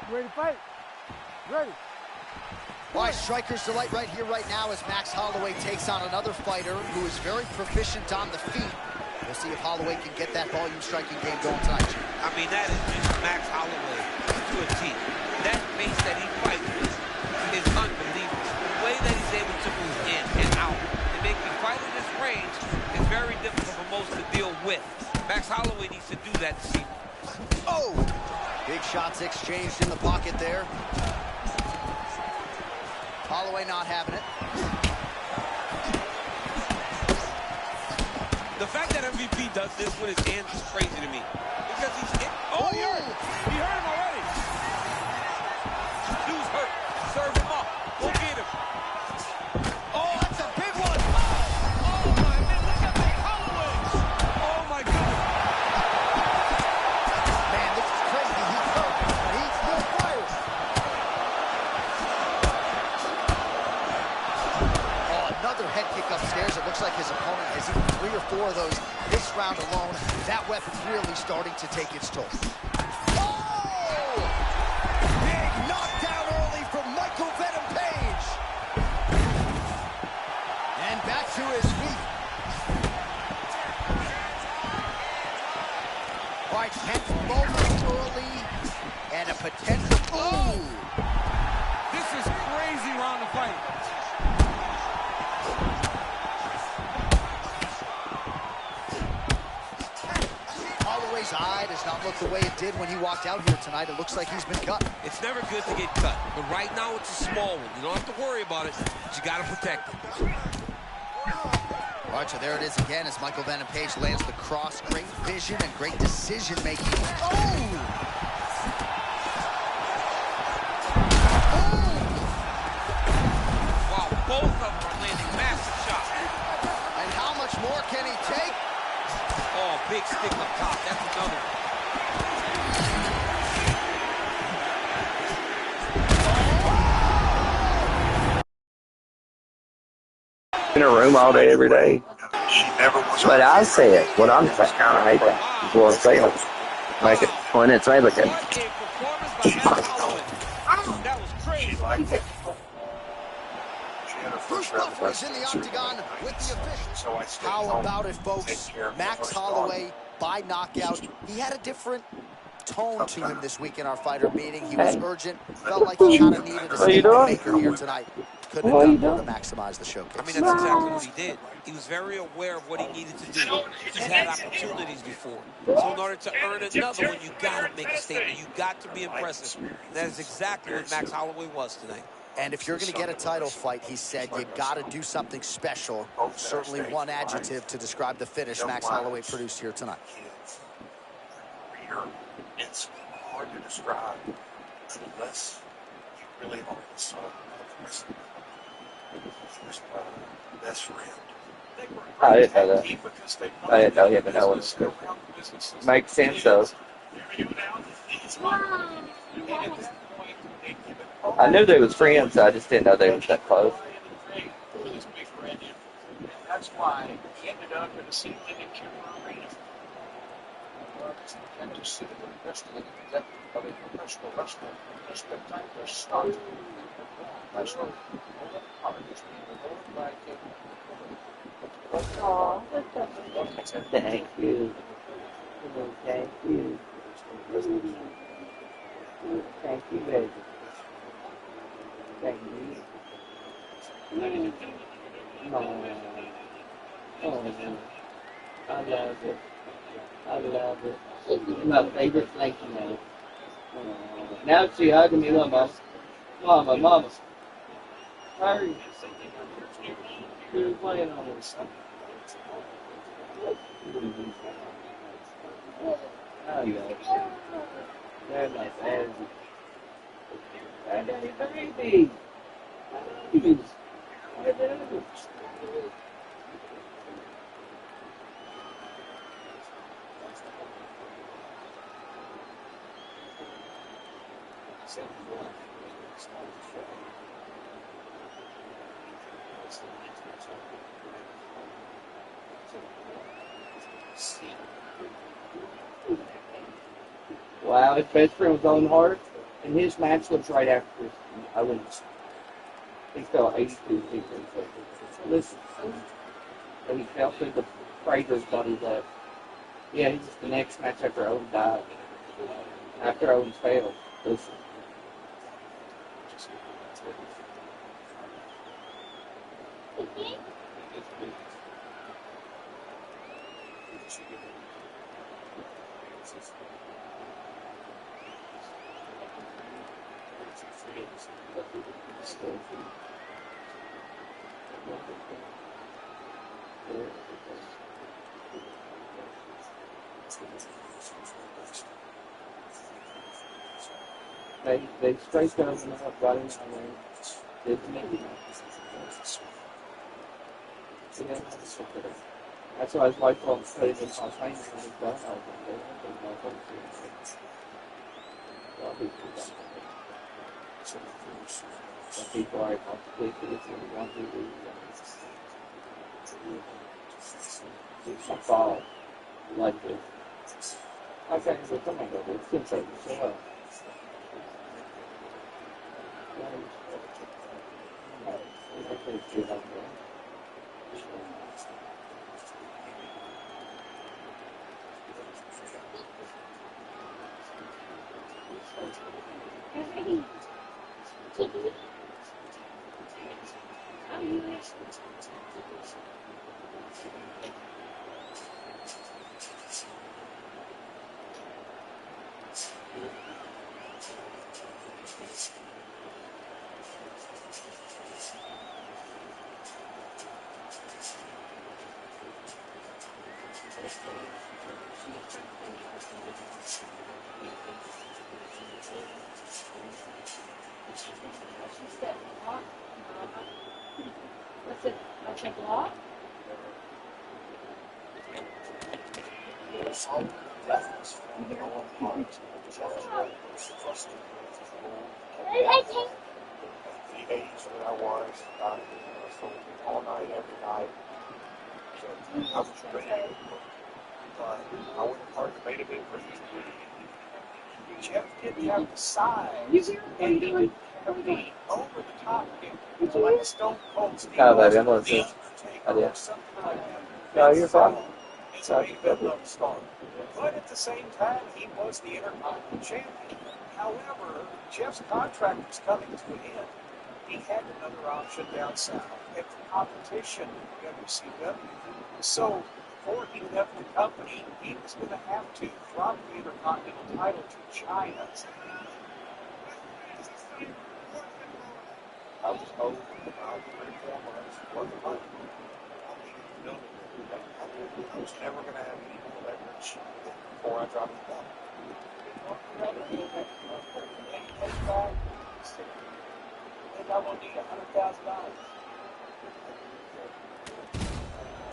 You ready to fight? Ready. All right, Striker's delight right here, right now, as Max Holloway takes on another fighter who is very proficient on the feet. We'll see if Holloway can get that volume striking game going tonight. I mean, that is just Max Holloway to a T. That pace that he fights with is unbelievable. The way that he's able to move in and out and make me fight in this range is very difficult for most to deal with. Max Holloway needs to do that to see. Oh! Big shots exchanged in the pocket there. Holloway not having it. The fact that MVP does this with his hands is crazy to me. Because he's hit. Oh, he hurt him. He hurt him already. Dude's hurt. Serve him up. Go get him. Oh, that's a big one. Oh, my man. Look at Max Holloway. Oh, my goodness. Man, this is crazy. He's hurt. He's still fired. Oh, another head kick upstairs. It looks like his opponent has eaten 3 or 4 of those this round alone. That weapon really starting to take its toll. Oh! Big knockdown early from Michael Venom Page. And back to his feet. All right, tense moment early. And a potential... Oh! This is crazy round of fight. Holloway's eye does not look the way it did when he walked out here tonight. It looks like he's been cut. It's never good to get cut, but right now it's a small one. You don't have to worry about it, but you got to protect it. All right, so there it is again as Michael Venom Page lands the cross. Great vision and great decision-making. Oh! Wow, both of them are landing massive shots. And how much more can he take? Oh, big stick up top. That's another one. In a room all day, every day. But I say it. What I'm saying, I hate that. Well, say it. Make it when it's made like it. That was crazy. Bruce Buffer is in the octagon with the officials. How about it, folks? Max Holloway by knockout. He had a different tone to him this week in our fighter meeting. He was urgent. Felt like he kind of needed a statement maker here tonight. Couldn't have done more to maximize the showcase. I mean, that's exactly what he did. He was very aware of what he needed to do. He's had opportunities before. So in order to earn another one, you got to make a statement. You got to be impressive. And that is exactly what Max Holloway was tonight. And if you're going to get a title fight, he said, you got to do something special. Certainly one adjective to describe the finish Max Holloway produced here tonight. It's hard to describe unless you really are the best friend. I didn't know that. I didn't know he had to know what it makes sense, though. I knew they was friends, I just didn't know they was that close. That's why he ended up in the same thing in Carolina. Thank you. Thank you. Thank you, baby. Thank you. Oh, I love it. I love it. It's my favorite blanket now. Now she hugging me, Mama. Mama. Hurry. You're playing on this. Oh, you know. There's my baby. Daddy, baby. Babies. Wow, his best friend was on hard, and his match was right after I went. He fell 82 feet. Listen, and he fell through the freighter's body left. Yeah, he's the next match after Owen died. After Owen failed. Listen. They scraped over up, got in there, did the meeting. That's why his wife won't put it in my finger when he's done all some people are able to click it if you want to do it's a fall like this. Okay, so come on, it's going to take you so well. All night, every night. I was ready. I would have hardly made a big difference. Jeff didn't have the size. And he didn't have the over the top kick. Like a Stone Cold Steve Austin, the Undertaker, or something like that. No, you're fine. It's a big love star. But at the same time, he was the Intercontinental Champion. However, Jeff's contract was coming to an end. He had another option down south at the competition, WCW. So, before he left the company, he was going to have to drop the Intercontinental title to China. I was owed about 3-4 months worth of money. I was never going to have any more leverage before I dropped the belt. I'm going to need $100,000.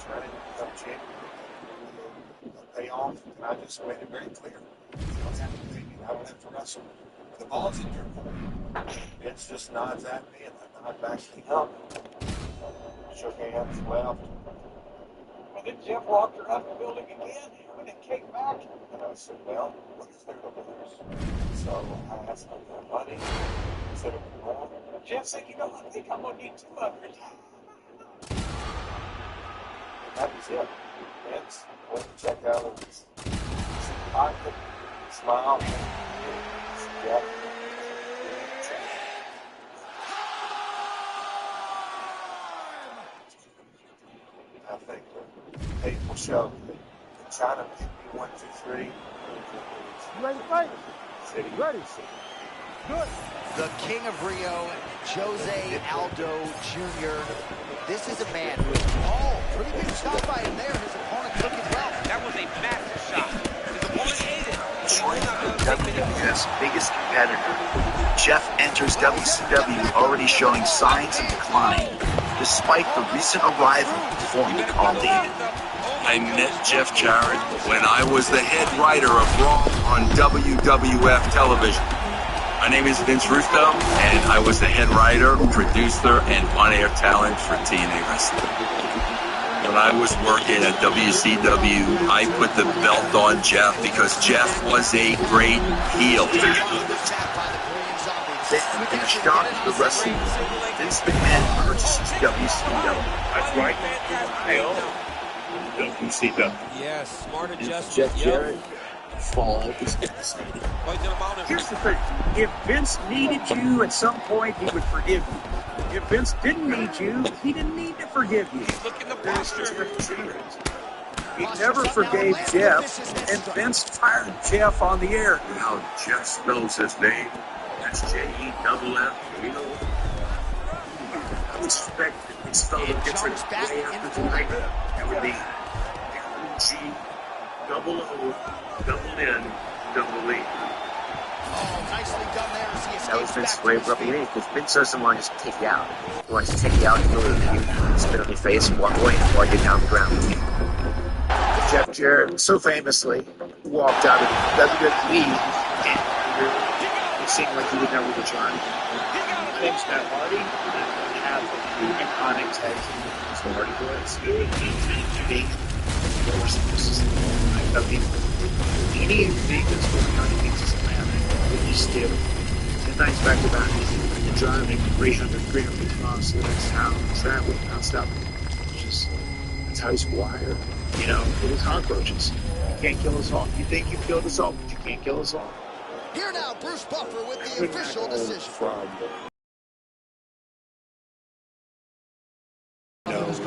Trying to become champion. Pay off, and I just made it very clear. I don't have to pay you. I don't have to wrestle. The ball's in your court. Vince just nods at me, and I nod back to him. Shook hands, left. And then Jeff walked around the building again, and then came back. And I said, well, what is there to lose? So I asked him for money. He said, more. Jeff said, you know, I think I'm going to need 200. And that was it. Vince went and checked out of his pocket, smiled, and said, yeah. I think the people showed that China picked me 1, 2, 3. You ready to fight? City. Ready. Good. The King of Rio, Jose Aldo Jr. This is a man who is pretty big shot by him there. His opponent took as well. That was a massive shot. His opponent ate it. WWF's biggest competitor, Jeff enters WCW already showing signs of decline, despite the recent arrival performed on David. I met Jeff Jarrett when I was the head writer of Raw on WWF television. My name is Vince Russo, and I was the head writer, producer, and on-air talent for TNA Wrestling. When I was working at WCW, I put the belt on Jeff because Jeff was a great heel. Then, in a shock to the wrestling world, Vince McMahon purchases WCW. That's right. WCW. Yes, smart adjustment. Jeff Jarrett, fallout is devastating. Here's the thing. If Vince needed you at some point, he would forgive you. If Vince didn't need you, he didn't need to forgive you. Look at the posture. He never forgave Jeff, and Vince fired Jeff on the air. How Jeff spells his name, that's J-E-F-F. You know, I would expect it would spell a different way after tonight. It would be G-O-O-N-N-E. Oh, nicely done there as he escapes That was Vince's back way to of his rubbing feet. in because Vince doesn't want to just take you out. He wants to take you out, kill you, spit on your face, and walk away while you're down the ground. Jeff Jarrett so famously walked out of WWE and it seemed like he would never return. Thanks, Matt Hardy. Half of the iconic tag team was the Hardy Boys. Big forces. I mean, anything that's going on, he thinks is a man. But he's still 10 nights back to back. And driving 300 miles to the next town, traveling nonstop. That's how he's wired. You know, little cockroaches. You can't kill us all. You think you've killed us all, but you can't kill us all. Here now, Bruce Buffer with the official decision. What was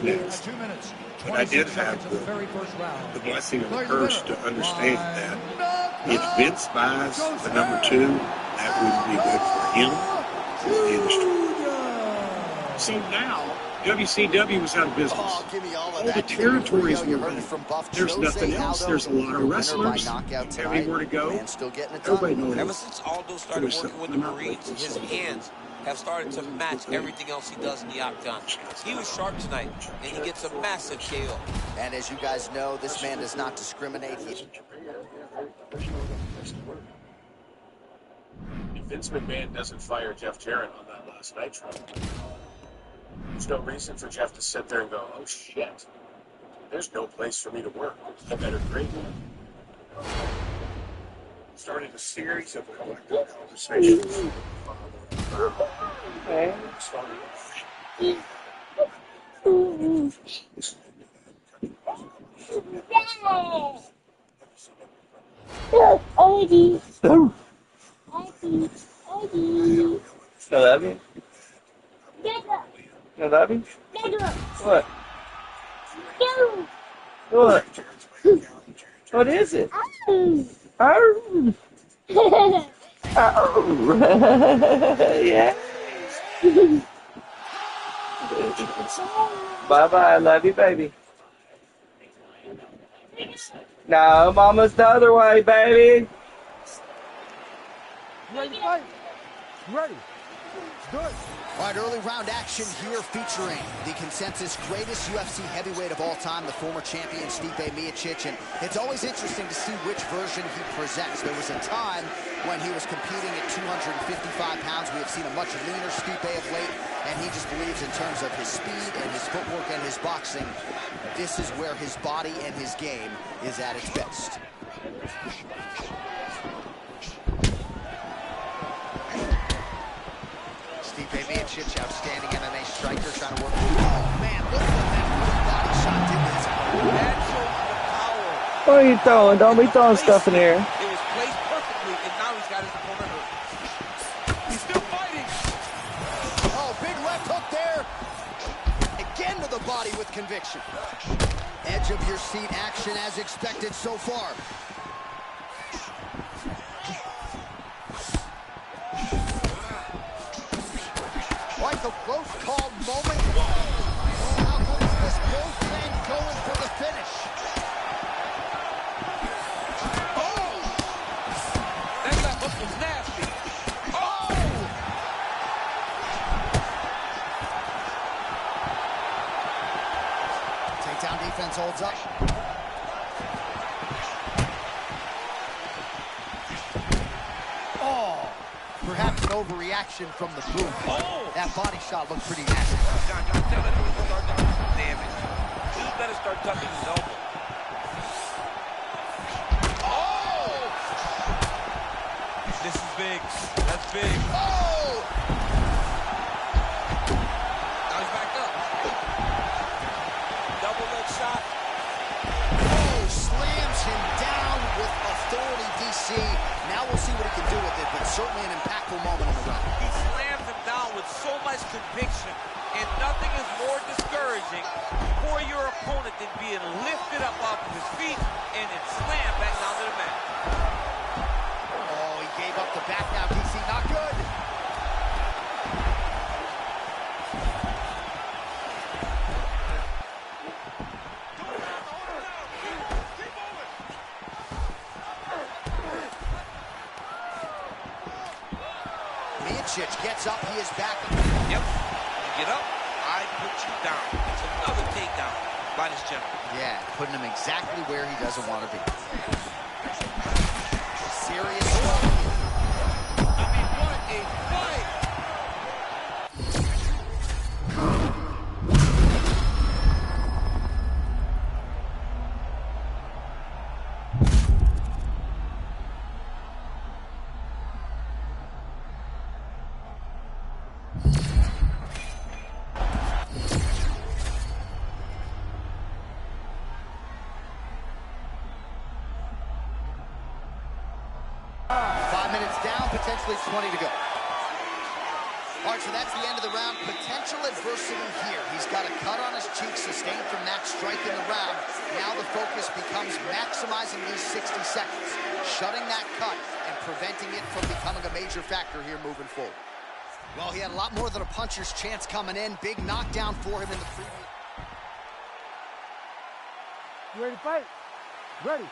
next? But I did have the blessing and the curse to understand that if Vince buys the number 2, that wouldn't be good for him or the industry. So now, WCW was out of business. All the territories were back. There's nothing else. There's a lot of wrestlers. Everywhere to go. Everybody knows. Ever since Aldo started working with the Marines, his hands have started to match everything else he does in the octagon. He was sharp tonight, and he gets a massive KO. And as you guys know, this man does not discriminate. If Vince McMahon doesn't fire Jeff Jarrett on that last Nitro, there's no reason for Jeff to sit there and go, oh shit, there's no place for me to work. I better grade one. Started a series of collective conversations. Okay. I love you. I love you. What? What? What is it? Oh. Yeah. Bye-bye. I love you, baby. No, Mama's the other way, baby. You ready to fight? You ready? Good. All right, early round action here featuring the consensus greatest UFC heavyweight of all time, the former champion Stipe Miocic, and it's always interesting to see which version he presents. There was a time when he was competing at 255 pounds. We have seen a much leaner Stipe of late, and he just believes in terms of his speed and his footwork and his boxing, this is where his body and his game is at its best. Stipe Miocic, outstanding MMA striker, trying to work. Oh, man, look at that body shot did to his opponent. That showed the power. What are you throwing? Don't be throwing stuff in here. It was placed perfectly, and now he's got his opponent hurt. He's still fighting. Oh, big left hook there. Again to the body with conviction. Edge of your seat action as expected so far. Like a close call moment. Oh, how good is this? Both men going for the finish. Oh! That left hook was nasty. Oh! Takedown defense holds up. Oh! Perhaps an overreaction from the booth. Oh. That body shot looked pretty nasty. John, tell him to start doing some damage. He better start tucking his elbow. Oh! This is big. That's big. UFC. Now we'll see what he can do with it, but certainly an impactful moment in the round. He slams him down with so much conviction, and nothing is more discouraging for your opponent than being lifted up off of his feet and then slammed back down to the mat. Oh, he gave up the back now, DC. Not good. H2H gets up, he is back. Yep, you get up, I put you down. It's another takedown by this gentleman. Yeah, putting him exactly where he doesn't want to be. Serious struggle. I mean, what a fight! Down, potentially 20 to go. All right, so that's the end of the round. Potential adversity here. He's got a cut on his cheek sustained from that strike in the round. Now the focus becomes maximizing these 60 seconds, shutting that cut and preventing it from becoming a major factor here moving forward. Well, he had a lot more than a puncher's chance coming in. Big knockdown for him in the previous. You ready to fight? Ready.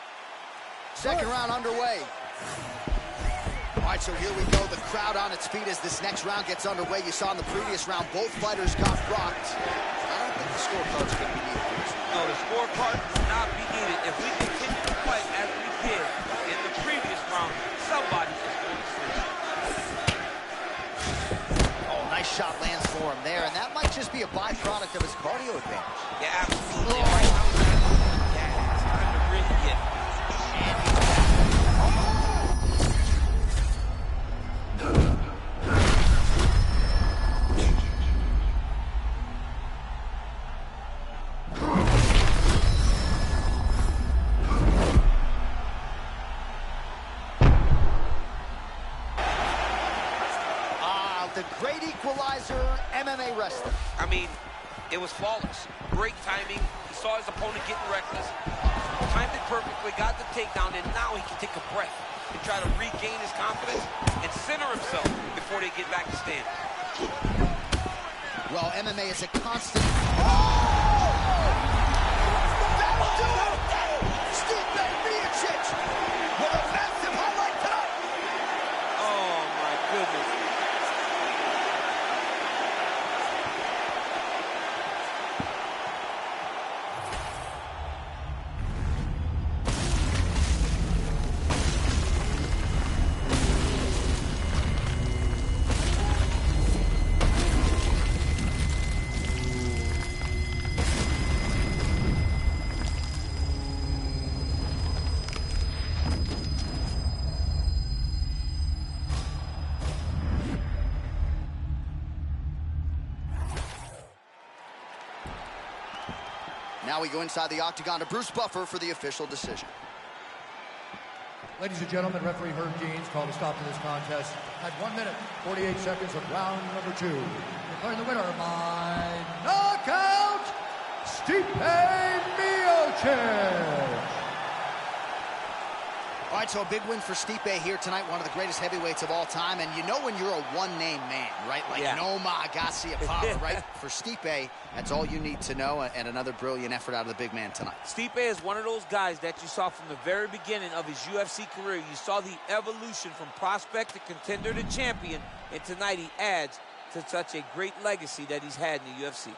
Second round underway. All right, so here we go. The crowd on its feet as this next round gets underway. You saw in the previous round, both fighters got rocked. I don't think the scorecard's going to be needed for this one. No, the scorecard will not be needed. If we continue to fight as we did in the previous round, somebody is going to finish. Oh, nice shot lands for him there, and that might just be a byproduct of his cardio advantage. Yeah, absolutely. Right now, yeah, it's time to really get it. The great equalizer, MMA wrestler. I mean, it was flawless. Great timing. He saw his opponent getting reckless. Timed it perfectly, got the takedown, and now he can take a breath and try to regain his confidence and center himself before they get back to stand. Well, MMA is a constant... Oh! That'll do it! Stipe Miocic with a massive highlight tonight. Oh, my goodness. Now we go inside the octagon to Bruce Buffer for the official decision. Ladies and gentlemen, referee Herb Deans called a stop to this contest at 1 minute, 48 seconds of round number 2. Declaring the winner by knockout, Stipe Miocic. All right, so a big win for Stipe here tonight, one of the greatest heavyweights of all time. And you know when you're a one-name man, right? Like Noma Garciaparra, right? For Stipe, that's all you need to know, and another brilliant effort out of the big man tonight. Stipe is one of those guys that you saw from the very beginning of his UFC career. You saw the evolution from prospect to contender to champion, and tonight he adds to such a great legacy that he's had in the UFC.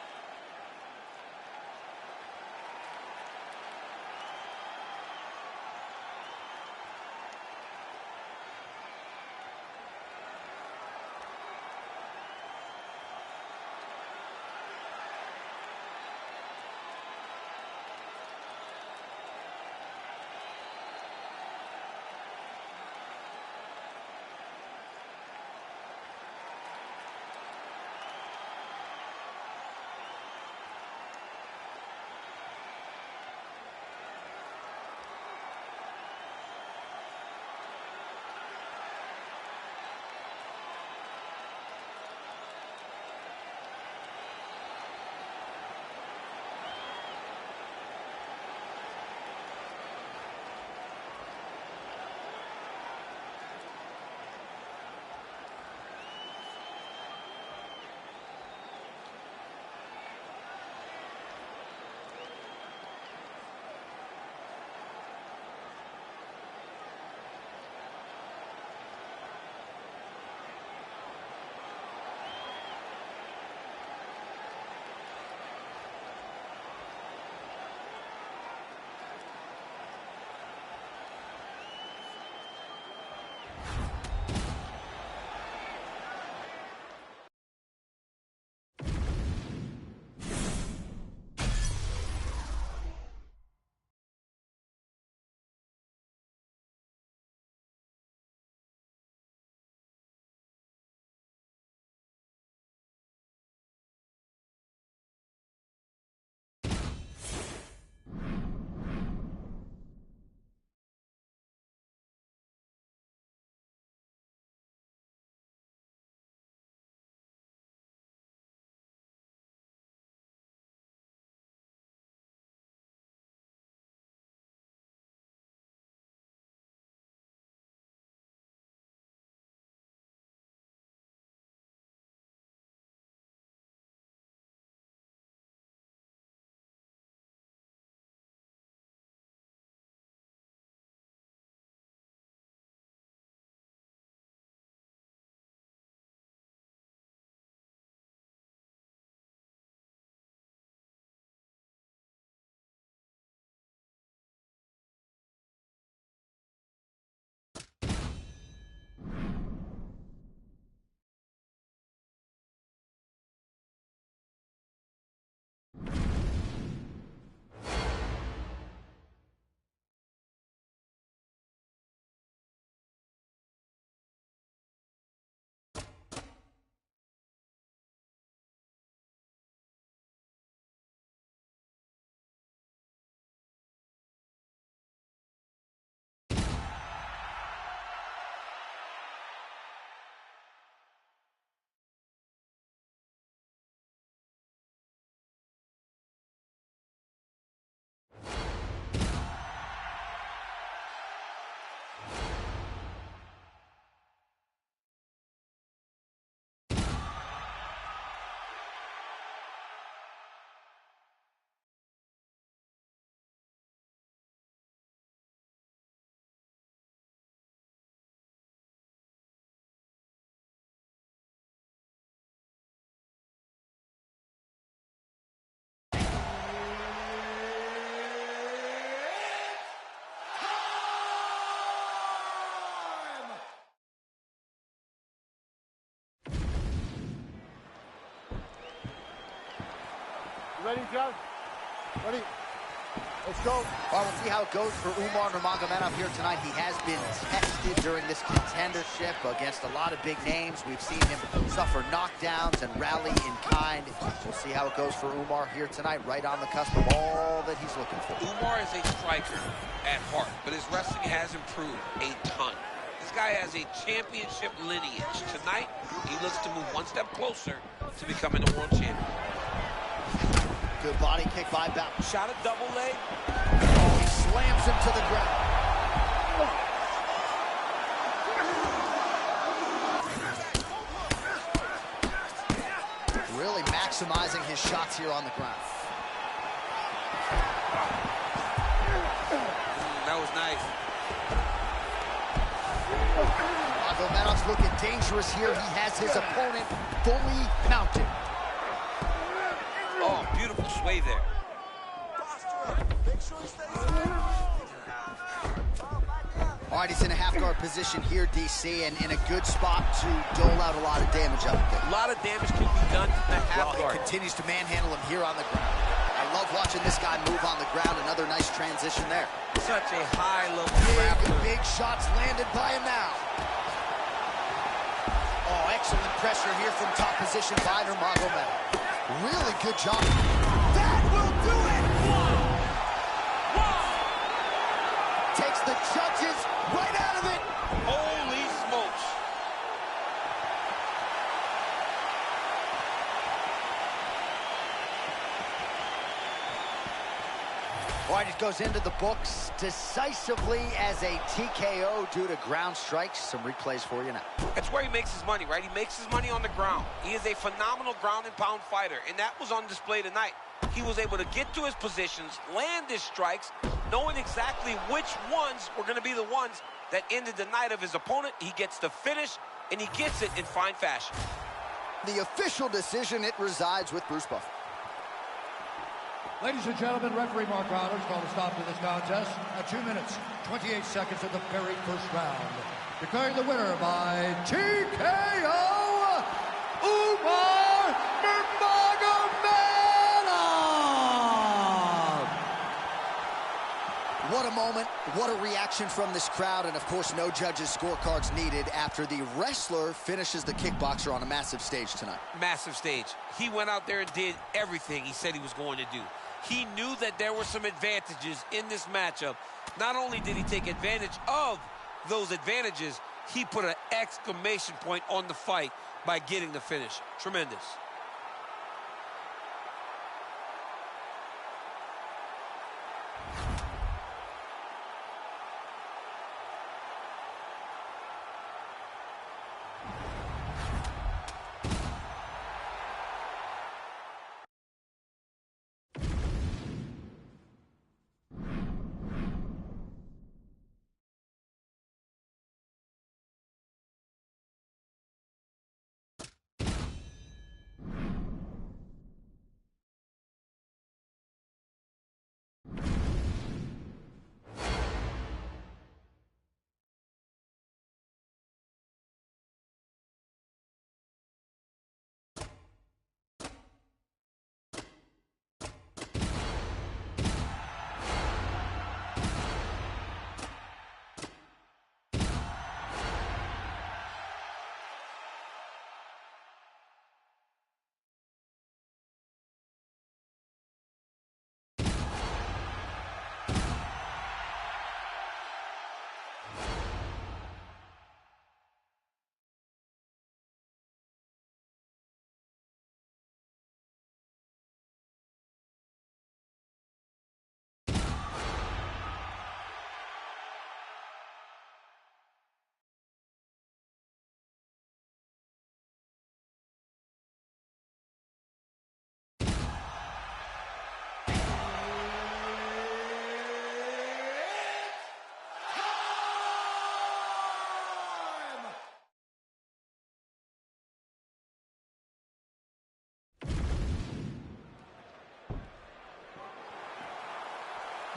Ready, John? Ready? Let's go. All right, we'll see how it goes for Umar Nurmagomedov here tonight. He has been tested during this contendership against a lot of big names. We've seen him suffer knockdowns and rally in kind. We'll see how it goes for Umar here tonight, right on the cusp of all that he's looking for. Umar is a striker at heart, but his wrestling has improved a ton. This guy has a championship lineage. Tonight, he looks to move one step closer to becoming a world champion. Good body kick by Bowden. Shot a double leg. Oh, he slams him to the ground. Really maximizing his shots here on the ground. That was nice. Nurmagomedov's looking dangerous here. He has his opponent fully mounted. Oh, beautiful sway there. All right, he's in a half-guard position here, DC, and in a good spot to dole out a lot of damage up there. A lot of damage can be done to the half-guard. Well, he continues to manhandle him here on the ground. I love watching this guy move on the ground. Another nice transition there. Such a high-level grappler. Big shots landed by him now. Oh, excellent pressure here from top position by Nurmagomedov. Really good job. That will do it! Wow! Takes the judges right out of it. Holy smokes. All right, it goes into the books decisively as a TKO due to ground strikes. Some replays for you now. That's where he makes his money, right? He makes his money on the ground. He is a phenomenal ground and pound fighter, and that was on display tonight. He was able to get to his positions, land his strikes, knowing exactly which ones were going to be the ones that ended the night of his opponent. He gets the finish, and he gets it in fine fashion. The official decision, it resides with Bruce Buffer. Ladies and gentlemen, referee Mark Reynolds called a stop to this contest at 2 minutes, 28 seconds of the very first round. Declaring the winner by TKO, Umar Nurmagomedov! What a moment, what a reaction from this crowd, and of course no judges' scorecards needed after the wrestler finishes the kickboxer on a massive stage tonight. Massive stage. He went out there and did everything he said he was going to do. He knew that there were some advantages in this matchup. Not only did he take advantage of those advantages, he put an exclamation point on the fight by getting the finish. Tremendous.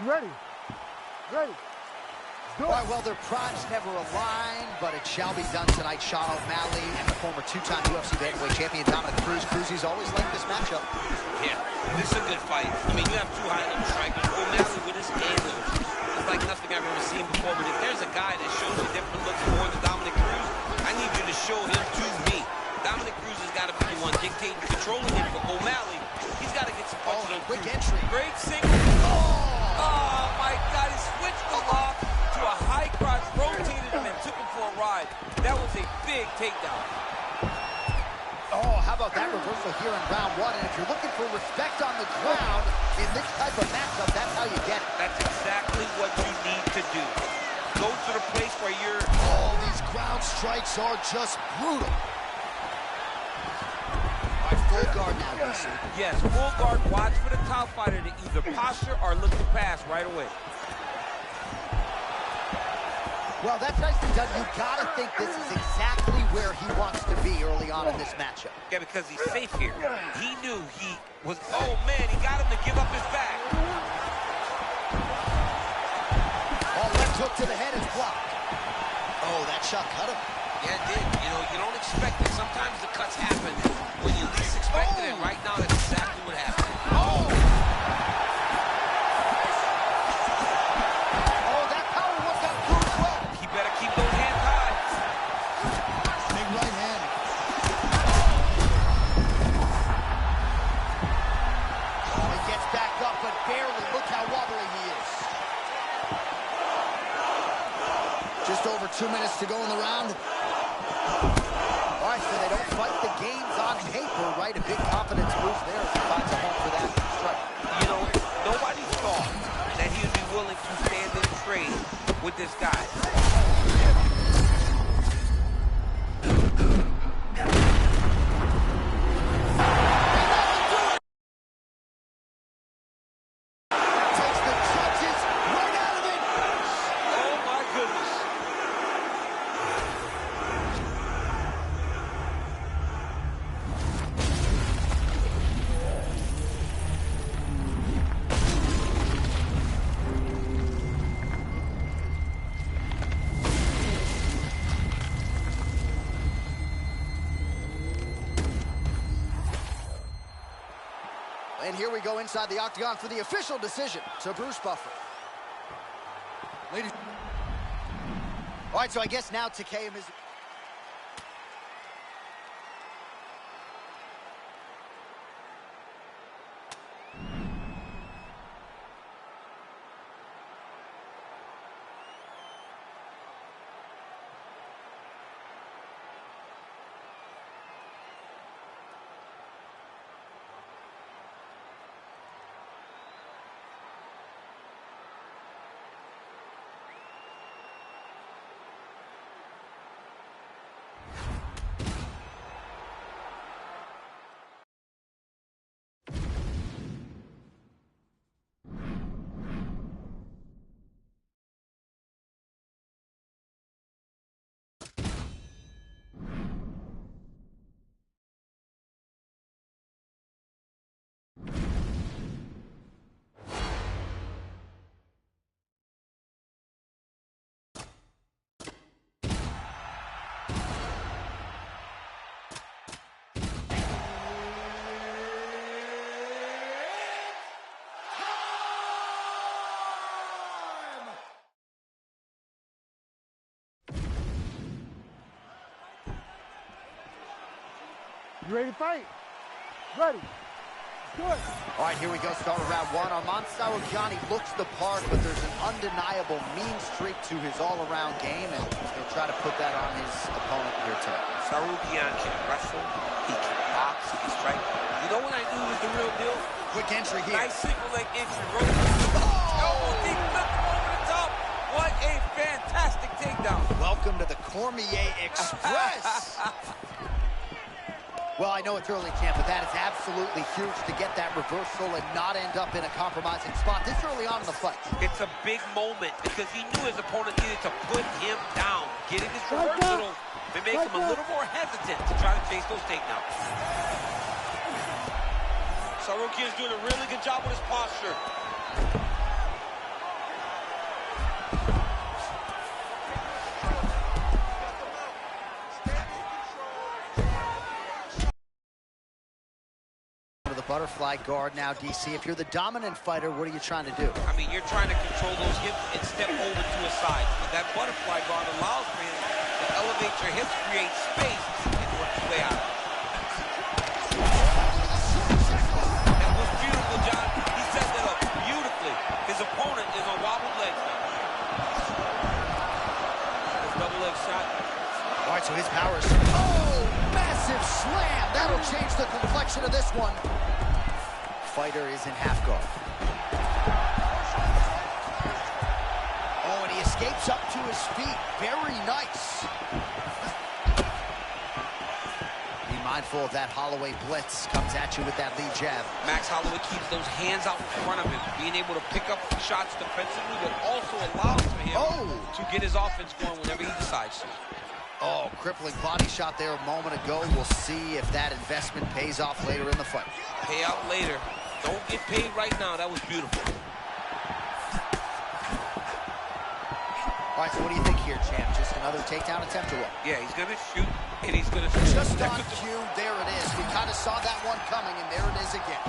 Ready? Ready? All right, well, their primes never aligned, but it shall be done tonight. Sean O'Malley and the former two-time UFC bantamweight champion Dominic Cruz. Cruz's always liked this matchup. Yeah, this is a good fight. I mean, you have two high-level strikers. O'Malley with his hands, it's like nothing I've ever seen before. But if there's a guy that shows you different looks more than Dominic Cruz, I need you to show him to me. Dominic Cruz has got to be the one dictating, controlling it. For O'Malley, he's got to get some punches on quick Cruz. entry. Great single. Oh, my God, he switched the lock to a high cross, rotated him, and took him for a ride. That was a big takedown. Oh, how about that reversal here in round one? And if you're looking for respect on the ground in this type of matchup, that's how you get it. That's exactly what you need to do. Go to the place where you're... Oh, these ground strikes are just brutal. All right, full guard now, DC. Yes, full guard. Watch for the top fighter to either posture or look to pass right away. Well, that's nicely done. You gotta think this is exactly where he wants to be early on in this matchup. Yeah, because he's safe here. He knew he was... Oh, man, he got him to give up his back. Oh, left hook to the head is blocked. Oh, that shot cut him. Yeah, it did. You know, you don't expect it. Sometimes the cuts happen when you least expect it, and right now that's exactly what happened. Oh! Just over 2 minutes to go in the round. All right, so they don't fight the games on paper, right? A big confidence boost there if he finds a home for that strike. You know, nobody thought that he would be willing to stand and trade with this guy. And here we go inside the octagon for the official decision to Bruce Buffer. Ladies. All right, so I guess now Takayam is... You ready to fight? Ready. Good. All right, here we go. Start of round one. Arman Saroukiani looks the part, but there's an undeniable mean streak to his all-around game, and he'll try to put that on his opponent here tonight. Saroukiani can wrestle, he can box, he can strike. You know what I knew was the real deal? Quick entry here. Nice single leg entry. Elbow deep, flip him over the top. What a fantastic takedown. Welcome to the Cormier Express. Well, I know it's early, champ, but that is absolutely huge to get that reversal and not end up in a compromising spot this early on in the fight. It's a big moment because he knew his opponent needed to put him down. Getting this reversal may make him a little more hesitant to try to chase those takedowns. Saroukian's doing a really good job with his posture. butterfly guard now, DC. If you're the dominant fighter, what are you trying to do? I mean, you're trying to control those hips and step over to his side. But that butterfly guard allows for him to elevate your hips, create space, and work his way out. That was beautiful, John. He set that up beautifully. His opponent is on wobbled legs now. His double leg shot. All right, so his power is... Oh, massive slam. That'll change the complexion of this one. Fighter is in half guard. Oh, and he escapes up to his feet. Very nice. Be mindful of that Holloway blitz. Comes at you with that lead jab. Max Holloway keeps those hands out in front of him, being able to pick up shots defensively, but also allows for him to get his offense going whenever he decides to. Oh, crippling body shot there a moment ago. We'll see if that investment pays off later in the fight. Pay out later. Don't get paid right now. That was beautiful. All right, so what do you think here, champ? Just another takedown attempt or what? Yeah, he's going to shoot, and he's going to shoot. Just on cue, there it is. We kind of saw that one coming, and there it is again.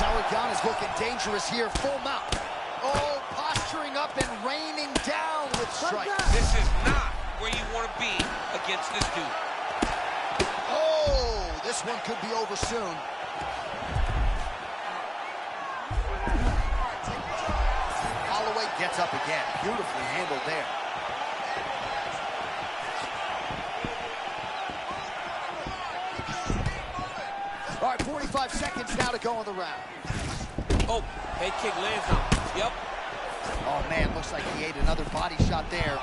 Sauergon is looking dangerous here, full mount. Oh, posturing up and raining down with strikes. This is not where you want to be against this dude. Oh, this one could be over soon. Holloway gets up again. Beautifully handled there. All right, 45 seconds now to go in the round. Oh, head kick lands now. Yep. Oh, man, looks like he ate another body shot there.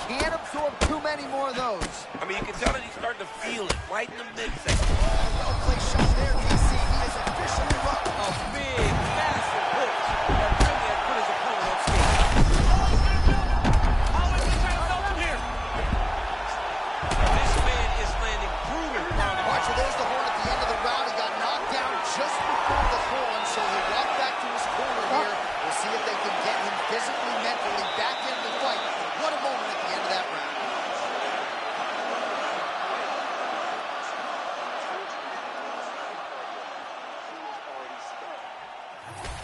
Can't absorb too many more of those. I mean, you can tell that he's starting to feel it right in the midsection. Well-placed shot there, DC. He is officially rocked. A big, massive hook that really had put his opponent on skates. This man is landing brutal ground. All right, so there's the horn at the end of the round. He got knocked down just before the horn, so he'll walk back to his corner here. We'll see if they can get him physically, mentally back into the fight. What a moment at the end of that round.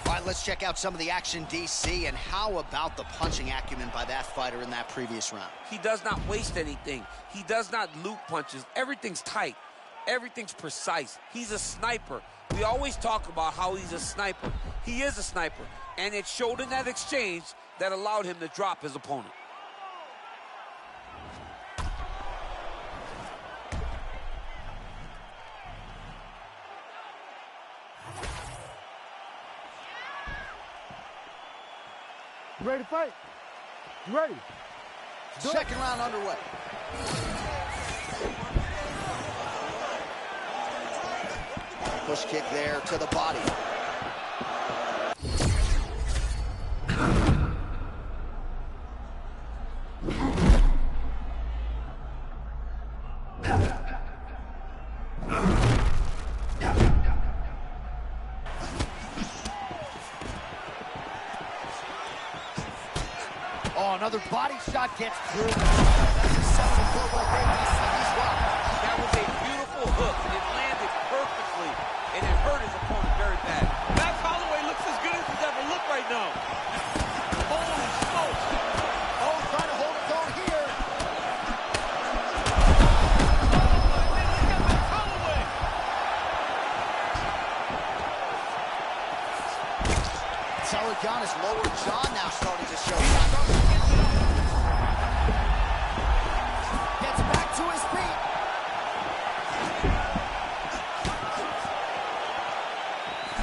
All right, let's check out some of the action, DC, and how about the punching acumen by that fighter in that previous round? He does not waste anything. He does not loop punches. Everything's tight. Everything's precise. He's a sniper. We always talk about how he's a sniper. He is a sniper, and it showed in that exchange that allowed him to drop his opponent. You ready to fight? You ready? Second round underway. Push kick there to the body. Oh, another body shot gets through. That's a 7-4 right there. He's rocked. That was a beautiful hook. It landed perfectly, and it hurt his opponent very bad. Max Holloway looks as good as he's ever looked right now. Holy smokes. Oh, trying to hold his own here. Sauergon's lower jaw now starting to show. Gets back to his feet.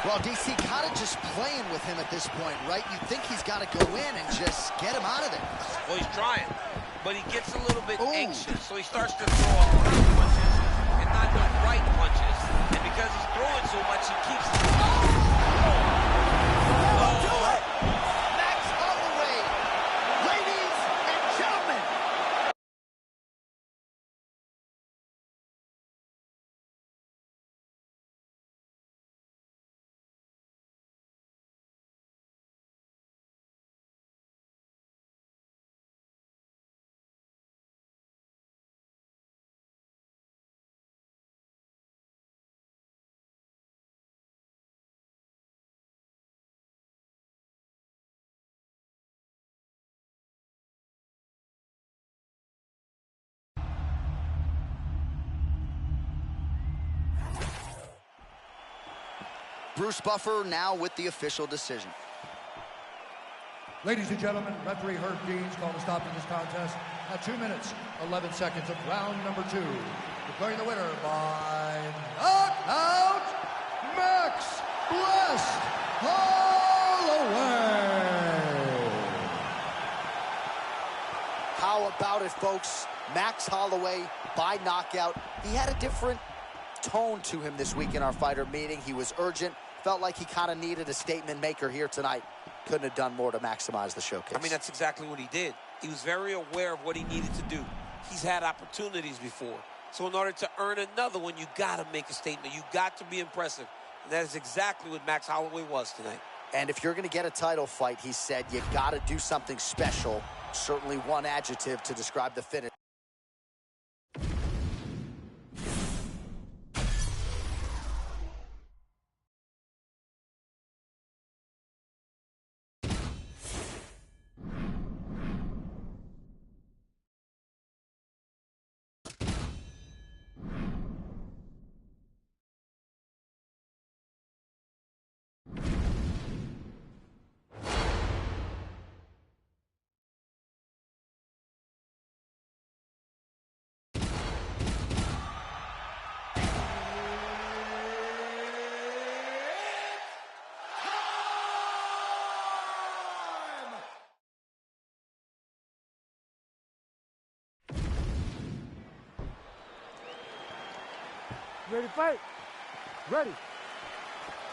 Well, DC kind of just playing with him at this point, right? You think he's got to go in and just get him out of there. Well, he's trying, but he gets a little bit anxious, so he starts to throw a lot of punches and not the right punches. And because he's throwing so much, he keeps... Bruce Buffer now with the official decision. Ladies and gentlemen, referee Herb Dean's called to stop in this contest at 2 minutes, 11 seconds of round number 2. Declaring the winner by knockout, Max Blessed Holloway. How about it, folks? Max Holloway by knockout. He had a different tone to him this week in our fighter meeting. He was urgent. Felt like he kind of needed a statement maker here tonight. Couldn't have done more to maximize the showcase. I mean, that's exactly what he did. He was very aware of what he needed to do. He's had opportunities before. So in order to earn another one, you got to make a statement. You got to be impressive. And that is exactly what Max Holloway was tonight. And if you're going to get a title fight, he said, you got to do something special. Certainly one adjective to describe the finish. Ready to fight? Ready.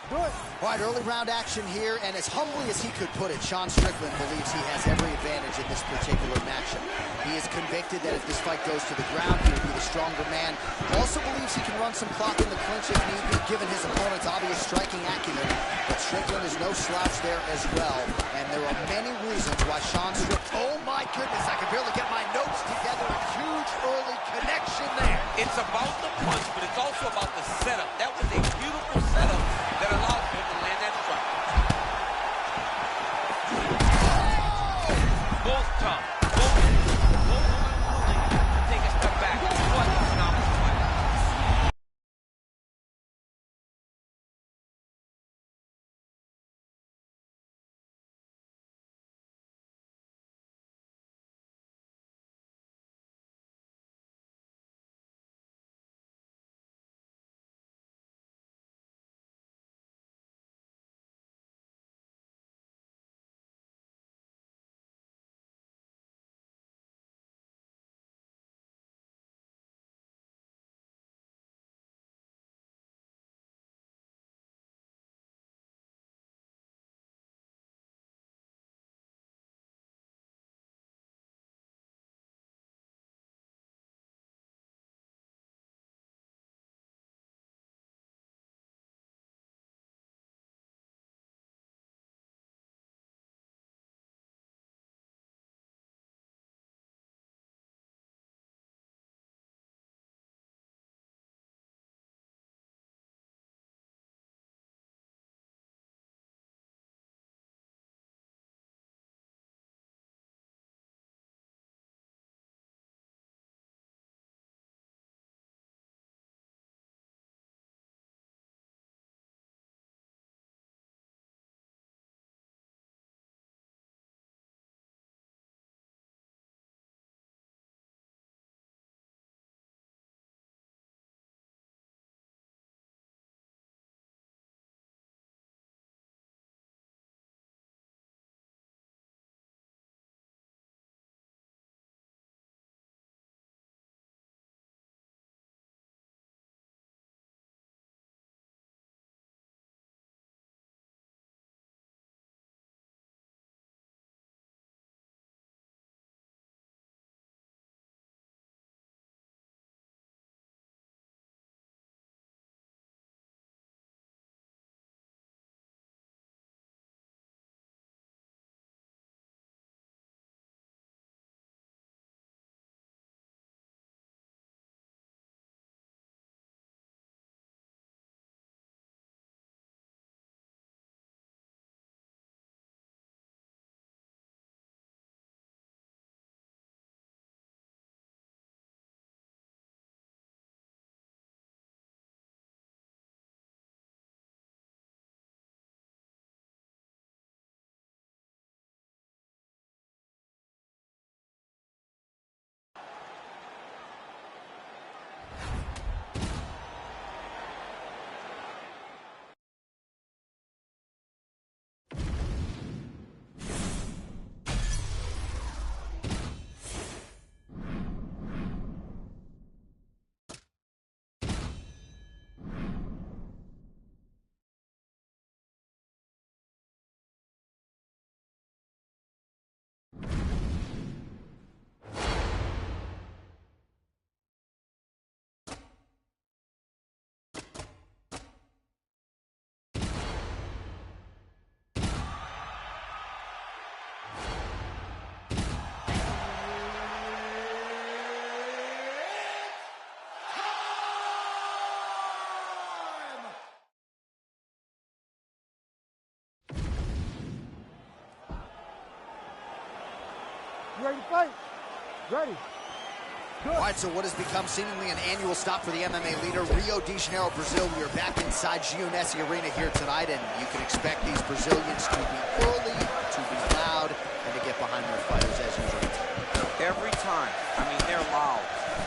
Do it. All right, early round action here, and as humbly as he could put it, Sean Strickland believes he has every advantage in this particular matchup. He is convicted that if this fight goes to the ground, he will be the stronger man. Also believes he can run some clock in the clinch if need be, given his opponent's obvious striking acumen. But Strickland is no slouch there as well, and there are many reasons why Sean Strickland... Oh my goodness, I can barely get my notes together. A huge early connection there. It's about the punch, but it's also about the setup. That was a beautiful setup that allowed him to land that strike. Both tough. You ready to fight? Ready. All right, so what has become seemingly an annual stop for the MMA leader, Rio de Janeiro, Brazil. We are back inside Gionesi Arena here tonight, and you can expect these Brazilians to be early, to be loud, and to get behind their fighters as usual. Every time, I mean, they're loud.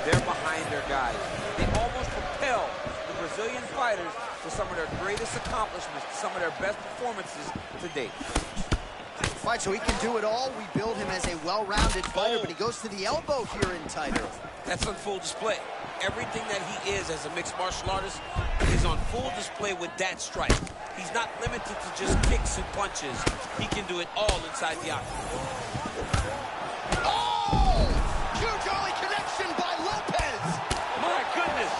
They're behind their guys. They almost propel the Brazilian fighters to some of their greatest accomplishments, to some of their best performances to date. All right, so he can do it all. We build him as a well-rounded fighter, but he goes to the elbow here in tighter. That's on full display. Everything that he is as a mixed martial artist is on full display with that strike. He's not limited to just kicks and punches. He can do it all inside the octagon. Oh! Huge early connection by Lopez. My goodness.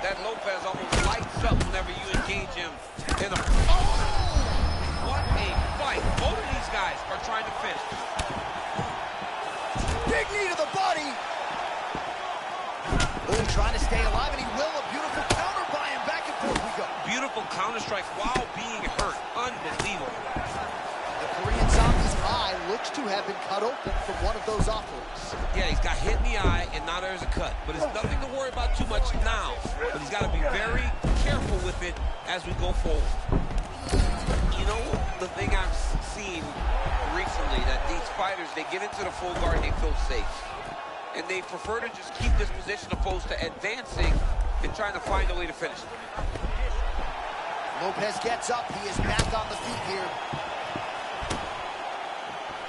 That Lopez almost lights up whenever you engage him in a... Oh! What a fight. Both of these guys are trying to finish. Big knee to the body. Oh, trying to stay alive, and he will. A beautiful counter by him. Back and forth we go. Beautiful counter strike while being hurt. Unbelievable. The Korean Zombie's eye looks to have been cut open from one of those offerings. Yeah, he's got hit in the eye, and now there's a cut. But it's nothing to worry about too much now. But he's got to be very careful with it as we go forward. You know, the thing I've seen recently, that these fighters, they get into the full guard and they feel safe. And they prefer to just keep this position opposed to advancing and trying to find a way to finish it. Lopez gets up. He is back on the feet here.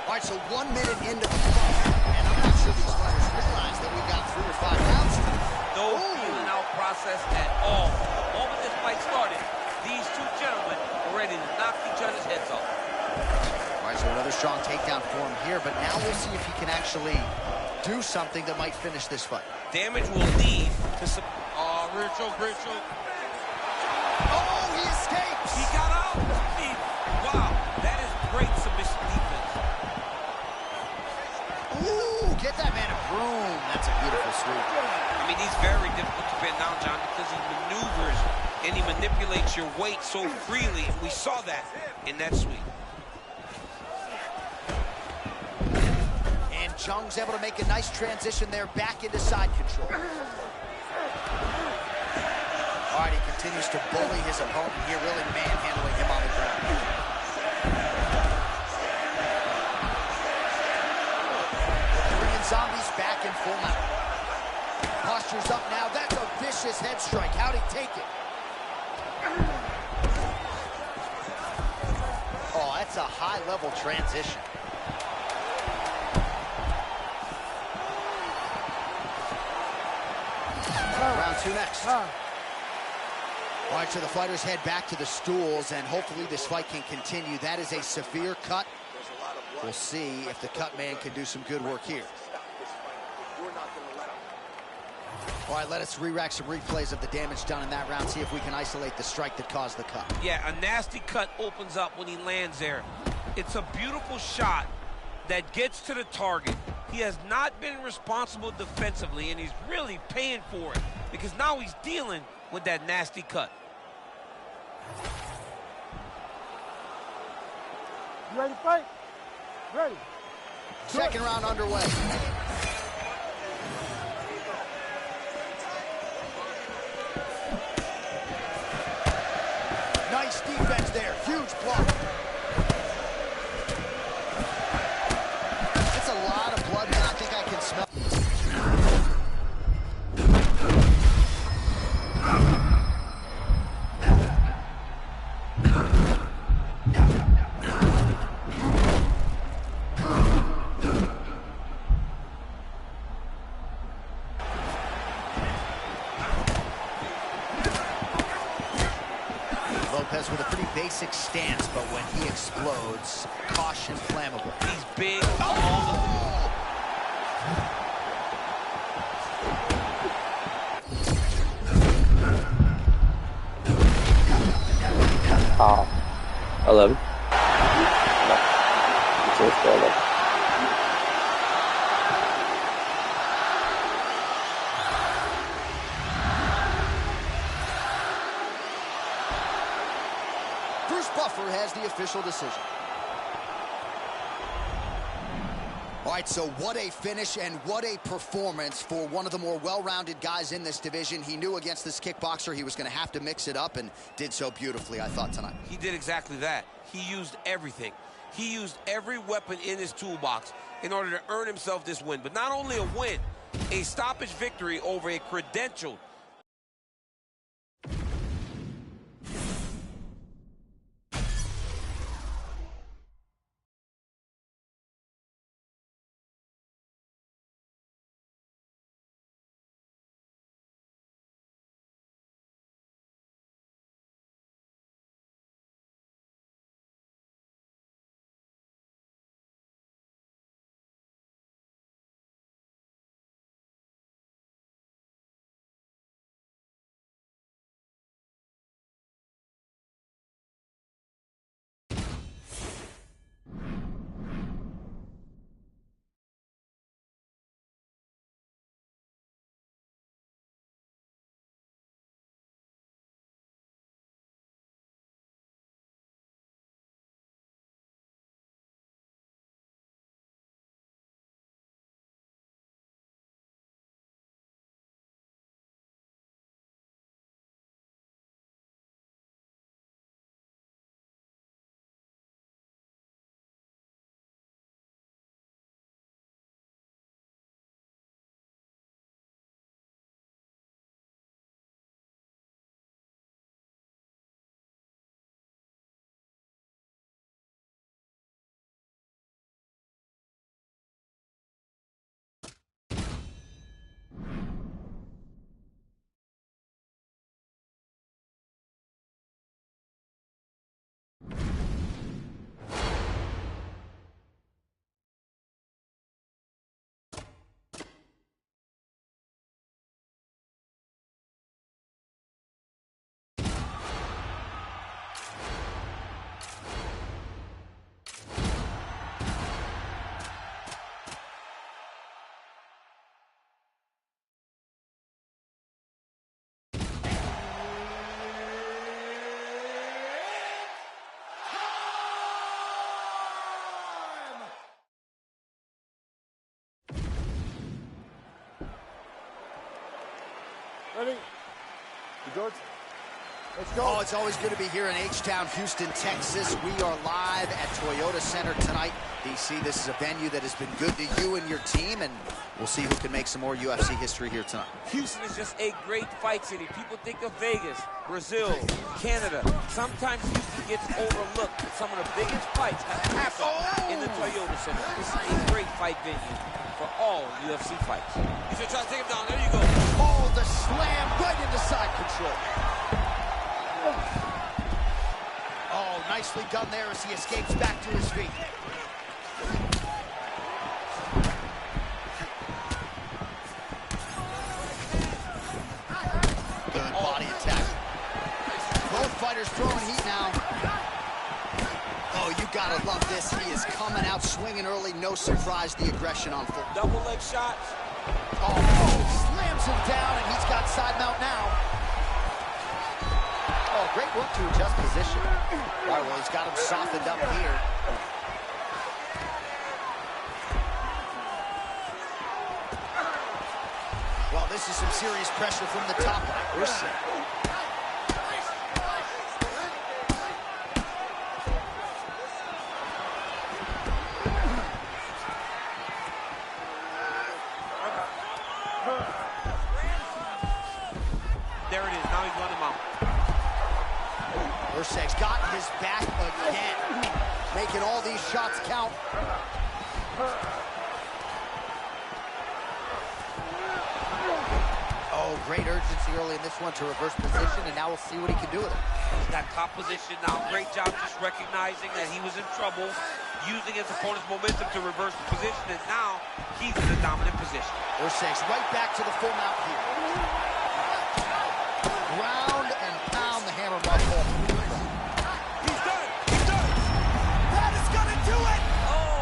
All right, so 1 minute into the fight. And I'm not sure these fighters realize that we got 3 or 5 rounds tonight. No feeling out process at all. The moment this fight started, these two gentlemen were ready to knock each other's heads off. All right, so another strong takedown for him here, but now we'll see if he can actually do something that might finish this fight. Damage will lead to some... Oh, rear choke, rear choke. Oh, he escapes. He got out. Wow, that is great submission defense. Ooh, get that man a broom. That's a beautiful sweep. I mean, he's very difficult to pin down, John, because he maneuvers and he manipulates your weight so freely. We saw that in that sweep. And Jung's able to make a nice transition there back into side control. All right, he continues to bully his opponent here, really manhandling him on the ground. The Korean Zombie's back in full mount. Posture's up now. That's a vicious head strike. How'd he take it? Oh, that's a high-level transition. Round 2 next. All right, so the fighters head back to the stools, and hopefully this fight can continue. That is a severe cut. We'll see if the cut man can do some good work here. All right, let us re-rack some replays of the damage done in that round, see if we can isolate the strike that caused the cut. Yeah, a nasty cut opens up when he lands there. It's a beautiful shot that gets to the target. He has not been responsible defensively, and he's really paying for it because now he's dealing with that nasty cut. You ready to fight? Ready. Second round underway. Nice defense there. Huge block. That's a lot of blood, man. I think I can smell. Lopez with a pretty basic stance, but when he explodes, caution flammable. He's big. Oh, 11. No. It's just 11. Bruce Buffer has the official decision. All right, so what a finish and what a performance for one of the more well-rounded guys in this division. He knew against this kickboxer he was going to have to mix it up and did so beautifully, I thought, tonight. He did exactly that. He used everything. He used every weapon in his toolbox in order to earn himself this win. But not only a win, a stoppage victory over a credentialed Ready? George? Let's go. Oh, it's always good to be here in H-Town, Houston, Texas. We are live at Toyota Center tonight. DC, this is a venue that has been good to you and your team, and we'll see who can make some more UFC history here tonight. Houston is just a great fight city. People think of Vegas, Brazil, Canada. Sometimes Houston gets overlooked, but some of the biggest fights have happened in the Toyota Center. This is a great fight venue for all UFC fights. He's gonna try to take him down. There you go. Oh, the slam right into side control. Oh, nicely done there as he escapes back to his feet. Good body attack. Both fighters throwing heat now. Oh, you gotta love this. He is coming out swinging early. No surprise, the aggression on full. Double leg shots. Oh, slams him down, and he's got side mount now. Oh, great work to adjust position. All right, well, he's got him softened up here. Well, this is some serious pressure from the top line. We're set. There it is. Now he's running him out. Urseg's got his back again, making all these shots count. Oh, great urgency early in this one to reverse position, and now we'll see what he can do with it. He's got top position now. Great job just recognizing that he was in trouble, using his opponent's momentum to reverse the position, and now he's in the dominant position. Urseg's right back to the full mount here. Ground and pound the hammer by Paul. He's done. He's done. That is going to do it. Oh.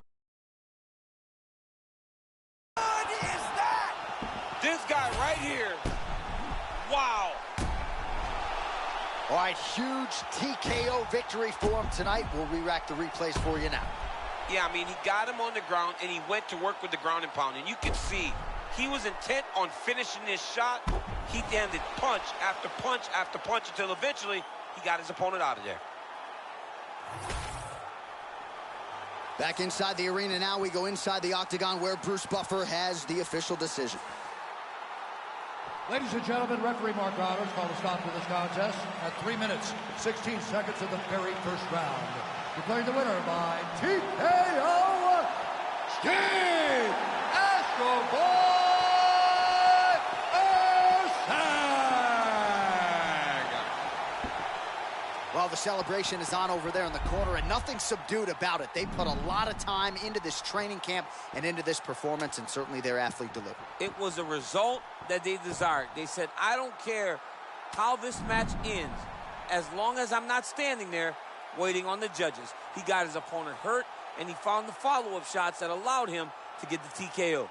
What is that? This guy right here. Wow. All right, huge TKO victory for him tonight. We'll re-rack the replays for you now. Yeah, I mean, he got him on the ground, and he went to work with the ground and pound. And you can see he was intent on finishing this shot. He landed punch after punch after punch until eventually he got his opponent out of there. Back inside the arena now. We go inside the octagon where Bruce Buffer has the official decision. Ladies and gentlemen, referee Mark Roberts called a stop to this contest at 3 minutes, 16 seconds of the very first round. Declaring the winner by TKO, Steve Escobar Erceg. Well, the celebration is on over there in the corner, and nothing subdued about it. They put a lot of time into this training camp and into this performance, and certainly their athlete delivered. It was a result that they desired. They said, I don't care how this match ends, as long as I'm not standing there waiting on the judges. He got his opponent hurt, and he found the follow-up shots that allowed him to get the TKO.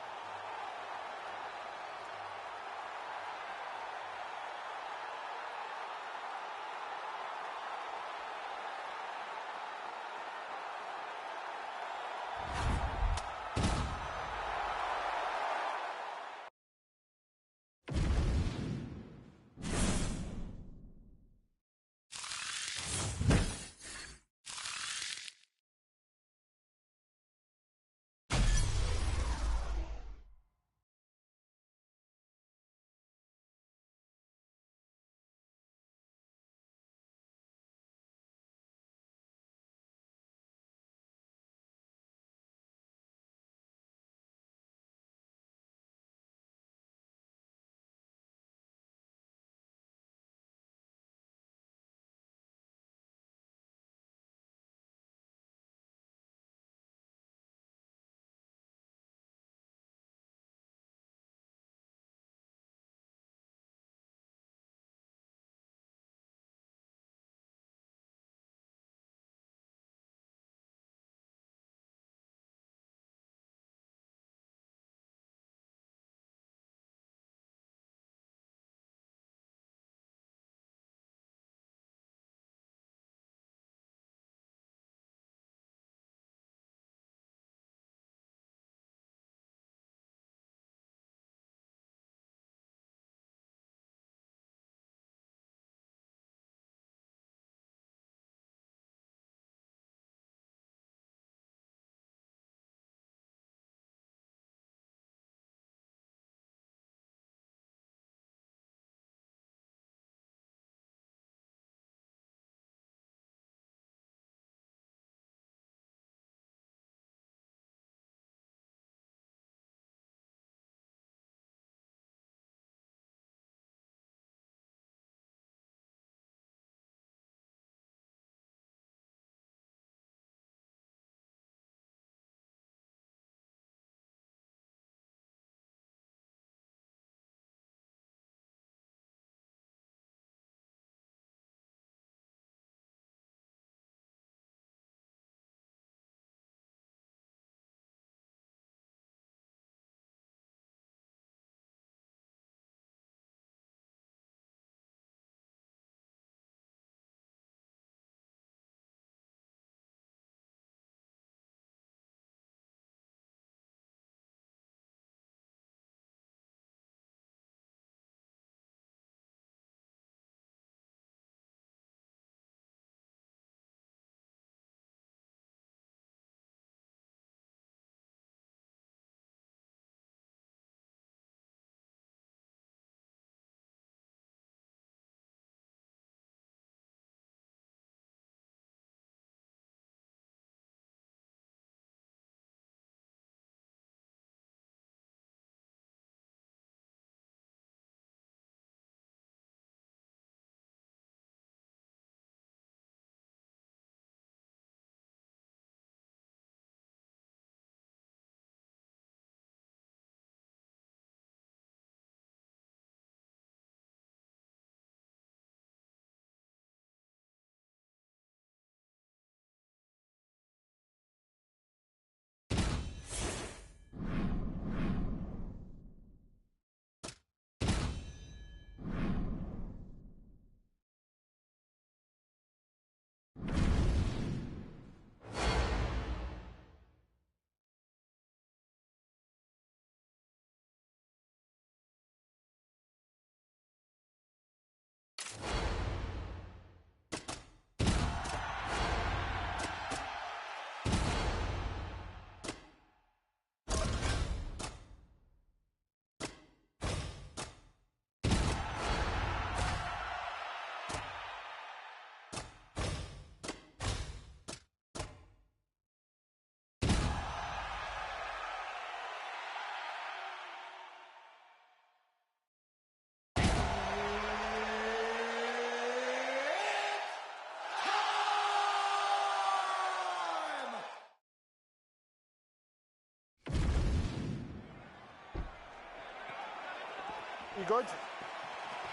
You good?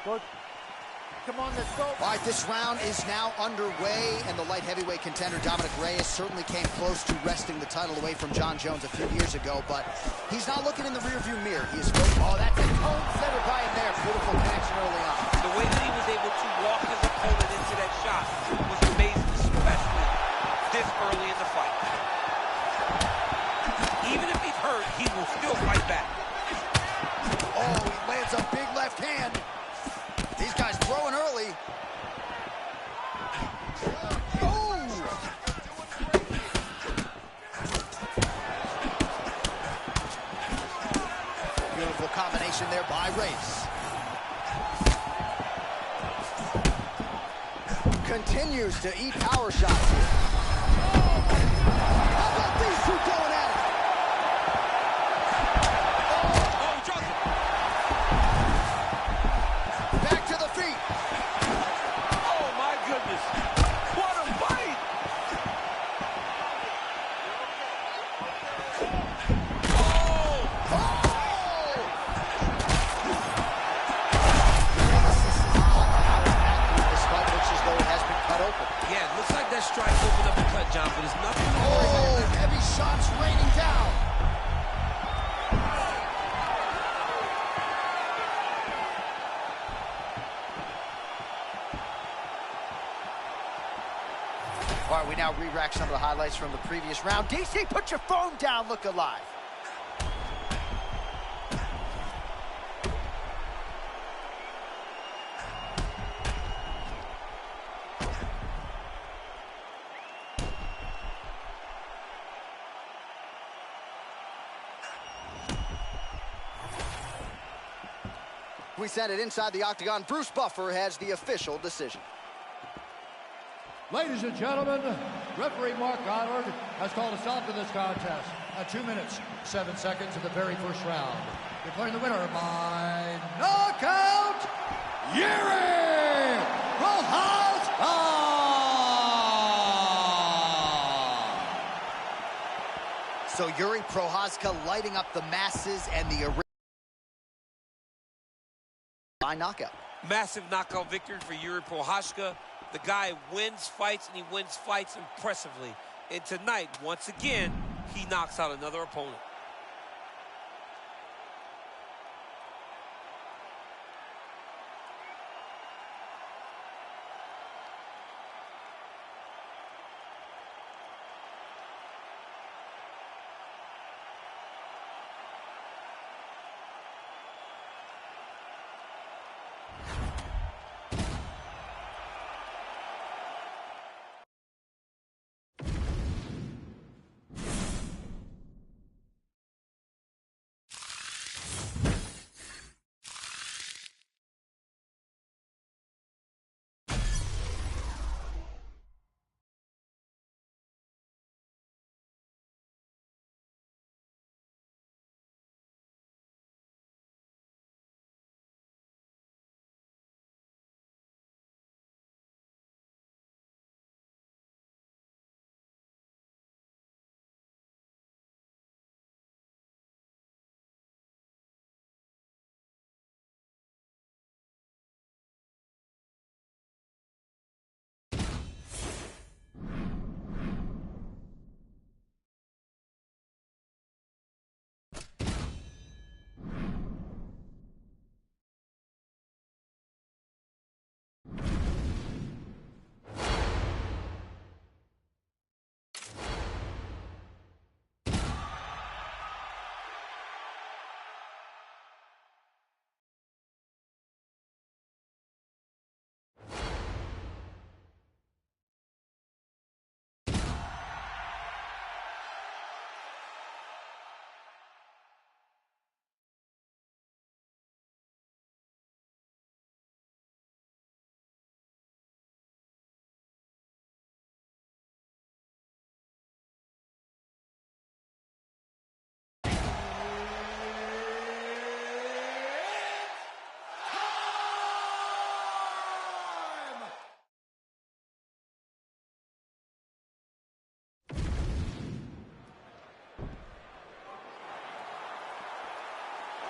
Good. Come on, let's go. All right, this round is now underway, and the light heavyweight contender Dominic Reyes certainly came close to wresting the title away from John Jones a few years ago, but he's not looking in the rearview mirror. He is focused. Oh, that's a tone setter by him there. Beautiful connection early on. The way that he was able to walk his opponent into that shot was amazing, especially this early in the fight. Even if he's hurt, he will still fight back. Oh, he lands a big left hand. These guys throwing early. Oh! Beautiful combination there by Reyes. Continues to eat power shots here. How about these two going at it? Back to the feet. Oh, my goodness. What a fight. This fight looks as though it has been cut open. Yeah, it looks like that strike opened up the cut, John, but it's nothing to worry about. Oh, heavy shots raining down. All right, we now re-rack some of the highlights from the previous round. DC, put your phone down, look alive. We send it inside the octagon. Bruce Buffer has the official decision. Ladies and gentlemen, referee Mark Goddard has called a stop to this contest at 2 minutes, 7 seconds of the very first round. Declaring the winner by knockout, Yuri Prochazka! So Yuri Prochazka lighting up the masses and the by knockout. Massive knockout victory for Yuri Prochazka. The guy wins fights, and he wins fights impressively. And tonight, once again, he knocks out another opponent.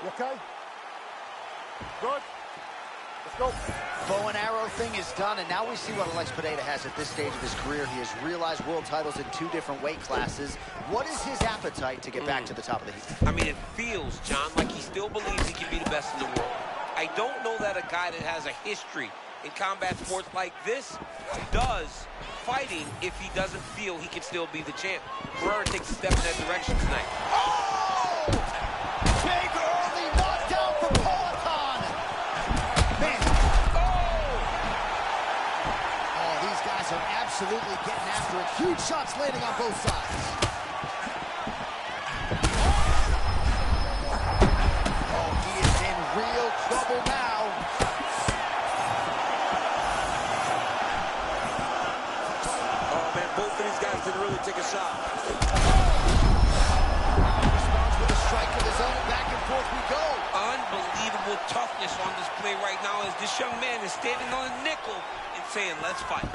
You okay? Good. Let's go. Bow and arrow thing is done, and now we see what Alex Pineda has at this stage of his career. He has realized world titles in 2 different weight classes. What is his appetite to get back to the top of the heap? I mean, it feels, John, like he still believes he can be the best in the world. I don't know that a guy that has a history in combat sports like this does fighting if he doesn't feel he can still be the champ. Pereira takes a step in that direction tonight. Oh! Big early knockdown for Peloton. Man. Oh, these guys are absolutely getting after it. Huge shots landing on both sides. Oh, he is in real trouble now. Both of these guys didn't really take a shot. Responds with a strike of his own. Back and forth we go. Unbelievable toughness on display right now as this young man is standing on a nickel and saying, let's fight.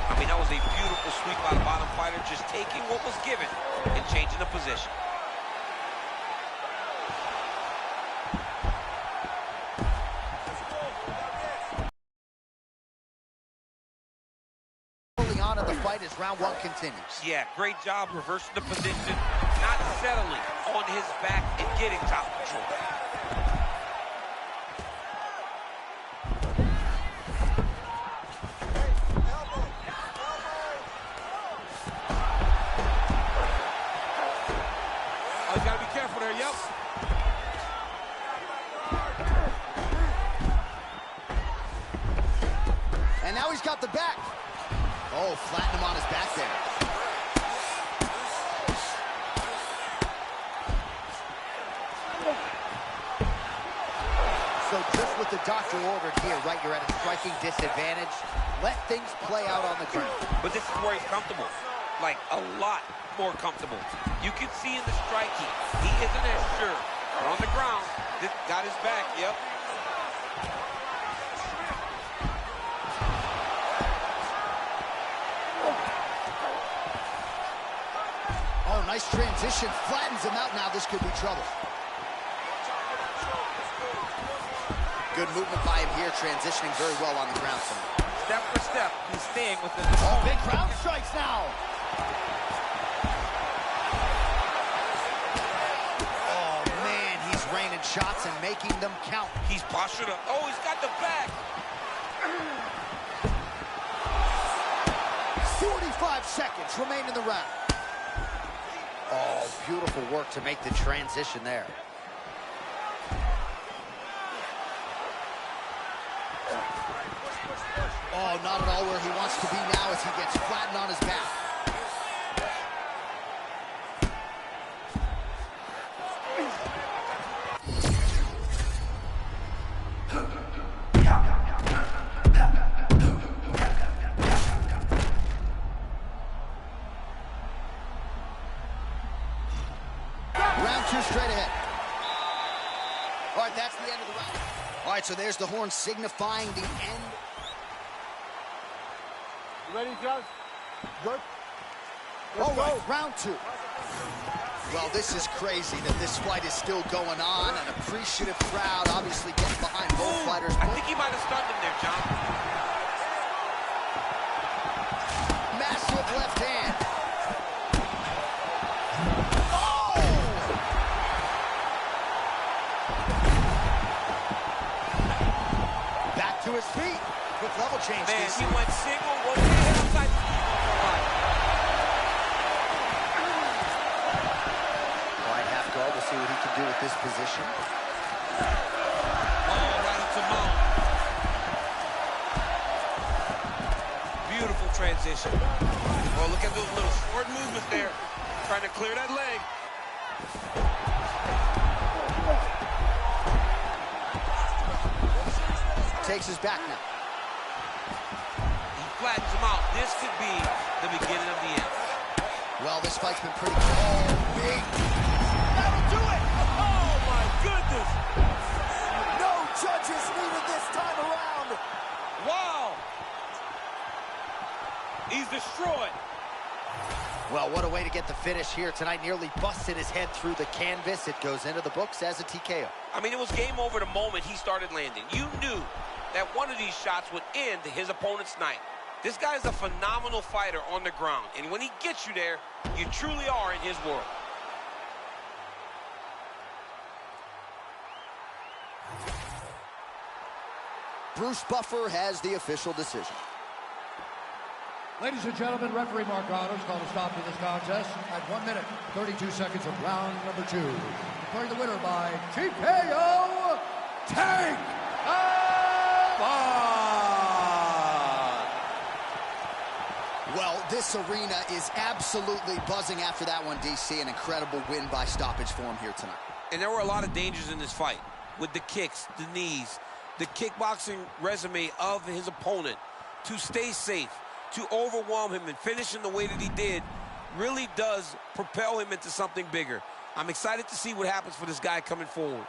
I mean, that was a beautiful sweep by the bottom fighter, just taking what was given and changing the position. The fight as round 1 continues. Yeah, great job reversing the position, not settling on his back and getting top control. Oh, you gotta be careful there, yep. And now he's got the back. Oh, flatten him on his back there. So just what the doctor ordered here, right? You're at a striking disadvantage. Let things play out on the ground. But this is where he's comfortable. Like, a lot more comfortable. You can see in the striking, he isn't as sure. But on the ground, this got his back, yep. Nice transition, flattens him out. Now this could be trouble. Good movement by him here, transitioning very well on the ground tonight. Step for step, he's staying within the zone. Oh, big ground strikes now. Oh, man, he's raining shots and making them count. He's postured up. Oh, he's got the back. 45 seconds remain in the round. Oh, beautiful work to make the transition there. Oh, not at all where he wants to be now as he gets flattened on his back. Straight ahead. All right, that's the end of the round. All right, so there's the horn signifying the end. You ready, Judge? Good? All right, round 2. Well, this is crazy that this fight is still going on. An appreciative crowd obviously getting behind both fighters. I think he might have stunned him there, John. Massive left hand. To his feet. Quick level change. Man, he went single, rotated outside. Wide half guard. We'll see what he can do with this position. Oh, right into mount. Beautiful transition. Oh, look at those little short movements there. Trying to clear that leg. Takes his back now. He flattens him out. This could be the beginning of the end. Well, this fight's been pretty good. Oh, big. That'll do it. Oh, my goodness. No judges needed this time around. Wow. He's destroyed. Well, what a way to get the finish here tonight. Nearly busted his head through the canvas. It goes into the books as a TKO. I mean, it was game over the moment he started landing. You knew that one of these shots would end his opponent's night. This guy's a phenomenal fighter on the ground. And when he gets you there, you truly are in his world. Bruce Buffer has the official decision. Ladies and gentlemen, referee Mark Honors called a stop to this contest at 1 minute, 32 seconds of round number 2. Declaring the winner by TKO, Tank Well, this arena is absolutely buzzing after that one, DC. An incredible win by stoppage for him here tonight. And there were a lot of dangers in this fight with the kicks, the knees, the kickboxing resume of his opponent. To stay safe, to overwhelm him and finish in the way that he did really does propel him into something bigger. I'm excited to see what happens for this guy coming forward.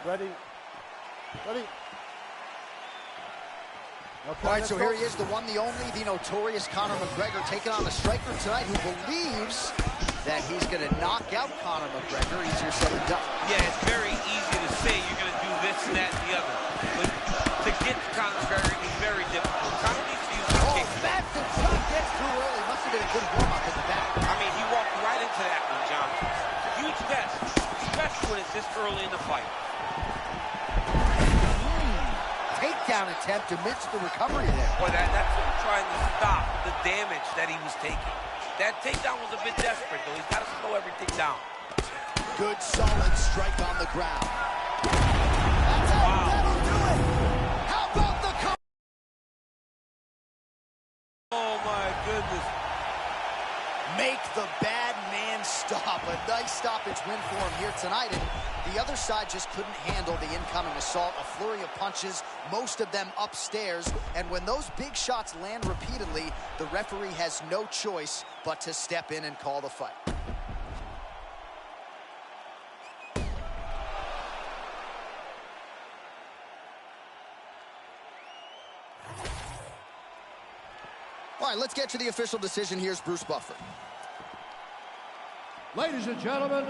Ready? Ready? Okay, all right, so here he is, the one, the only, the notorious Conor McGregor, taking on a striker tonight who believes that he's going to knock out Conor McGregor. Easier said than done. Yeah, it's very easy to say you're going to do this, that, and the other. But to get to Conor McGregor is very difficult. Conor needs to use the kick. Massive shot gets through early. Must have been a good warm-up in the back. I mean, he walked right into that one, John. Huge test, especially when it's this early in the fight. Takedown attempt amidst the recovery there. Well, that's him trying to stop the damage that he was taking. That takedown was a bit desperate, though. He's got to slow everything down. Good, solid strike on the ground. That'll do it. How about the cover? Oh, my goodness. Make the bad man stop. A nice stoppage win for him here tonight. And the other side just couldn't handle the incoming assault. A flurry of punches, most of them upstairs. And when those big shots land repeatedly, the referee has no choice but to step in and call the fight. All right, let's get to the official decision. Here's Bruce Buffer. Ladies and gentlemen,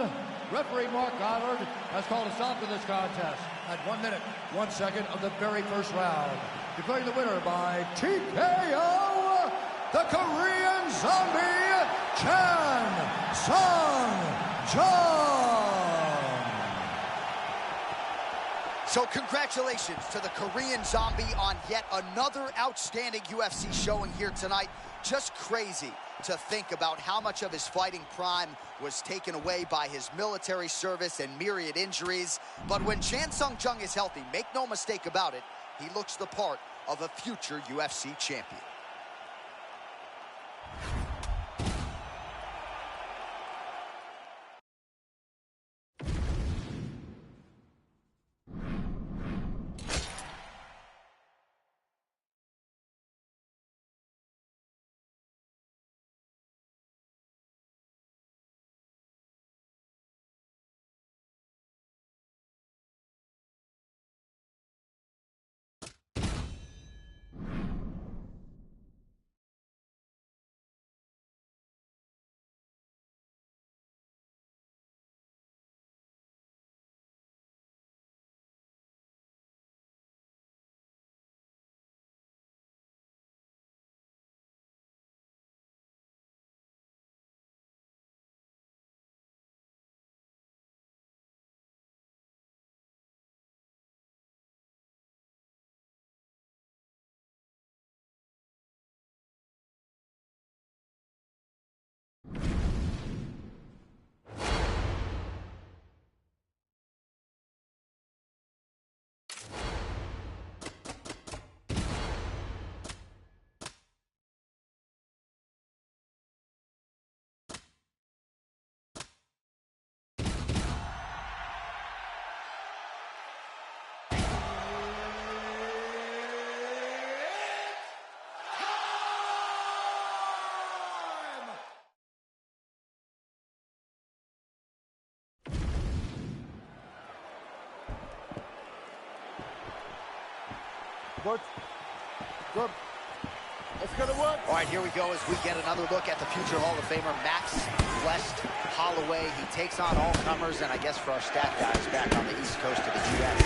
Referee Mark Goddard has called a stop to this contest at 1 minute, 1 second of the very first round. Declaring the winner by TKO, the Korean Zombie, Chan Sung-jung. So congratulations to the Korean Zombie on yet another outstanding UFC showing here tonight. Just crazy to think about how much of his fighting prime was taken away by his military service and myriad injuries. But when Chan Sung-jung is healthy, make no mistake about it, he looks the part of a future UFC champion. Good. It's gonna work. All right, here we go as we get another look at the future Hall of Famer, Max Blessed Holloway. He takes on all comers, and I guess for our stat guys back on the East Coast of the U.S.,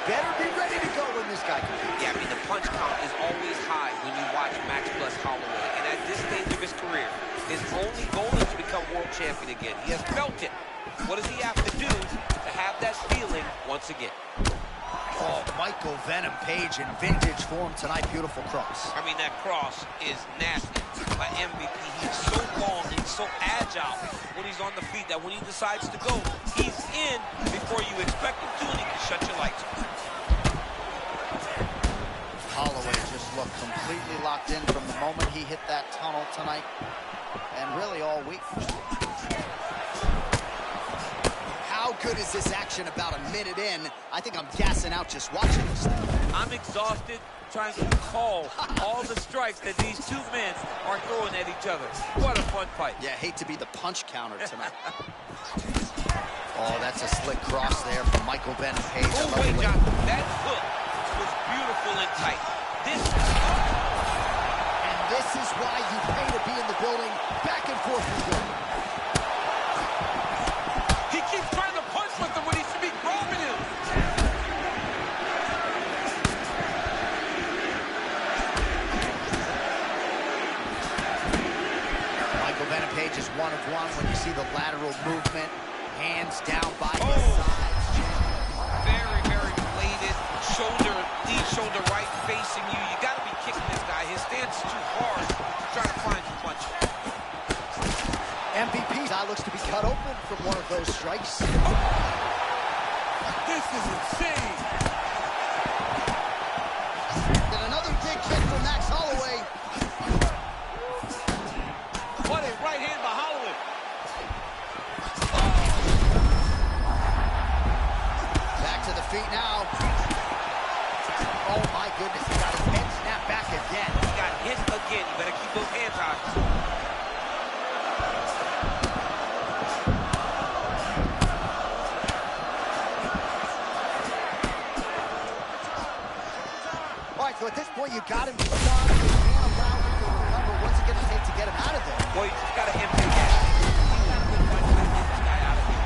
better be ready to go when this guy competes. Yeah, I mean, the punch count is always high when you watch Max Blessed Holloway. And at this stage of his career, his only goal is to become world champion again. He has felt it. What does he have to do to have that feeling once again? Oh, Michael Venom Page in vintage form tonight. Beautiful cross. I mean, that cross is nasty by MVP. He's so long, he's so agile when he's on the feet that when he decides to go, he's in before you expect him to, and he can shut your lights off. Holloway just looked completely locked in from the moment he hit that tunnel tonight, and really all week. How good is this action about a minute in? I think I'm gassing out just watching this thing. I'm exhausted trying to call all the strikes that these two men are throwing at each other. What a fun fight. Yeah, hate to be the punch counter tonight. Oh, that's a slick cross there from Michael Venom Page. Oh, wait, John, that hook was beautiful and tight. And this is why you pay to be in the building. Back and forth we go. He keeps trying to punch with him when he should be grabbing him. Michael Venom Page is one of one when you see the lateral movement. Hands down by his sides. Very, very bladed. Shoulder, lead shoulder right facing you. You got to be kicking this guy. His stance is too hard to try to find the punch. MVP's eye looks to be cut open from one of those strikes. This is insane. And another big kick from Max Holloway. What a right hand by Holloway. Back to the feet now. Oh my goodness, he got his head snapped back again. He got hit again. You better keep those hands high. So at this point, you got him stunned. You can't allow him to recover. What's it going to take to get him out of there? Well, you just got to empty that. He's got a good fight to get this guy out of here.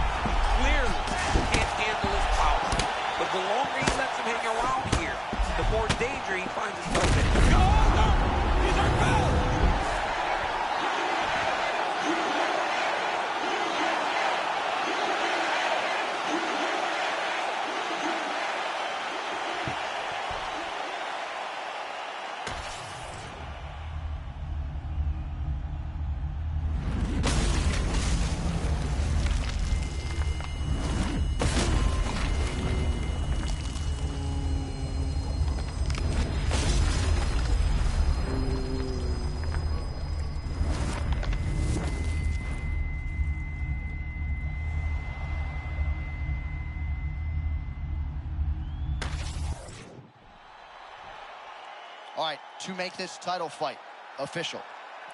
right, to make this title fight official,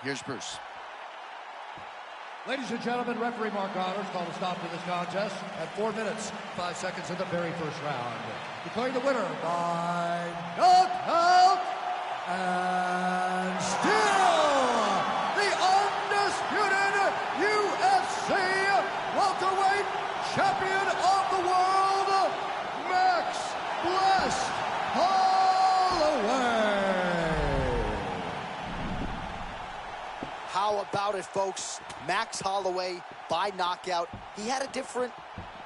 here's Bruce. Ladies and gentlemen, referee Mark Honors called a stop to this contest at 4 minutes, 5 seconds in the very first round. Declaring the winner by knockout and still the undisputed UFC welterweight champion of the world, Max Blessed Holloway. How about it, folks? Max Holloway by knockout. He had a different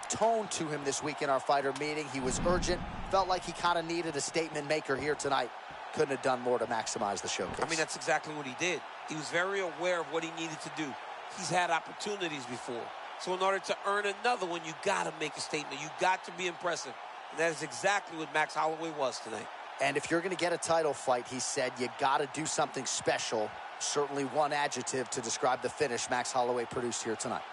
tone to him this week in our fighter meeting. He was urgent, felt like he kind of needed a statement maker here tonight. Couldn't have done more to maximize the showcase. I mean, that's exactly what he did. He was very aware of what he needed to do. He's had opportunities before. So in order to earn another one, you got to make a statement. You got to be impressive. And that is exactly what Max Holloway was tonight. And if you're going to get a title fight, he said, you got to do something special. Certainly one adjective to describe the finish Max Holloway produced here tonight.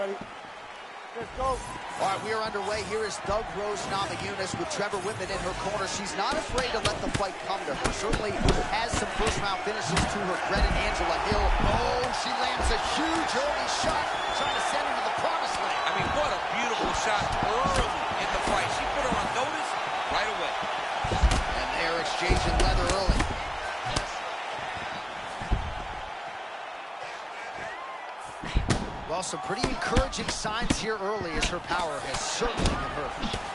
ready. Let's go. All right, we are underway. Here is Doug Rose Namajunas with Trevor Whitman in her corner. She's not afraid to let the fight come to her. Certainly has some first-round finishes to her credit. Angela Hill. Oh, she lands a huge early shot, trying to send her to the promised land. I mean, what a beautiful shot early in the fight. She put her on notice right away. And they are exchanging leather early. Well, some pretty encouraging signs here early as her power has certainly been hurt.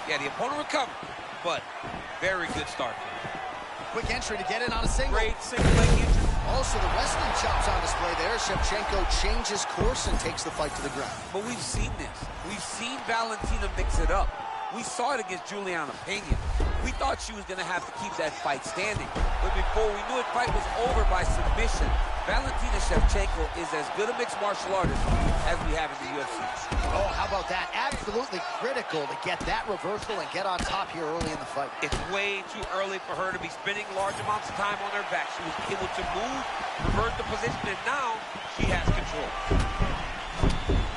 Yeah, the opponent recovered, but very good start. Quick entry to get in on a single. Great single leg injury. Also, the wrestling chops on display there. Shevchenko changes course and takes the fight to the ground. But we've seen this. We've seen Valentina mix it up. We saw it against Juliana Pena. We thought she was going to have to keep that fight standing. But before we knew it, fight was over by submission. Valentina Shevchenko is as good a mixed martial artist as we have in the UFC. Oh, how about that? Absolutely critical to get that reversal and get on top here early in the fight. It's way too early for her to be spending large amounts of time on her back. She was able to move, reverse the position, and now she has control.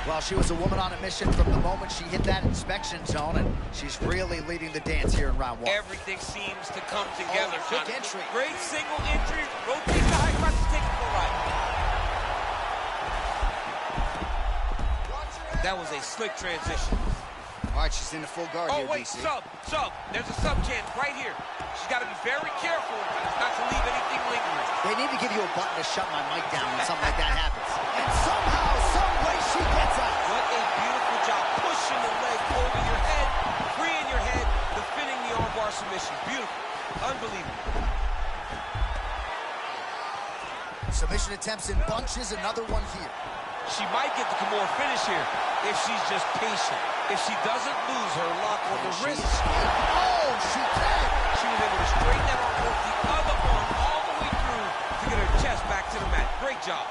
Well, she was a woman on a mission from the moment she hit that inspection zone, and she's really leading the dance here in round one. Everything seems to come together. Oh, quick entry. Great single entry. Rotates the high cross to take it for a ride. That was a slick transition. All right, she's into full guard here, wait, DC. sub. There's a sub chance right here. She's got to be very careful not to leave anything lingering. They need to give you a button to shut my mic down when something like that happens. And somehow, some way, she gets out. What a beautiful job pushing the leg over your head, freeing your head, defending the armbar submission. Beautiful. Unbelievable. Submission attempts in bunches, another one here. She might get the Kimura finish here if she's just patient. If she doesn't lose her lock on the wrist. Oh, she can. She was able to straighten that arm, work the other arm all the way through to get her chest back to the mat. Great job.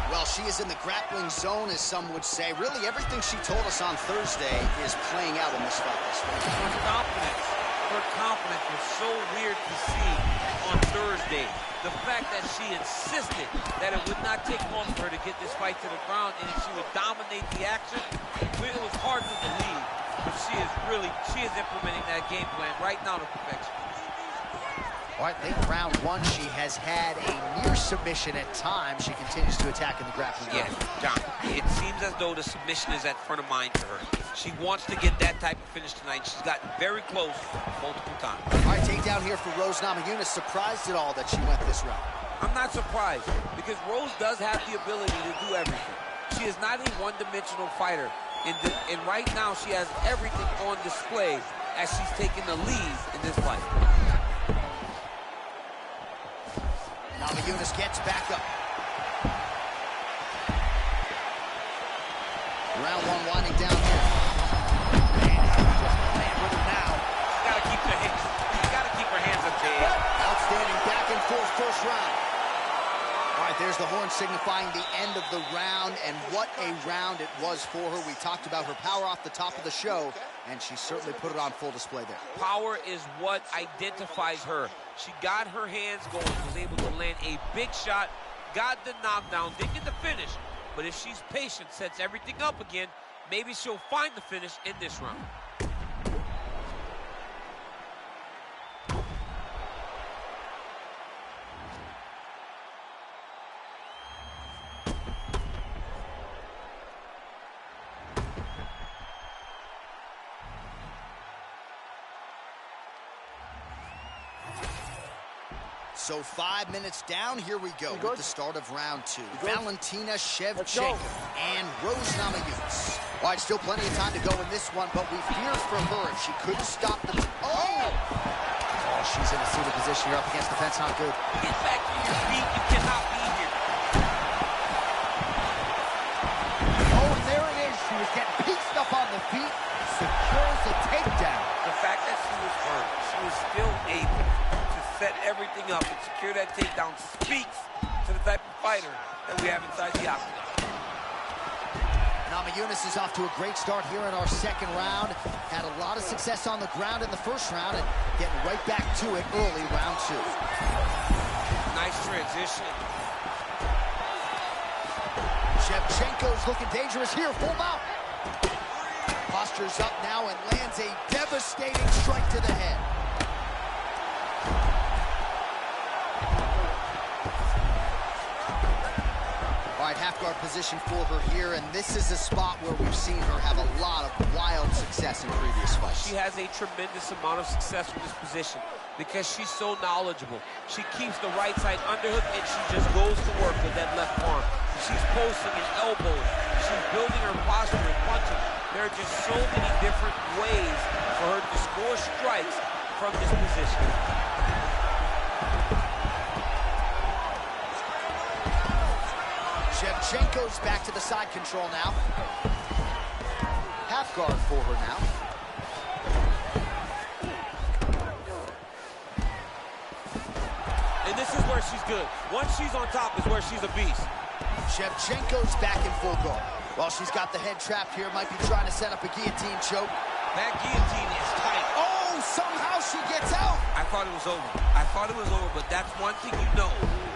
Well, she is in the grappling zone, as some would say. Really, everything she told us on Thursday is playing out in this fight this week. Her confidence was so weird to see on Thursday. The fact that she insisted that it would not take long for her to get this fight to the ground and she would dominate the action, it was hard to believe. But she is implementing that game plan right now to perfection. All right, late round one, she has had a near submission at times. She continues to attack in the grappling. Yeah, John, it seems as though the submission is at front of mind for her. She wants to get that type of finish tonight. She's gotten very close multiple times. All right, takedown here for Rose Namajunas. Surprised at all that she went this round? I'm not surprised because Rose does have the ability to do everything. She is not a one-dimensional fighter. And right now, she has everything on display as she's taking the lead in this fight. Namajunas gets back up. Round one winding down here. Man with her now. She's got to keep her hands. She's got to keep her hands up, Dave. Outstanding back and forth first round. All right, there's the horn signifying the end of the round, and what a round it was for her. We talked about her power off the top of the show, and she certainly put it on full display there. Power is what identifies her. She got her hands going, was able to land a big shot, got the knockdown, didn't get the finish. But if she's patient, sets everything up again, maybe she'll find the finish in this round. So 5 minutes down, here we go with the start of round two. Valentina Shevchenko and Rose Namajunas. All right, still plenty of time to go in this one, but we fear for her if she couldn't stop the... Oh, she's in a seated position here up against the fence, not good. Get back to your feet, you cannot be here. Oh, and there it is. She was getting pieced up on the feet, secures a takedown. The fact that she was hurt, she was still able to set everything up and secure that takedown speaks to the type of fighter that we have inside the octagon. Namajunas is off to a great start here in our second round. Had a lot of success on the ground in the first round and getting right back to it early round two. Nice transition. Shevchenko's looking dangerous here, full mount. Postures up now and lands a devastating strike to the head. All right, half guard position for her here, and this is a spot where we've seen her have a lot of wild success in previous fights. She has a tremendous amount of success with this position because she's so knowledgeable. She keeps the right side underhook, and she just goes to work with that left arm. She's posting and elbows. She's building her posture and punching. There are just so many different ways for her to score strikes from this position. Shevchenko's back to the side control now. Half guard for her now. And this is where she's good. Once she's on top is where she's a beast. Shevchenko's back in full guard. Well, she's got the head trapped here. Might be trying to set up a guillotine choke. That guillotine is tight. Oh, somehow she gets out. I thought it was over. I thought it was over, but that's one thing you know.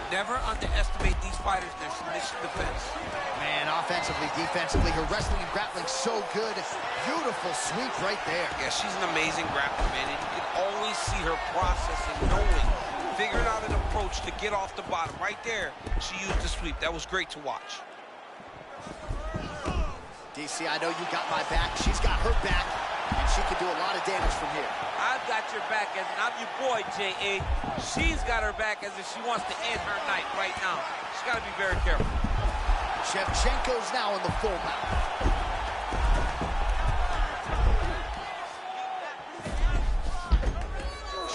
Never underestimate these fighters, their submission defense. Man, offensively, defensively, her wrestling and grappling so good. Beautiful sweep right there. Yeah, she's an amazing grappler, man. And you can always see her processing, knowing, figuring out an approach to get off the bottom. Right there, she used the sweep. That was great to watch. DC, I know you got my back. She's got her back, and she can do a lot of damage from here. I've got your back, as I'm your boy, J.A. She's got her back as if she wants to end her night right now. She's got to be very careful. Shevchenko's now in the full mount.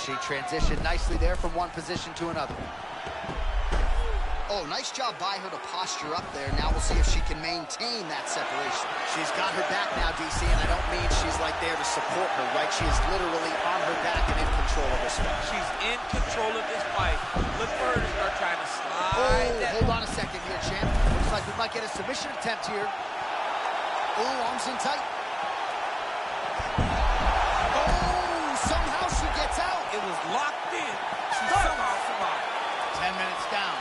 She transitioned nicely there from one position to another. Oh, nice job by her to posture up there. Now we'll see if she can maintain that separation. She's got her back now, DC, and I don't mean she's like there to support her, right? She is literally on her back and in control of this fight. She's in control of this fight. Look for her to start trying to slide. Oh, hold on a second here, champ. Looks like we might get a submission attempt here. Oh, arms in tight. Oh, somehow she gets out. It was locked in. She somehow survived. 10 minutes down.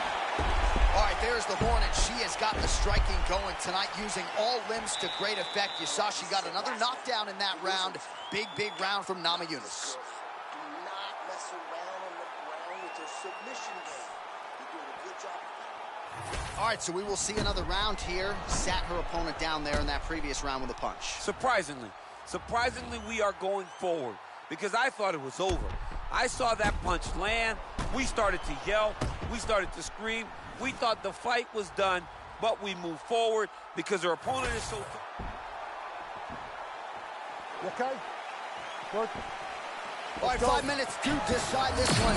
All right, there's the Hornet. She has got the striking going tonight, using all limbs to great effect. You saw she got another knockdown in that round. Big, big round from Namajunas. Do not mess around on the ground with your submission game. You're doing a good job. All right, so we will see another round here. Sat her opponent down there in that previous round with a punch. Surprisingly, we are going forward because I thought it was over. I saw that punch land. We started to yell. We started to scream. We thought the fight was done, but we moved forward because her opponent is so... You okay? Good. All right, 5 minutes to decide this one.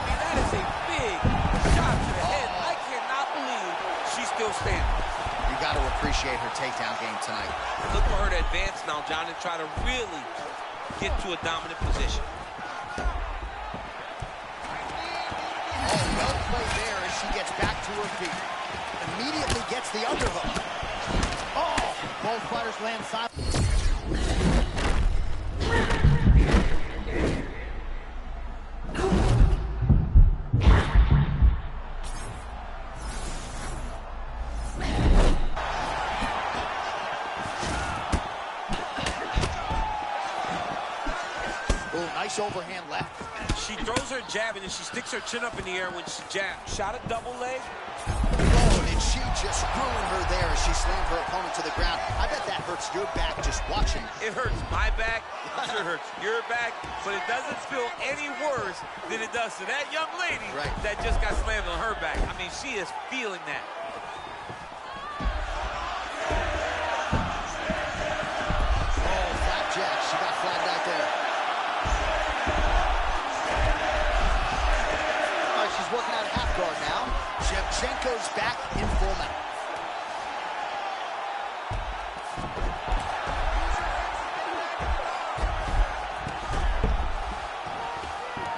That is a big shot to the head. I cannot believe she's still standing. You got to appreciate her takedown game tonight. Look for her to advance now, John, and try to really get to a dominant position. Oh, well played there as she gets back to her feet. Immediately gets the underhook. Oh, both fighters land silent. Nice overhand left. She throws her jab and then she sticks her chin up in the air when she jabs. Shot a double leg. Oh, and she just ruined her there as she slammed her opponent to the ground. I bet that hurts your back just watching. It hurts my back. I'm sure it hurts your back. But it doesn't feel any worse than it does to that young lady that just got slammed on her back. I mean, she is feeling that. Oh, flapjack. She got flagged out there. She's working out half guard now. Shevchenko's back in full mount.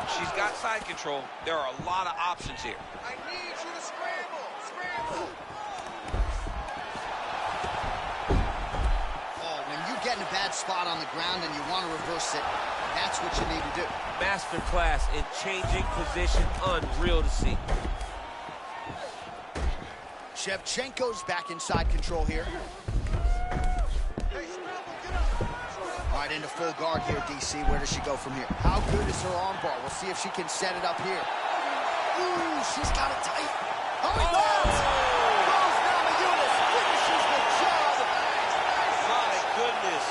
She's got side control. There are a lot of options here. I need you to scramble. Scramble. Oh, when you get in a bad spot on the ground and you want to reverse it, That's what you need to do. Masterclass in changing position, unreal to see. Shevchenko's back inside control here. All right, into full guard here, DC. Where does she go from here? How good is her armbar? We'll see if she can set it up here. Ooh, she's got it tight. Oh, he lands! Rose Namajunas finishes the job. My goodness.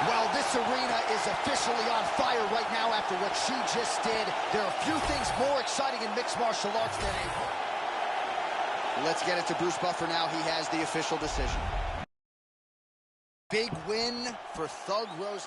Well, this arena is officially on fire right now after what she just did. There are few things more exciting in mixed martial arts than a... Let's get it to Bruce Buffer now. He has the official decision. Big win for Thug Rose.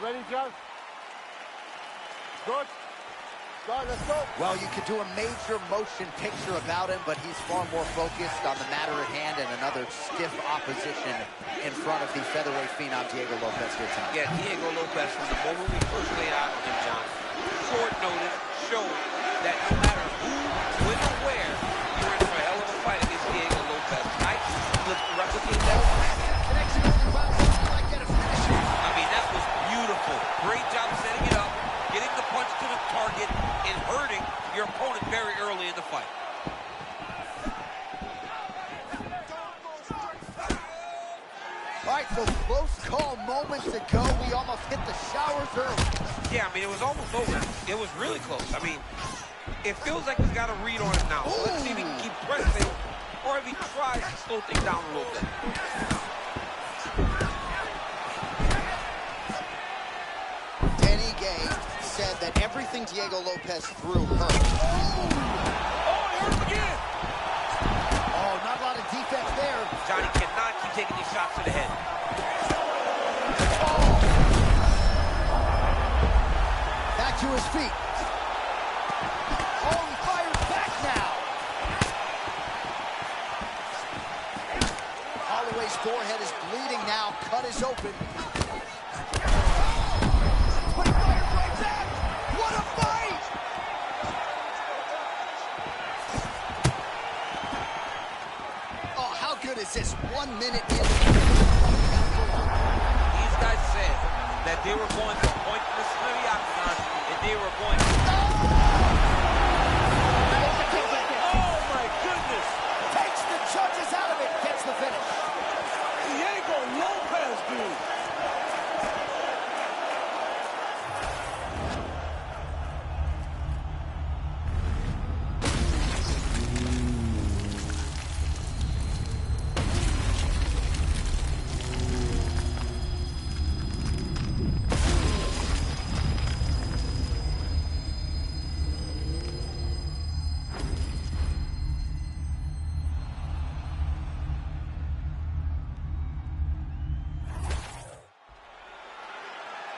Ready, John? Good. Start, let's go. Well, you could do a major motion picture about him, but he's far more focused on the matter at hand and another stiff opposition in front of the featherweight phenom Diego Lopez here tonight. Yeah, Diego Lopez, from the moment we first laid out on him, John, short notice, showed that no matter who, when, or where, you're in for a hell of a fight against Diego Lopez. Tonight, let's replicate that. I mean, that was beautiful. Great job setting it up, getting the punch to the target, and hurting your opponent very early in the fight. All right, so close call moments ago. We almost hit the showers early. Yeah, I mean, it was almost over. It was really close. I mean, it feels like he's got a read on it now. So let's see if he can keep pressing, or if he tries to slow things down a little bit. Danny Gay said that everything Diego Lopez threw hurt. Oh, it hurts again. Oh, not a lot of defense there. Johnny cannot keep taking these shots to the head. Back to his feet. Oh, he fires back now. Holloway's forehead is bleeding now. Cut is open. But he fires right back. What a fight! Oh, how good is this? 1 minute in. These guys said that they were going to point to the center of the octagon, and they were going to... Oh, my goodness. Takes the judges out of it. Gets the finish. Diego Lopez, dude.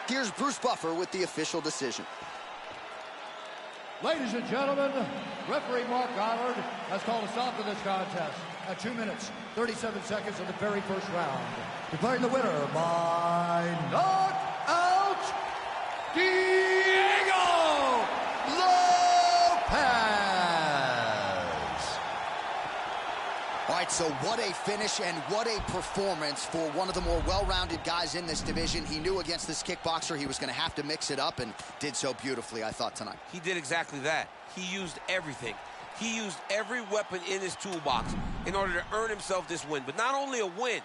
Here's Bruce Buffer with the official decision. Ladies and gentlemen, referee Mark Goddard has called a stop to this contest at 2 minutes, 37 seconds of the very first round. Declaring the winner by knockout, Diego Lopez. All right, so what a finish and what a performance for one of the more well-rounded guys in this division. He knew against this kickboxer he was going to have to mix it up, and did so beautifully, I thought, tonight. He did exactly that. He used everything. He used every weapon in his toolbox in order to earn himself this win. But not only a win,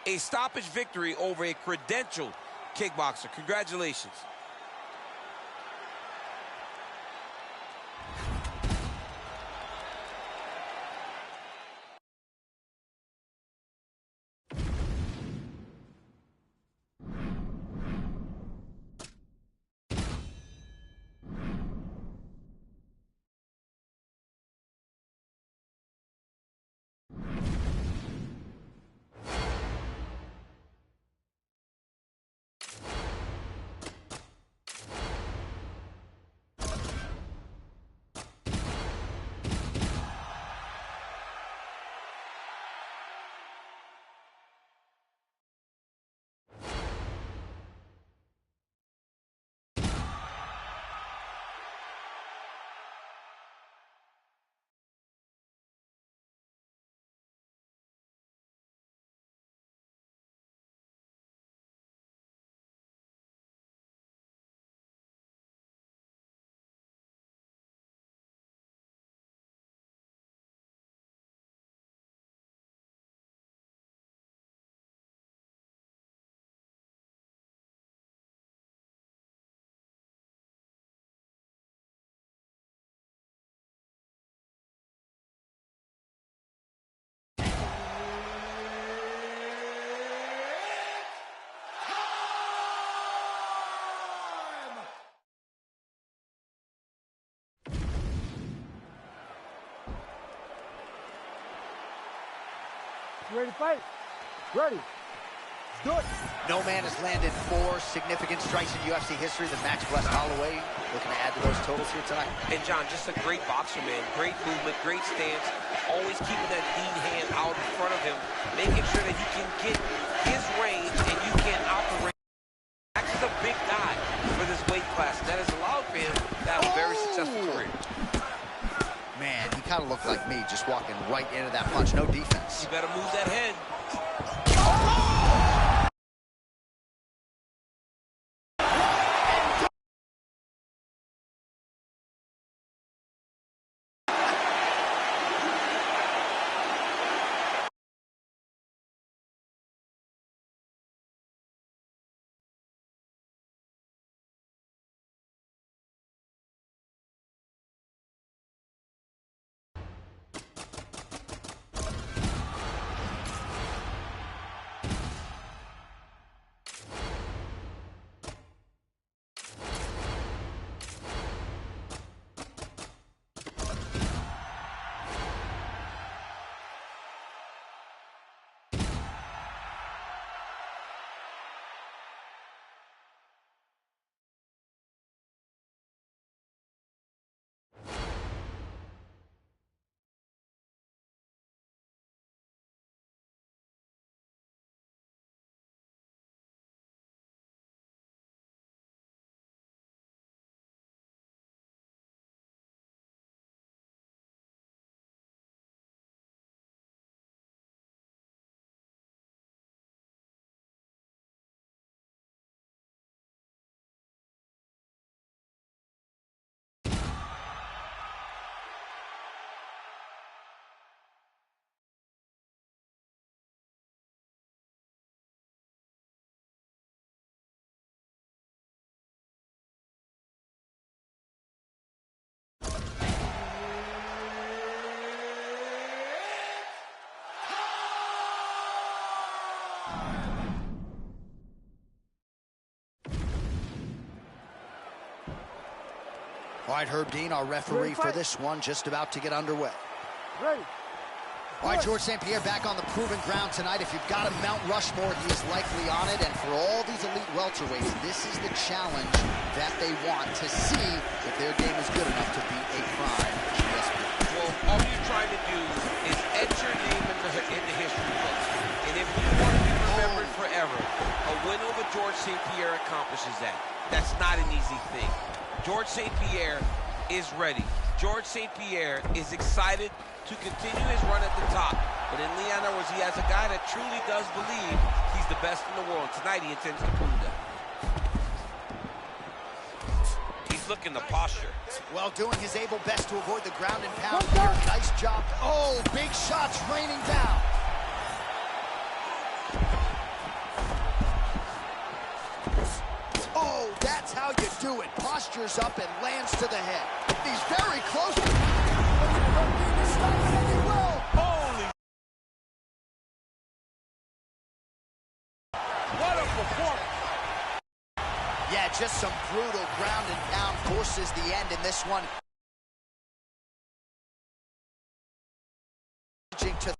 a stoppage victory over a credentialed kickboxer. Congratulations. You ready to fight? Ready. No man has landed 4 significant strikes in UFC history than Max West Holloway. Looking to add to those totals here tonight. And John, just a great boxer, man. Great movement, great stance. Always keeping that lean hand out in front of him, making sure that he can get his range and you can operate. Max is a big guy for this weight class, and that has allowed for him to have a very successful career. Man, he kind of looked like me, just walking right into that punch. No defense. You better move that head. All right, Herb Dean, our referee for this one, just about to get underway. Ready. All right, George St. Pierre back on the proven ground tonight. If you've got a Mount Rushmore, he is likely on it. And for all these elite welterweights, this is the challenge that they want to see if their game is good enough to beat a prime GSP. Well, all you're trying to do is etch your name in the history books. And if you want to be remembered forever, a win over George St. Pierre accomplishes that. That's not an easy thing. George St. Pierre is ready. George St. Pierre is excited to continue his run at the top. But in Leon Edwards, he has a guy that truly does believe he's the best in the world. Tonight, he intends to prove that. He's looking the posture. Well, doing his able best to avoid the ground and pound here. Nice job. Oh, big shots raining down. Oh, that's how you do it. Postures up and lands to the head. He's very close. Holy. What a performance. Yeah, just some brutal ground and pound forces the end in this one. To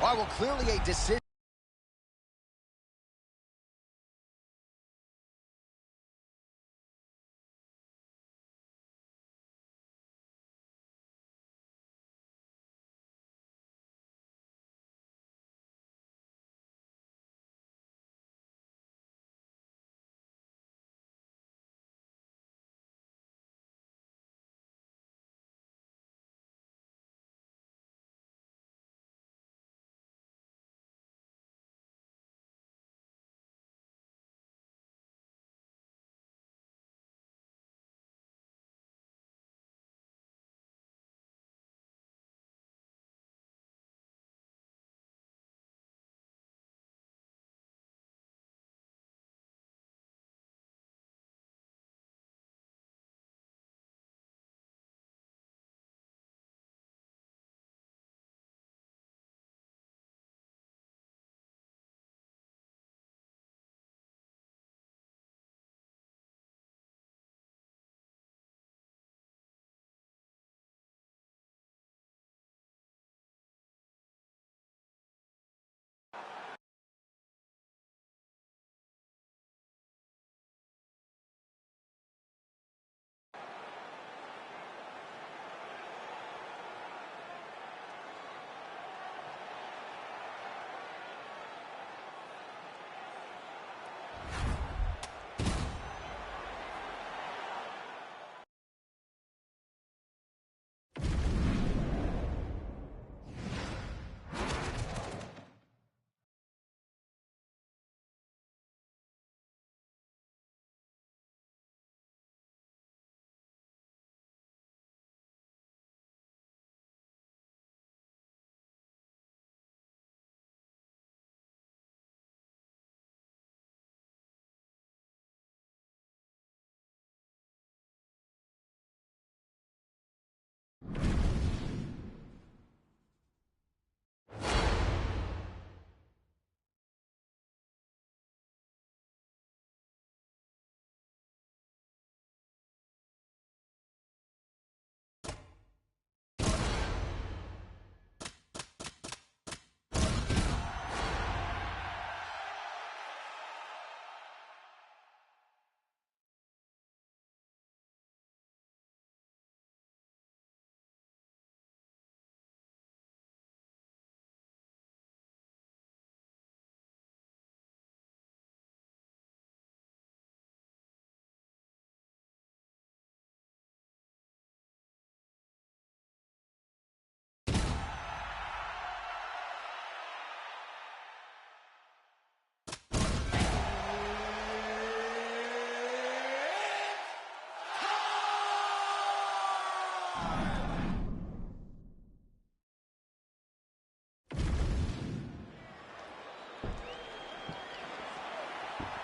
all right, well, clearly a decision.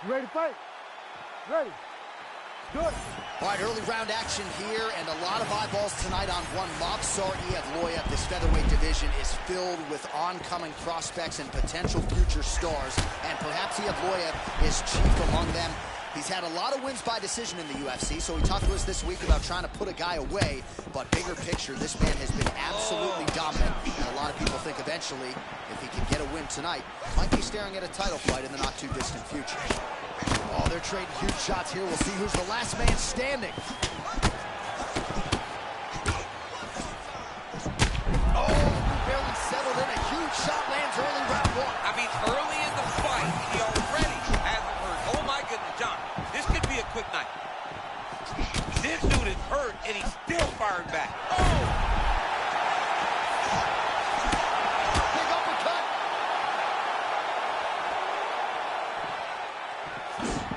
You ready to fight? Ready. Good. All right, early round action here, and a lot of eyeballs tonight on one Movsar Evloev. This featherweight division is filled with oncoming prospects and potential future stars, and perhaps Evloev is chief among them. He's had a lot of wins by decision in the UFC, so he talked to us this week about trying to put a guy away, but bigger picture, this man has been absolutely dominant, and a lot of people think eventually, if he can get a win tonight, might be staring at a title fight in the not-too-distant future. Oh, they're trading huge shots here. We'll see who's the last man standing. Oh, barely settled in. A huge shot lands early round one. I mean, early in the fight, he already hasn't hurt. Oh, my goodness, John. This could be a quick night. This dude is hurt, and he's still firing back. Oh!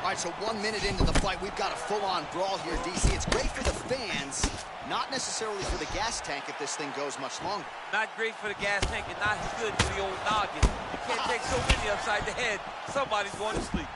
All right, so 1 minute into the fight, we've got a full-on brawl here, DC. It's great for the fans, not necessarily for the gas tank if this thing goes much longer. Not great for the gas tank and not good for the old noggin. You can't take so many upside the head. Somebody's going to sleep.